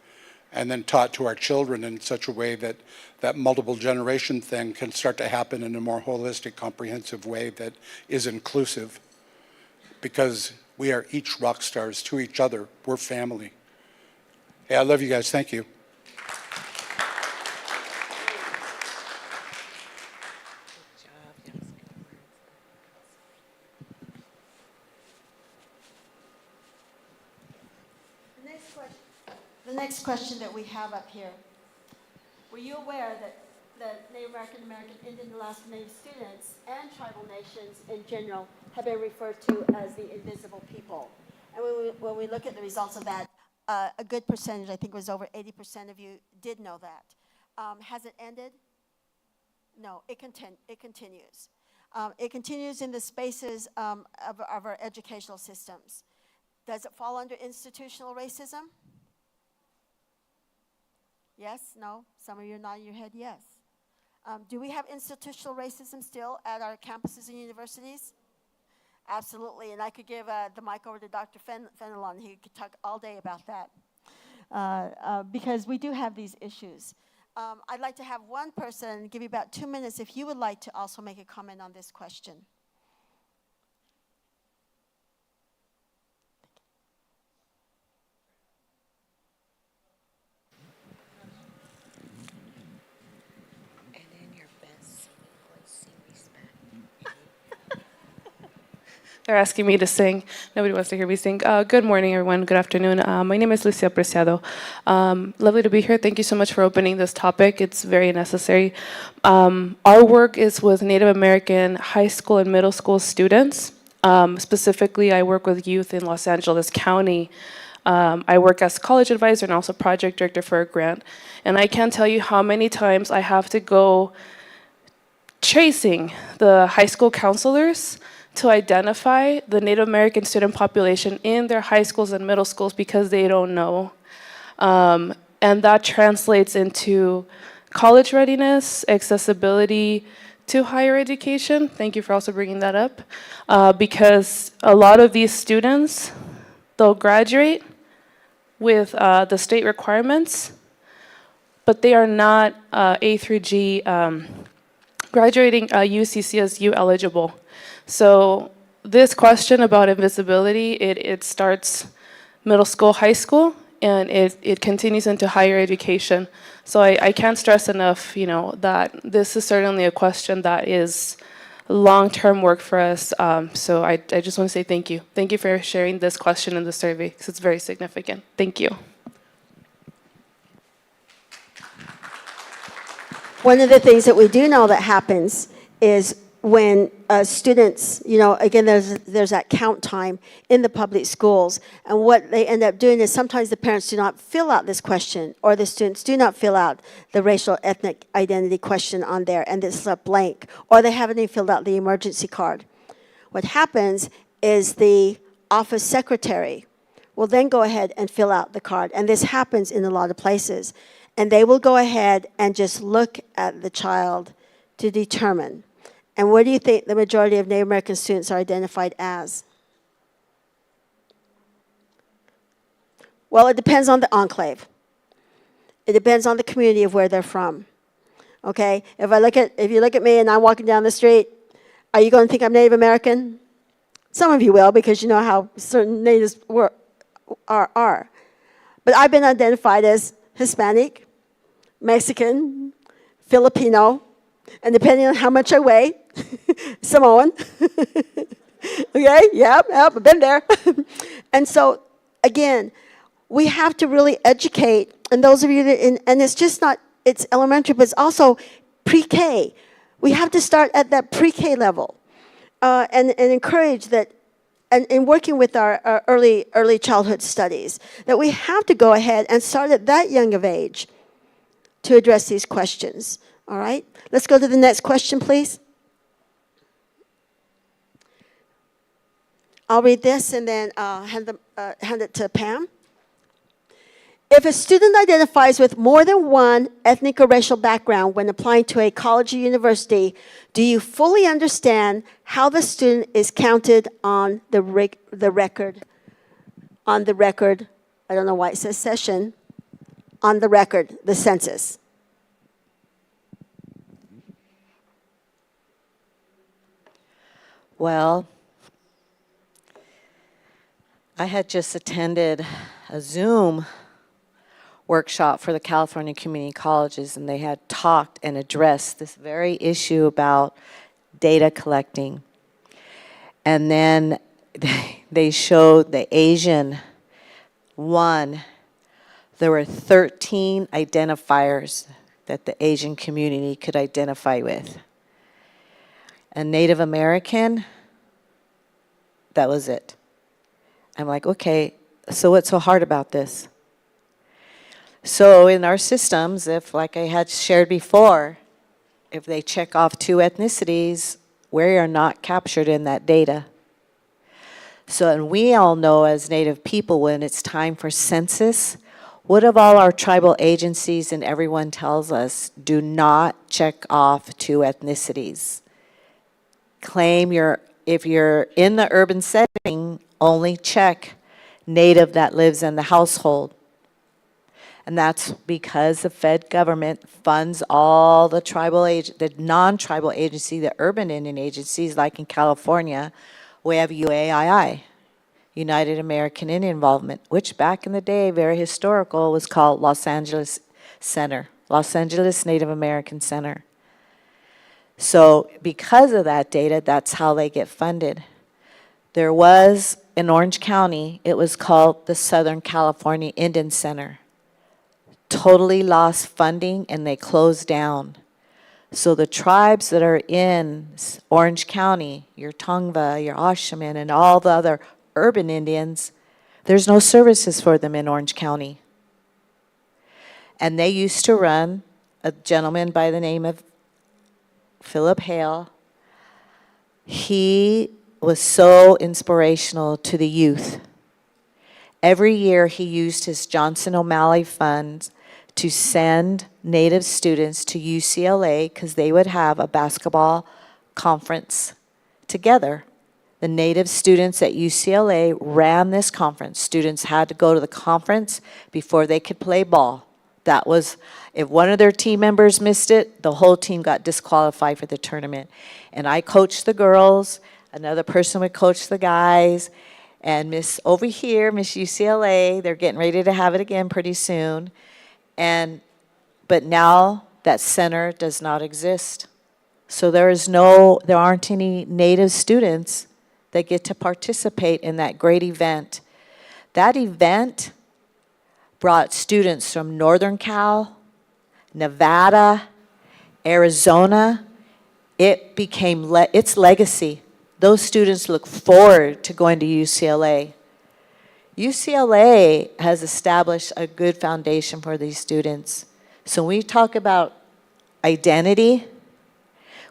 and then taught to our children in such a way that that multiple generation thing can start to happen in a more holistic, comprehensive way that is inclusive. Because we are each rock stars to each other. We're family. Hey, I love you guys. Thank you. The next question that we have up here. Were you aware that Native American, Indian, Alaska Native students and tribal nations in general have been referred to as the invisible people? And when we look at the results of that, a good percentage, I think it was over 80% of you, did know that. Has it ended? No, it continues. It continues in the spaces of our educational systems. Does it fall under institutional racism? Yes? No? Some of you are nodding your head yes. Do we have institutional racism still at our campuses and universities? Absolutely, and I could give the mic over to Dr. Fenelon. He could talk all day about that. Because we do have these issues. I'd like to have one person give you about 2 minutes if you would like to also make a comment on this question. They're asking me to sing. Nobody wants to hear me sing. Good morning, everyone. Good afternoon. My name is Lucia Preciado. Lovely to be here. Thank you so much for opening this topic. It's very necessary. Our work is with Native American high school and middle school students. Specifically, I work with youth in Los Angeles County. I work as college advisor and also project director for a grant. And I can't tell you how many times I have to go chasing the high school counselors to identify the Native American student population in their high schools and middle schools because they don't know. And that translates into college readiness, accessibility to higher education. Thank you for also bringing that up. Because a lot of these students, they'll graduate with the state requirements, but they are not A through G graduating UCCSU eligible. So this question about invisibility, it starts middle school, high school, and it continues into higher education. So I can't stress enough, that this is certainly a question that is long-term work for us. So I just want to say thank you. Thank you for sharing this question in the survey, because it's very significant. Thank you. One of the things that we do know that happens is when students, again, there's that count time in the public schools, and what they end up doing is sometimes the parents do not fill out this question, or the students do not fill out the racial ethnic identity question on there, and it's left blank, or they haven't even filled out the emergency card. What happens is the office secretary will then go ahead and fill out the card, and this happens in a lot of places, and they will go ahead and just look at the child to determine. And what do you think the majority of Native American students are identified as? Well, it depends on the enclave. It depends on the community of where they're from. Okay? If you look at me and I'm walking down the street, are you going to think I'm Native American? Some of you will, because you know how certain natives are. But I've been identified as Hispanic, Mexican, Filipino, and depending on how much I weigh, Samoan. Okay, yep, I've been there. And so, again, we have to really educate, and those of you that, and it's just not, it's elementary, but it's also pre-K. We have to start at that pre-K level and encourage that, and in working with our early childhood studies, that we have to go ahead and start at that young of age to address these questions, all right? Let's go to the next question, please. I'll read this and then hand it to Pam. If a student identifies with more than one ethnic or racial background when applying to a college or university, do you fully understand how the student is counted on the record? On the record, I don't know why it says session, on the record, the census. Well, I had just attended a Zoom workshop for the California community colleges, and they had talked and addressed this very issue about data collecting. And then they showed the Asian one. There were 13 identifiers that the Asian community could identify with. A Native American, that was it. I'm like, okay, so what's so hard about this? So in our systems, if, like I had shared before, if they check off 2 ethnicities, we are not captured in that data. So, and we all know as Native people, when it's time for census, what of all our tribal agencies and everyone tells us, do not check off 2 ethnicities. Claim if you're in the urban setting, only check Native that lives in the household. And that's because the Fed government funds all the the non-tribal agency, the urban Indian agencies, like in California, we have UAII, United American Indian Involvement, which back in the day, very historical, was called Los Angeles Center, Los Angeles Native American Center. So because of that data, that's how they get funded. There was, in Orange County, it was called the Southern California Indian Center. Totally lost funding and they closed down. So the tribes that are in Orange County, your Tongva, your Oshaman, and all the other urban Indians, there's no services for them in Orange County. And they used to run a gentleman by the name of Philip Hale. He was so inspirational to the youth. Every year he used his Johnson O'Malley funds to send Native students to UCLA because they would have a basketball conference together. The Native students at UCLA ran this conference. Students had to go to the conference before they could play ball. That was, if one of their team members missed it, the whole team got disqualified for the tournament. And I coached the girls. Another person would coach the guys. And Miss over here, Miss UCLA, they're getting ready to have it again pretty soon. But now that center does not exist. So there aren't any Native students that get to participate in that great event. That event brought students from Northern Cal, Nevada, Arizona. It became its legacy. Those students look forward to going to UCLA. UCLA has established a good foundation for these students. So when we talk about identity,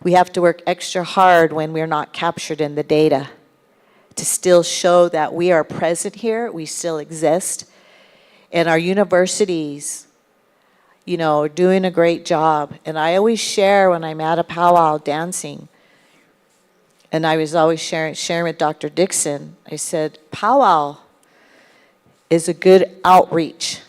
we have to work extra hard when we're not captured in the data to still show that we are present here, we still exist. And our universities, you know, are doing a great job. And I always share when I'm at a powwow dancing, and I was always sharing with Dr. Dixon, I said, powwow is a good outreach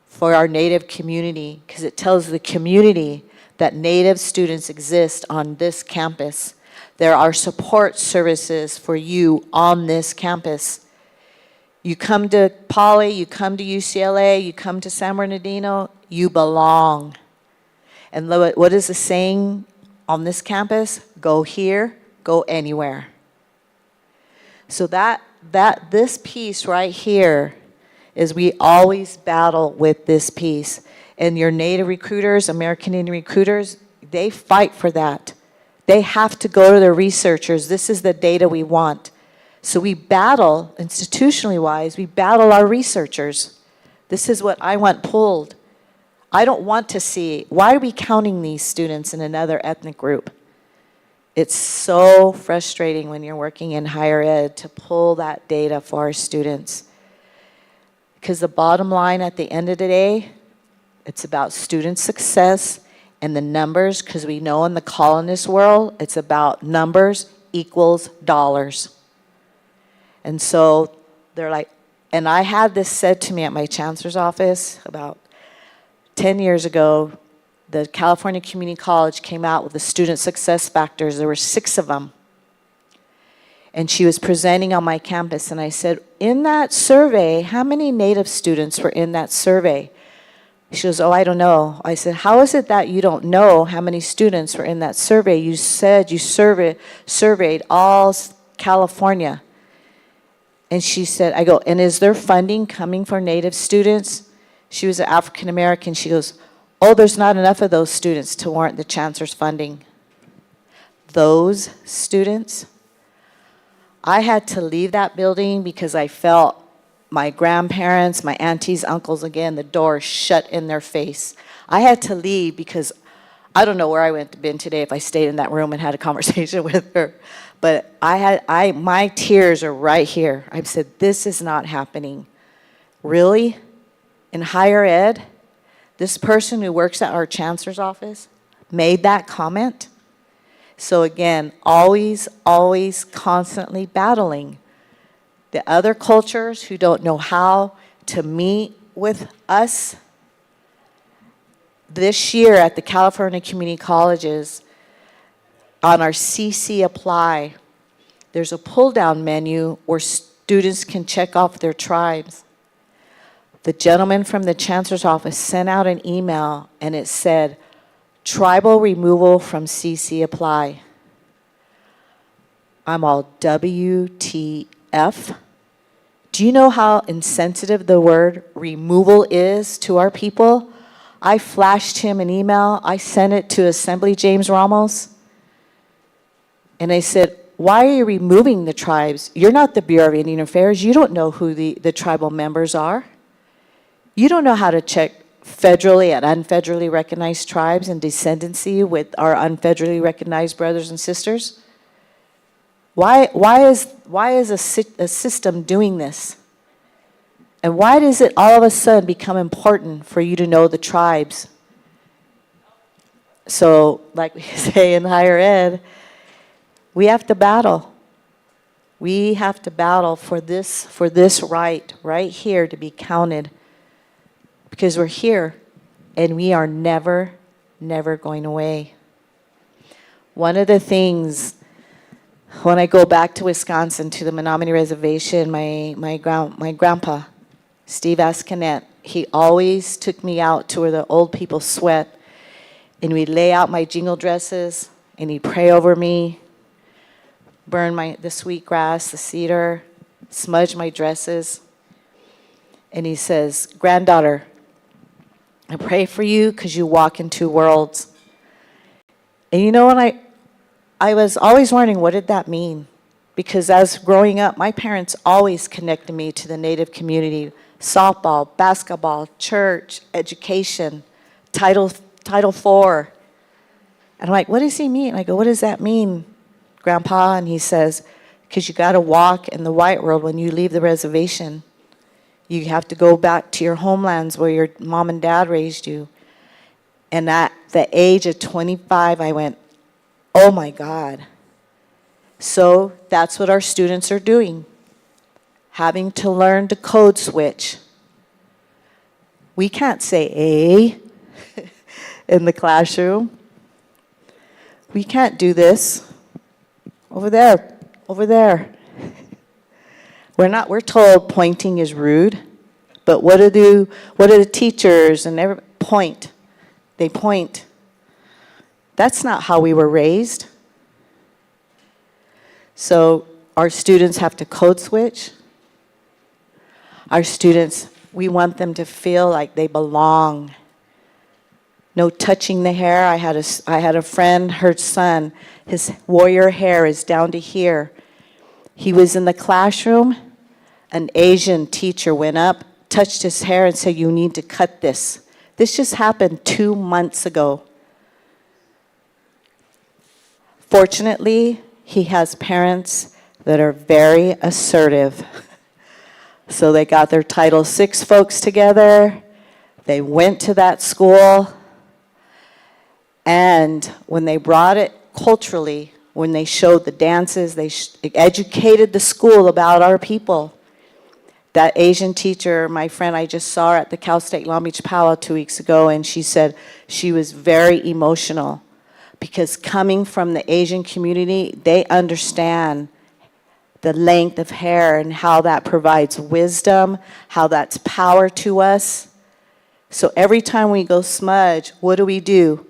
for our Native community because it tells the community that Native students exist on this campus. There are support services for you on this campus. You come to Poly, you come to UCLA, you come to San Bernardino, you belong. And what is the saying on this campus? Go here, go anywhere. So this piece right here is we always battle with this piece. And your Native recruiters, American Indian recruiters, they fight for that. They have to go to their researchers. This is the data we want. So we battle, institutionally wise, we battle our researchers. This is what I want pulled. I don't want to see, why are we counting these students in another ethnic group? It's so frustrating when you're working in higher ed to pull that data for our students. Because the bottom line at the end of the day, it's about student success and the numbers, because we know in the colonist world, it's about numbers equals dollars. And so they're like, and I had this said to me at my chancellor's office about 10 years ago. The California Community College came out with the student success factors. There were 6 of them. And she was presenting on my campus, and I said, in that survey, how many Native students were in that survey? She goes, oh, I don't know. I said, how is it that you don't know how many students were in that survey? You said you surveyed all California. And she said, I go, and is there funding coming for Native students? She was an African American. She goes, oh, there's not enough of those students to warrant the chancellor's funding. Those students, I had to leave that building because I felt my grandparents, my aunties, uncles, again, the door shut in their face. I had to leave because I don't know where I would have been today if I stayed in that room and had a conversation with her. But my tears are right here. I've said, this is not happening. Really? In higher ed, this person who works at our chancellor's office made that comment. So again, always, always constantly battling the other cultures who don't know how to meet with us. This year at the California Community Colleges, on our CC Apply, there's a pull-down menu where students can check off their tribes. The gentleman from the chancellor's office sent out an email, and it said, tribal removal from CC Apply. I'm all WTF. Do you know how insensitive the word removal is to our people? I flashed him an email. I sent it to Assembly James Ramos. And I said, why are you removing the tribes? You're not the Bureau of Indian Affairs. You don't know who the tribal members are. You don't know how to check federally and unfederally recognized tribes and descendancy with our unfederally recognized brothers and sisters. Why is a system doing this? And why does it all of a sudden become important for you to know the tribes? So, like we say in higher ed, we have to battle. We have to battle for this right here to be counted. Because we're here and we are never, never going away. One of the things When I go back to Wisconsin, to the Menominee Reservation, my grandpa, Steve Ascanet, he always took me out to where the old people sweat, and we'd lay out my jingle dresses, and he'd pray over me, burn the sweet grass, the cedar, smudge my dresses. And he says, granddaughter, I pray for you because you walk in two worlds. And you know what, I was always wondering, what did that mean? Because as growing up, my parents always connected me to the Native community, softball, basketball, church, education, Title IV. And I'm like, what does he mean? I go, what does that mean, Grandpa? And he says, because you got to walk in the white world when you leave the reservation. You have to go back to your homelands where your mom and dad raised you. And at the age of 25, I went, oh my God. So that's what our students are doing, having to learn to code switch. We can't say A in the classroom. We can't do this. Over there, over there. We're told pointing is rude, but what do the teachers and everybody point? They point. That's not how we were raised. So our students have to code switch. Our students, we want them to feel like they belong. No touching the hair. I had a friend, her son, his warrior hair is down to here. He was in the classroom. An Asian teacher went up, touched his hair and said, you need to cut this. This just happened 2 months ago. Fortunately, he has parents that are very assertive. So they got their Title VI folks together. They went to that school. And when they brought it culturally, when they showed the dances, they educated the school about our people. That Asian teacher, my friend, I just saw her at the Cal State Long Beach Powwow 2 weeks ago, and she said she was very emotional because coming from the Asian community, they understand the length of hair and how that provides wisdom, how that's power to us. So every time we go smudge, what do?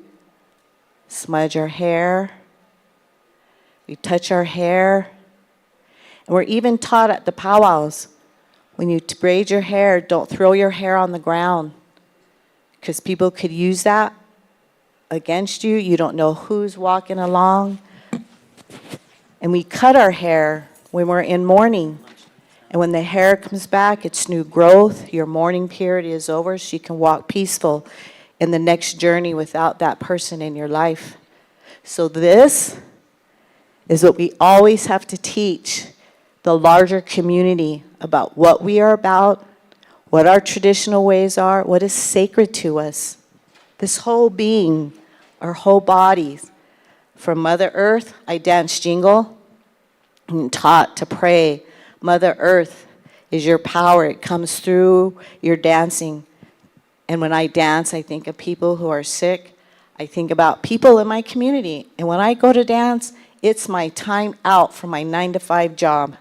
Smudge our hair. We touch our hair. And we're even taught at the powwows, when you braid your hair, don't throw your hair on the ground because people could use that against you. You don't know who's walking along. And we cut our hair when we're in mourning. And when the hair comes back, it's new growth. Your mourning period is over, so you can walk peaceful in the next journey without that person in your life. So this is what we always have to teach the larger community about what we are about, what our traditional ways are, what is sacred to us. This whole being, our whole bodies. From Mother Earth, I dance jingle. I'm taught to pray. Mother Earth is your power. It comes through your dancing. And when I dance, I think of people who are sick. I think about people in my community. And when I go to dance, it's my time out from my 9-to-5 job.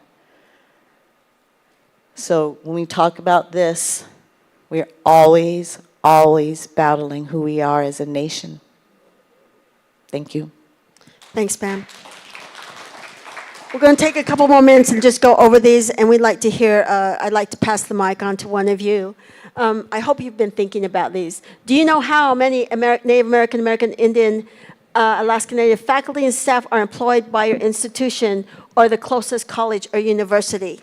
So when we talk about this, we're always, always battling who we are as a nation. Thank you. Thanks, Pam. We're going to take a couple more minutes and just go over these, and we'd like to hear, I'd like to pass the mic on to one of you. I hope you've been thinking about these. Do you know how many Native American, Indian, Alaska Native faculty and staff are employed by your institution or the closest college or university?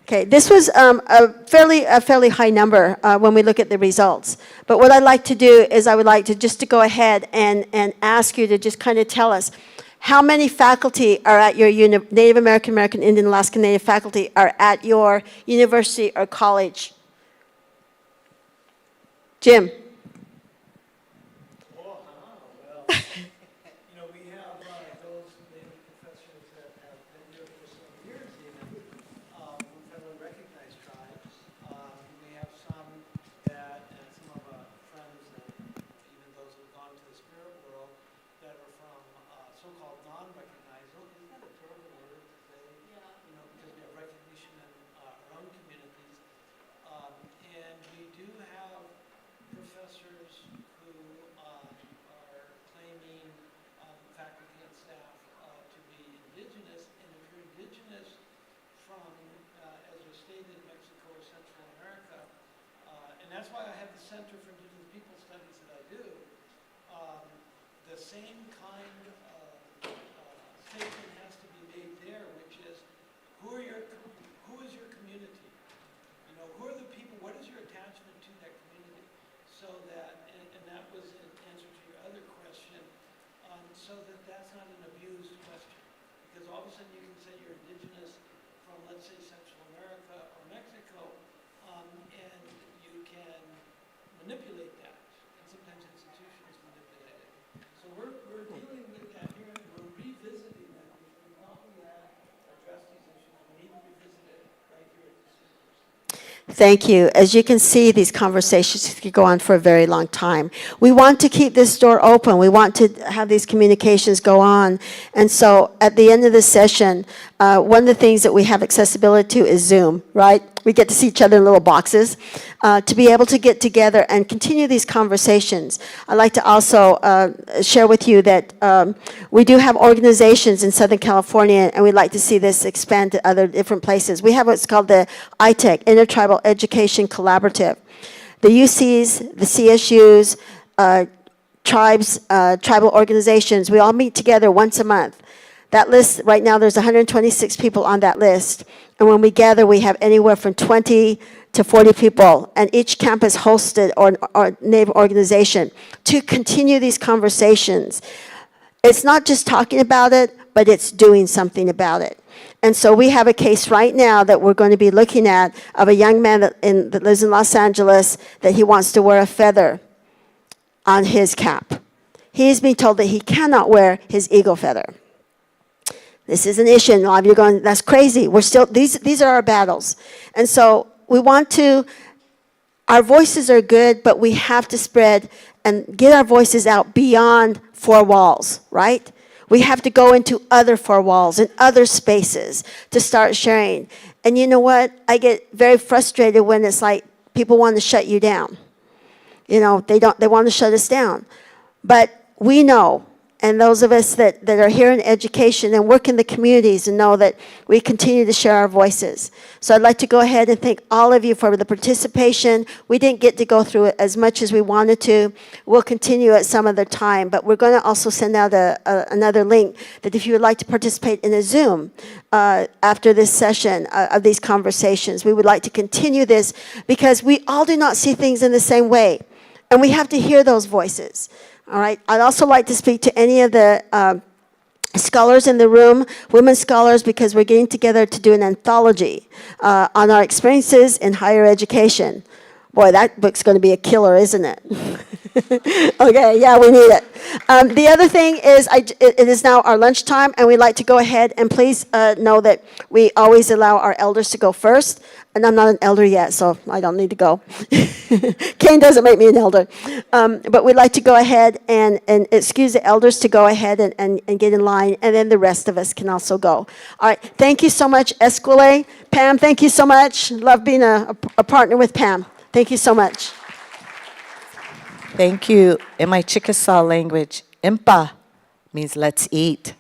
Okay, this was a fairly high number when we look at the results. But what I'd like to do is I would like to just to go ahead and ask you to just kind of tell us how many faculty are at your Native American, Indian, Alaska Native faculty are at your university or college? Jim. Center for Indigenous People Studies that I do, the same kind of statement has to be made there, which is, who is your community? You know, who are the people, what is your attachment to that community? So that, and that was an answer to your other question, so that that's not an abused question. Because all of a sudden you can say you're indigenous from, let's say, Central America or Mexico, and you can manipulate that. And sometimes institutions manipulate it. So we're dealing with that here, and we're revisiting that, because we thought we had addressed these issues. We need to revisit it right here at this university. Thank you. As you can see, these conversations could go on for a very long time. We want to keep this door open. We want to have these communications go on. And so at the end of this session, one of the things that we have accessibility to is Zoom, right? We get to see each other in little boxes. To be able to get together and continue these conversations. I'd like to also share with you that we do have organizations in Southern California, and we'd like to see this expand to other different places. We have what's called the ITEC, Intertribal Education Collaborative. The UCs, the CSUs, tribes, tribal organizations, we all meet together once a month. That list, right now, there's 126 people on that list. And when we gather, we have anywhere from 20 to 40 people, and each campus hosted or neighbor organization to continue these conversations. It's not just talking about it, but it's doing something about it. And so we have a case right now that we're going to be looking at of a young man that lives in Los Angeles that he wants to wear a feather on his cap. He's being told that he cannot wear his eagle feather. This is an issue, and a lot of you are going, that's crazy. We're still, these are our battles. And so we want to, our voices are good, but we have to spread and get our voices out beyond four walls, right? We have to go into other four walls and other spaces to start sharing. And you know what? I get very frustrated when it's like people want to shut you down. You know, they want to shut us down. But we know, and those of us that are here in education and work in the communities and know that we continue to share our voices. So I'd like to go ahead and thank all of you for the participation. We didn't get to go through it as much as we wanted to. We'll continue at some other time, but we're going to also send out another link that if you would like to participate in a Zoom after this session of these conversations, we would like to continue this because we all do not see things in the same way, and we have to hear those voices. All right. I'd also like to speak to any of the scholars in the room, women scholars, because we're getting together to do an anthology on our experiences in higher education. Boy, that book's going to be a killer, isn't it? Okay, yeah, we need it. The other thing is it is now our lunchtime, and we'd like to go ahead, and please know that we always allow our elders to go first. And I'm not an elder yet, so I don't need to go. Kane doesn't make me an elder. But we'd like to go ahead and excuse the elders to go ahead and get in line, and then the rest of us can also go. All right, thank you so much, Esquile. Pam, thank you so much. Love being a partner with Pam. Thank you so much. Thank you. In my Chickasaw language, impa means let's eat.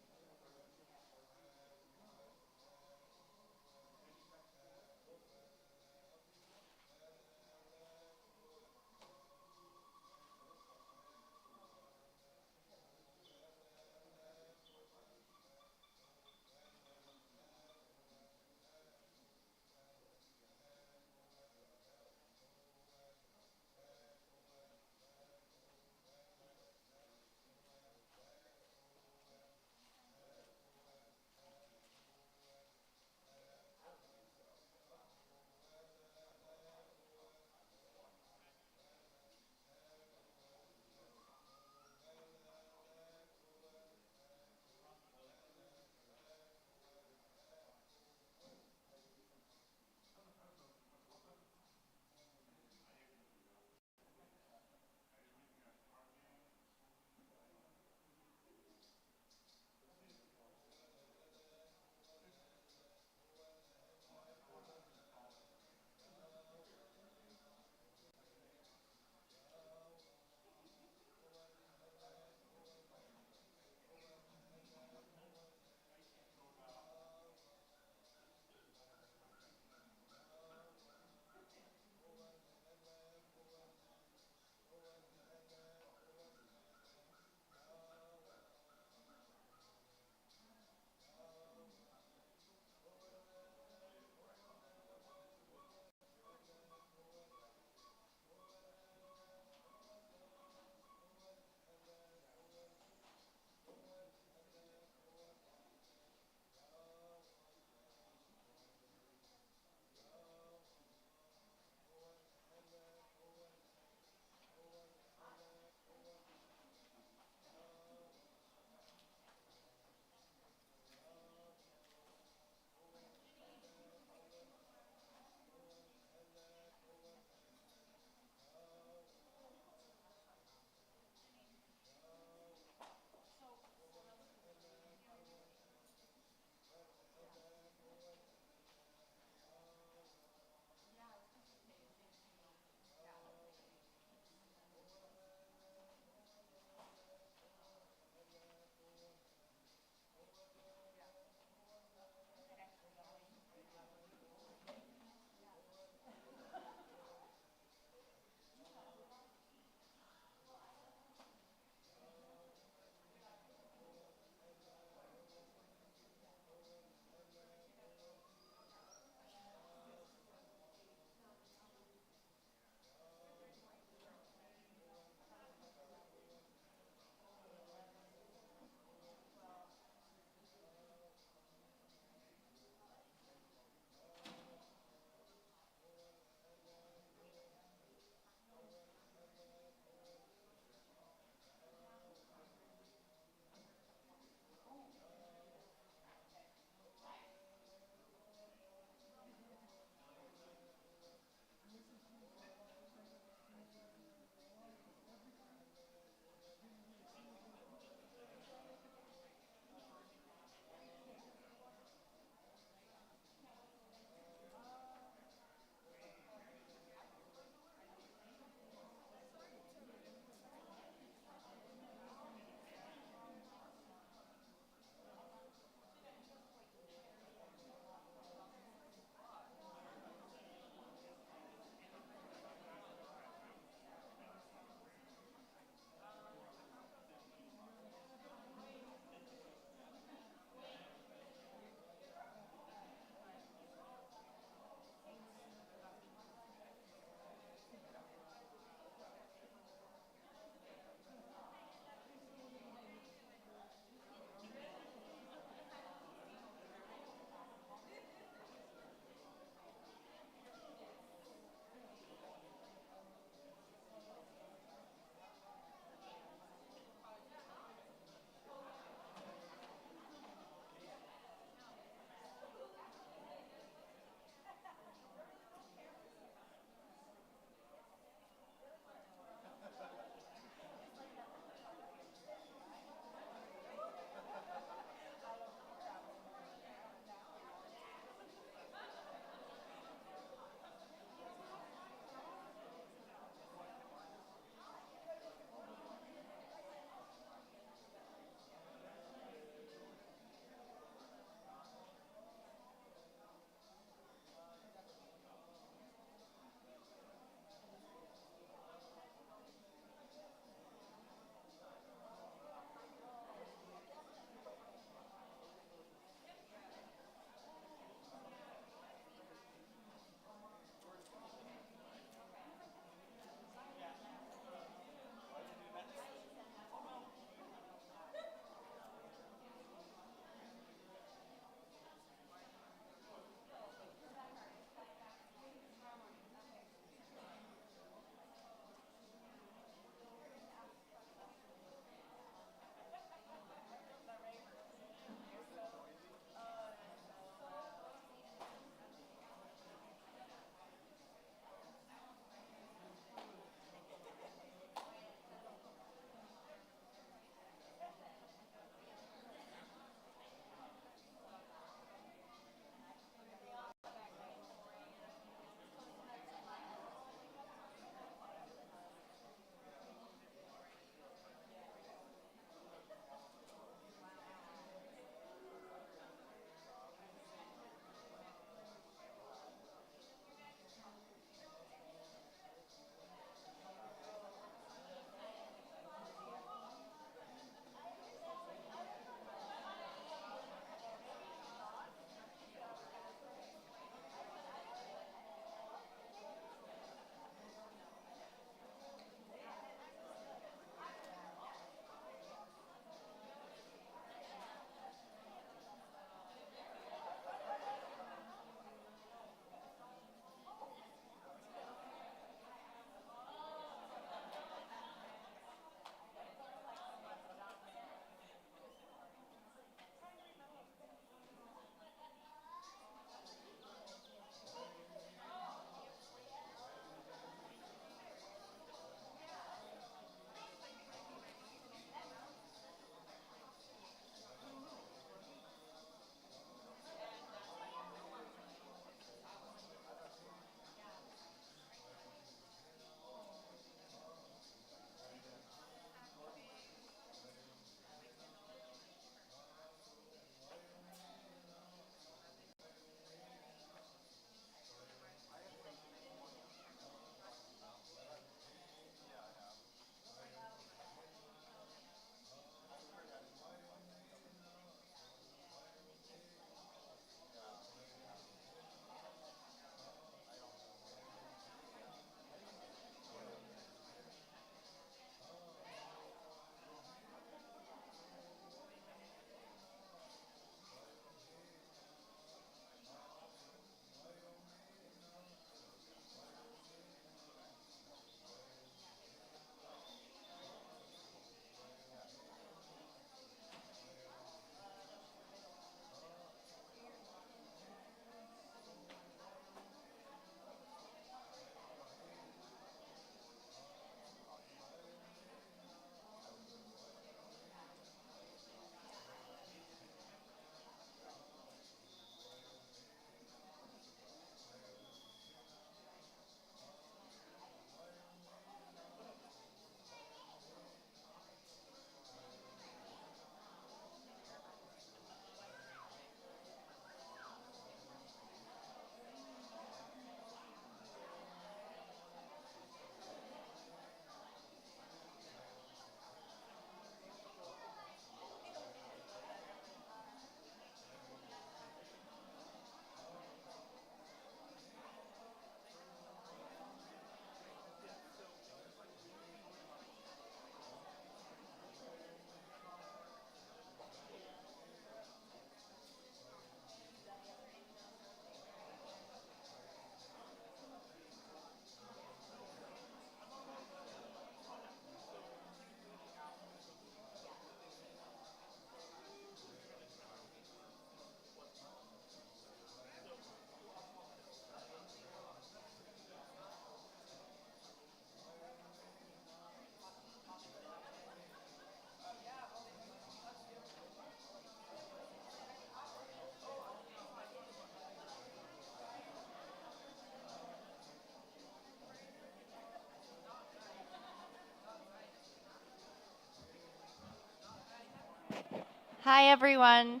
Hi, everyone.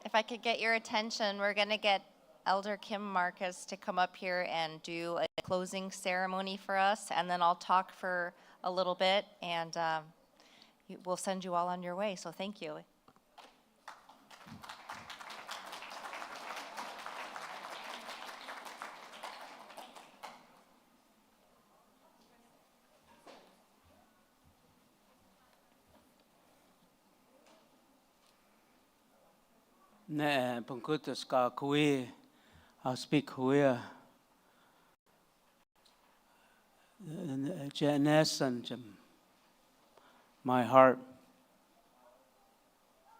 If I could get your attention, we're going to get Elder Kim Marcus to come up here and do a closing ceremony for us, and then I'll talk for a little bit, and we'll send you all on your way, so thank you. Ne pangkutas ka kui, I'll speak Korea. Janice and my heart.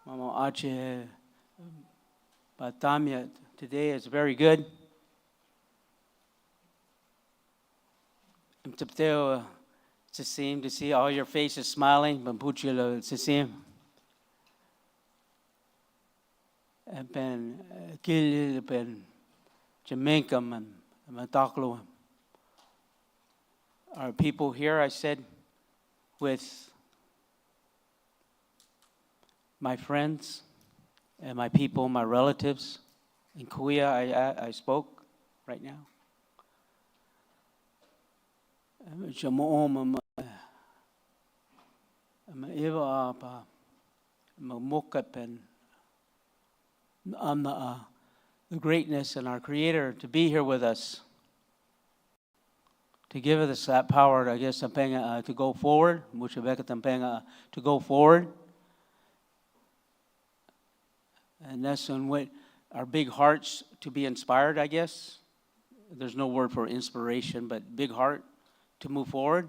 Mama Ache Batamia today is very good. I'm to see all your faces smiling. Bampuchilo to see. I've been Gil, been Jamaica, and Mataklo. Our people here, I said, with my friends and my people, my relatives. In Korea, I spoke right now. The greatness and our Creator to be here with us, to give us that power, I guess, to go forward, to go forward. And that's on what our big hearts to be inspired, I guess. There's no word for inspiration, but big heart to move forward.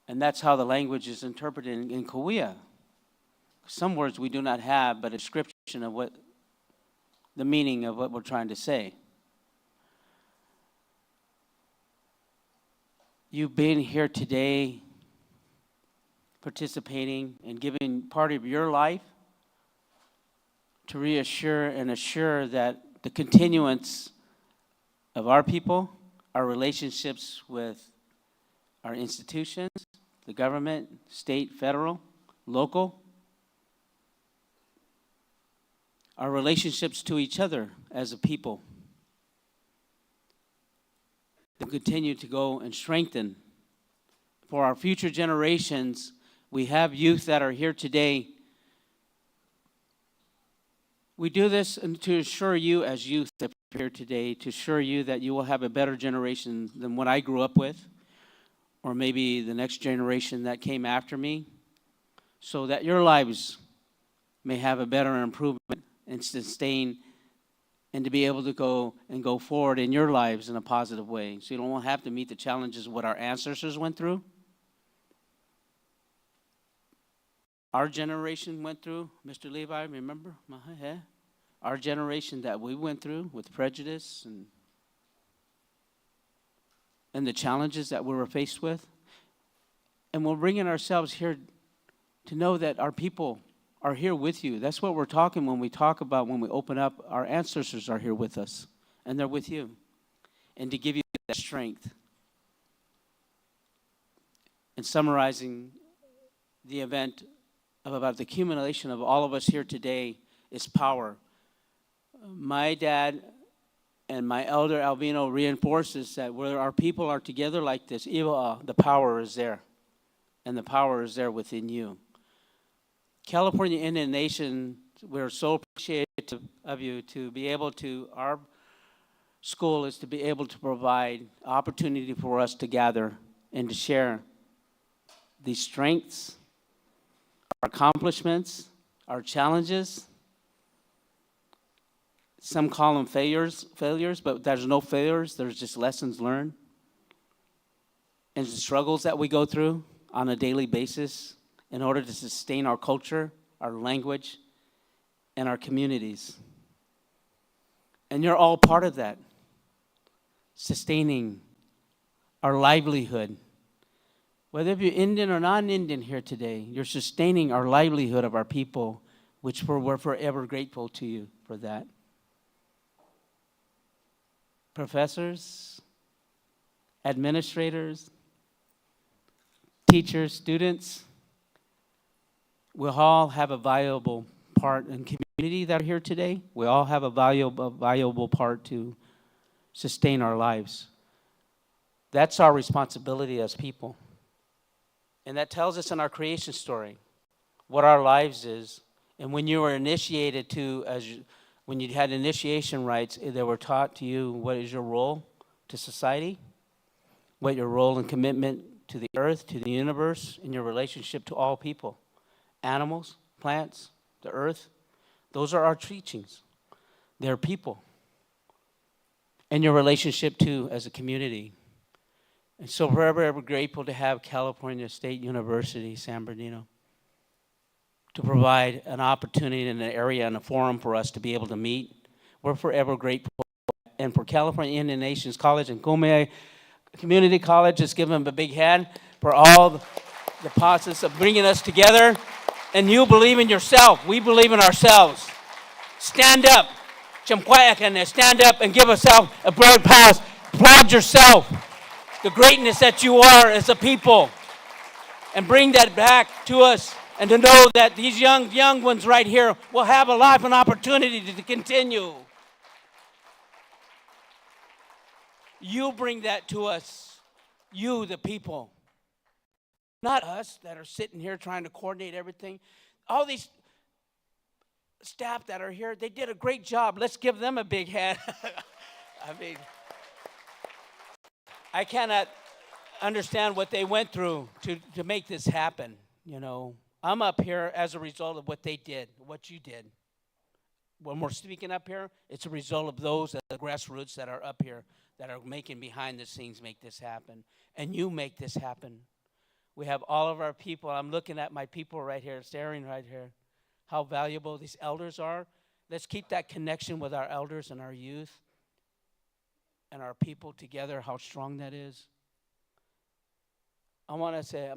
And that's how the language is interpreted in Korea. Some words we do not have, but a description of what the meaning of what we're trying to say. You've been here today participating and giving part of your life to reassure and assure that the continuance of our people, our relationships with our institutions, the government, state, federal, local, our relationships to each other as a people, to continue to go and strengthen. For our future generations, we have youth that are here today. We do this to assure you as youth that are here today, to assure you that you will have a better generation than what I grew up with, or maybe the next generation that came after me, so that your lives may have a better improvement and sustain, and to be able to go forward in your lives in a positive way. So you don't have to meet the challenges of what our ancestors went through. Our generation went through, Mr. Levi, remember? Our generation that we went through with prejudice and the challenges that we were faced with. And we're bringing ourselves here to know that our people are here with you. That's what we're talking when we talk about, when we open up, our ancestors are here with us, and they're with you. And to give you that strength. And summarizing the event about the accumulation of all of us here today is power. My dad and my elder Albino reinforces that where our people are together like this, the power is there. And the power is there within you. California Indian Nation, we're so appreciative of you to be able to, our school is to be able to provide opportunity for us to gather and to share these strengths, our accomplishments, our challenges. Some call them failures, but there's no failures, there's just lessons learned. And the struggles that we go through on a daily basis in order to sustain our culture, our language, and our communities. And you're all part of that, sustaining our livelihood. Whether you're Indian or non-Indian here today, you're sustaining our livelihood of our people, which we're forever grateful to you for that. Professors, administrators, teachers, students, we'll all have a valuable part in community that are here today. We all have a valuable part to sustain our lives. That's our responsibility as people. And that tells us in our creation story what our lives is. And when you were initiated to, when you had initiation rites, they were taught to you what is your role to society, what your role and commitment to the earth, to the universe, and your relationship to all people, animals, plants, the earth. Those are our teachings. They're people. And your relationship to as a community. And so we're ever grateful to have California State University, San Bernardino, to provide an opportunity in an area and a forum for us to be able to meet. We're forever grateful. And for California Indian Nations College and Kumeyaay Community College, let's give them a big hand for all the process of bringing us together. And you believe in yourself. We believe in ourselves. Stand up. Stand up and give yourself a broad pass. Applaud yourself. The greatness that you are as a people, and bring that back to us, and to know that these young ones right here will have a life and opportunity to continue. You bring that to us, you the people, not us that are sitting here trying to coordinate everything. All these staff that are here, they did a great job. Let's give them a big hand. I mean, I cannot understand what they went through to make this happen, you know. I'm up here as a result of what they did, what you did. When we're speaking up here, it's a result of those at the grassroots that are up here, that are making behind the scenes make this happen. And you make this happen. We have all of our people. I'm looking at my people right here, staring right here, how valuable these elders are. Let's keep that connection with our elders and our youth and our people together, how strong that is. I want to say,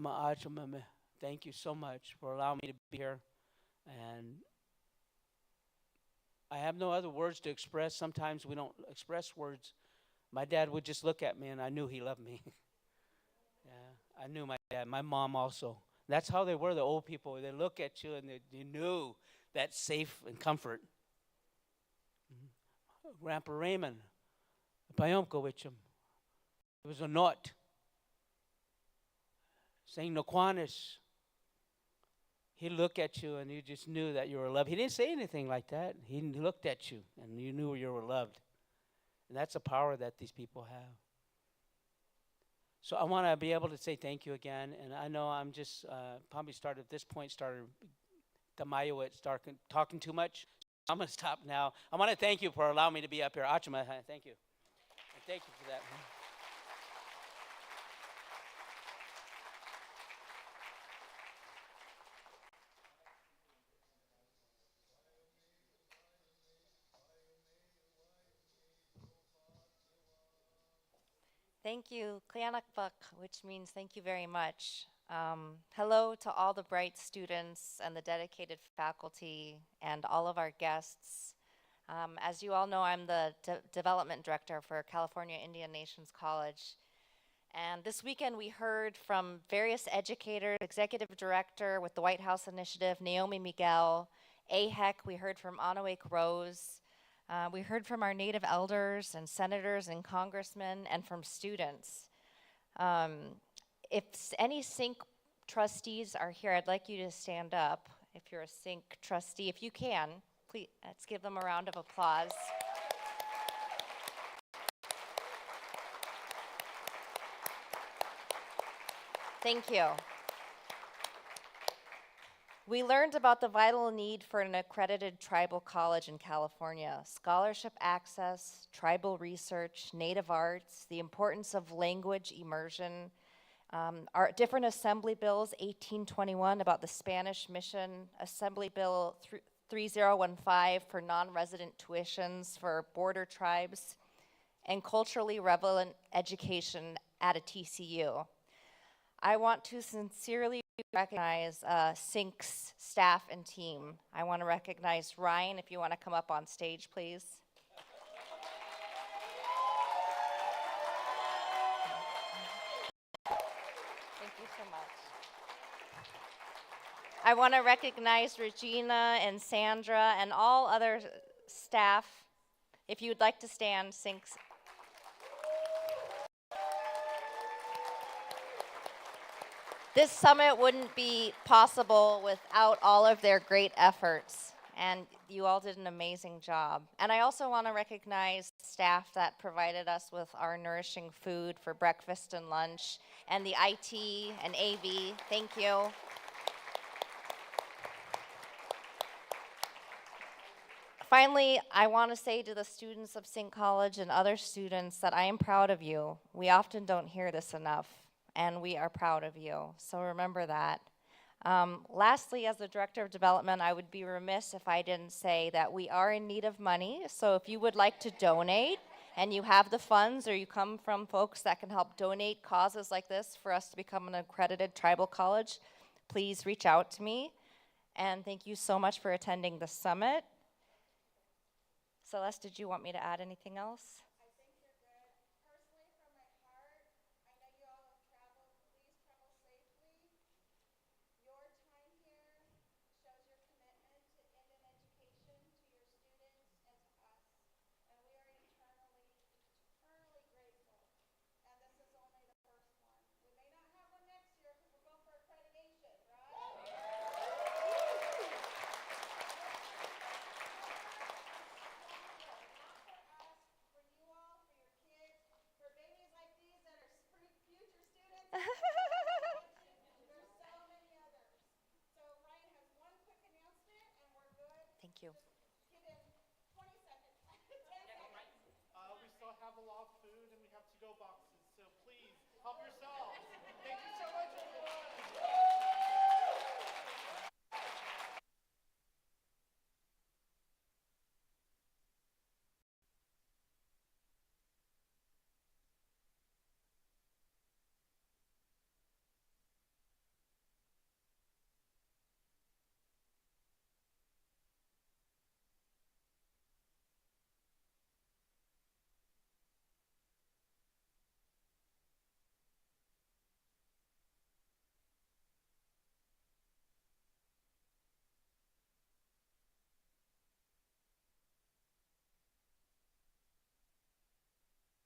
thank you so much for allowing me to be here. And I have no other words to express. Sometimes we don't express words. My dad would just look at me, and I knew he loved me. Yeah, I knew my dad. My mom also. That's how they were, the old people. They look at you, and they knew that safe and comfort. Grandpa Raymond, Payomkowichum, it was a knot. Saying Noquanish, he looked at you and you just knew that you were loved. He didn't say anything like that. He looked at you and you knew you were loved. And that's a power that these people have. So I want to be able to say thank you again. And I know I'm just probably started talking too much. I'm going to stop now. I want to thank you for allowing me to be up here. Achama, thank you. And thank you for that. Thank you, Klianakpak, which means thank you very much. Hello to all the bright students and the dedicated faculty and all of our guests. As you all know, I'm the development director for California Indian Nations College. And this weekend we heard from various educators, executive director with the White House Initiative, Naomi Miguel, AHEC, we heard from Anawake Rose. We heard from our Native elders and senators and congressmen and from students. If any SYNC trustees are here, I'd like you to stand up. If you're a SYNC trustee, if you can, please, let's give them a round of applause. Thank you. We learned about the vital need for an accredited tribal college in California, scholarship access, tribal research, native arts, the importance of language immersion, our different assembly bills, 1821 about the Spanish mission, Assembly Bill 3015 for non-resident tuitions for border tribes, and culturally relevant education at a TCU. I want to sincerely recognize SYNC's staff and team. I want to recognize Ryan, if you want to come up on stage, please. Thank you so much. I want to recognize Regina and Sandra and all other staff. If you would like to stand, Syncs. This summit wouldn't be possible without all of their great efforts, and you all did an amazing job. And I also want to recognize staff that provided us with our nourishing food for breakfast and lunch, and the IT and AV. Thank you. Finally, I want to say to the students of Sync College and other students that I am proud of you. We often don't hear this enough, and we are proud of you, so remember that. Lastly, as the Director of Development, I would be remiss if I didn't say that we are in need of money, so if you would like to donate, and you have the funds, or you come from folks that can help donate causes like this for us to become an accredited tribal college, please reach out to me. And thank you so much for attending the summit. Celeste, did you want me to add anything else? I think you're good. Personally, from my heart, I know you all have traveled. Please travel safely. Your time here shows your commitment to Indian education, to your students, and to us. And we are eternally grateful. And this is only the first one. We may not have one next year because we're going for accreditation, right? There's so many others. So Ryan has one quick announcement and we're good. Thank you. Give him 20 seconds. 10 seconds. We still have a lot of food and we have to-go boxes, so please help yourself.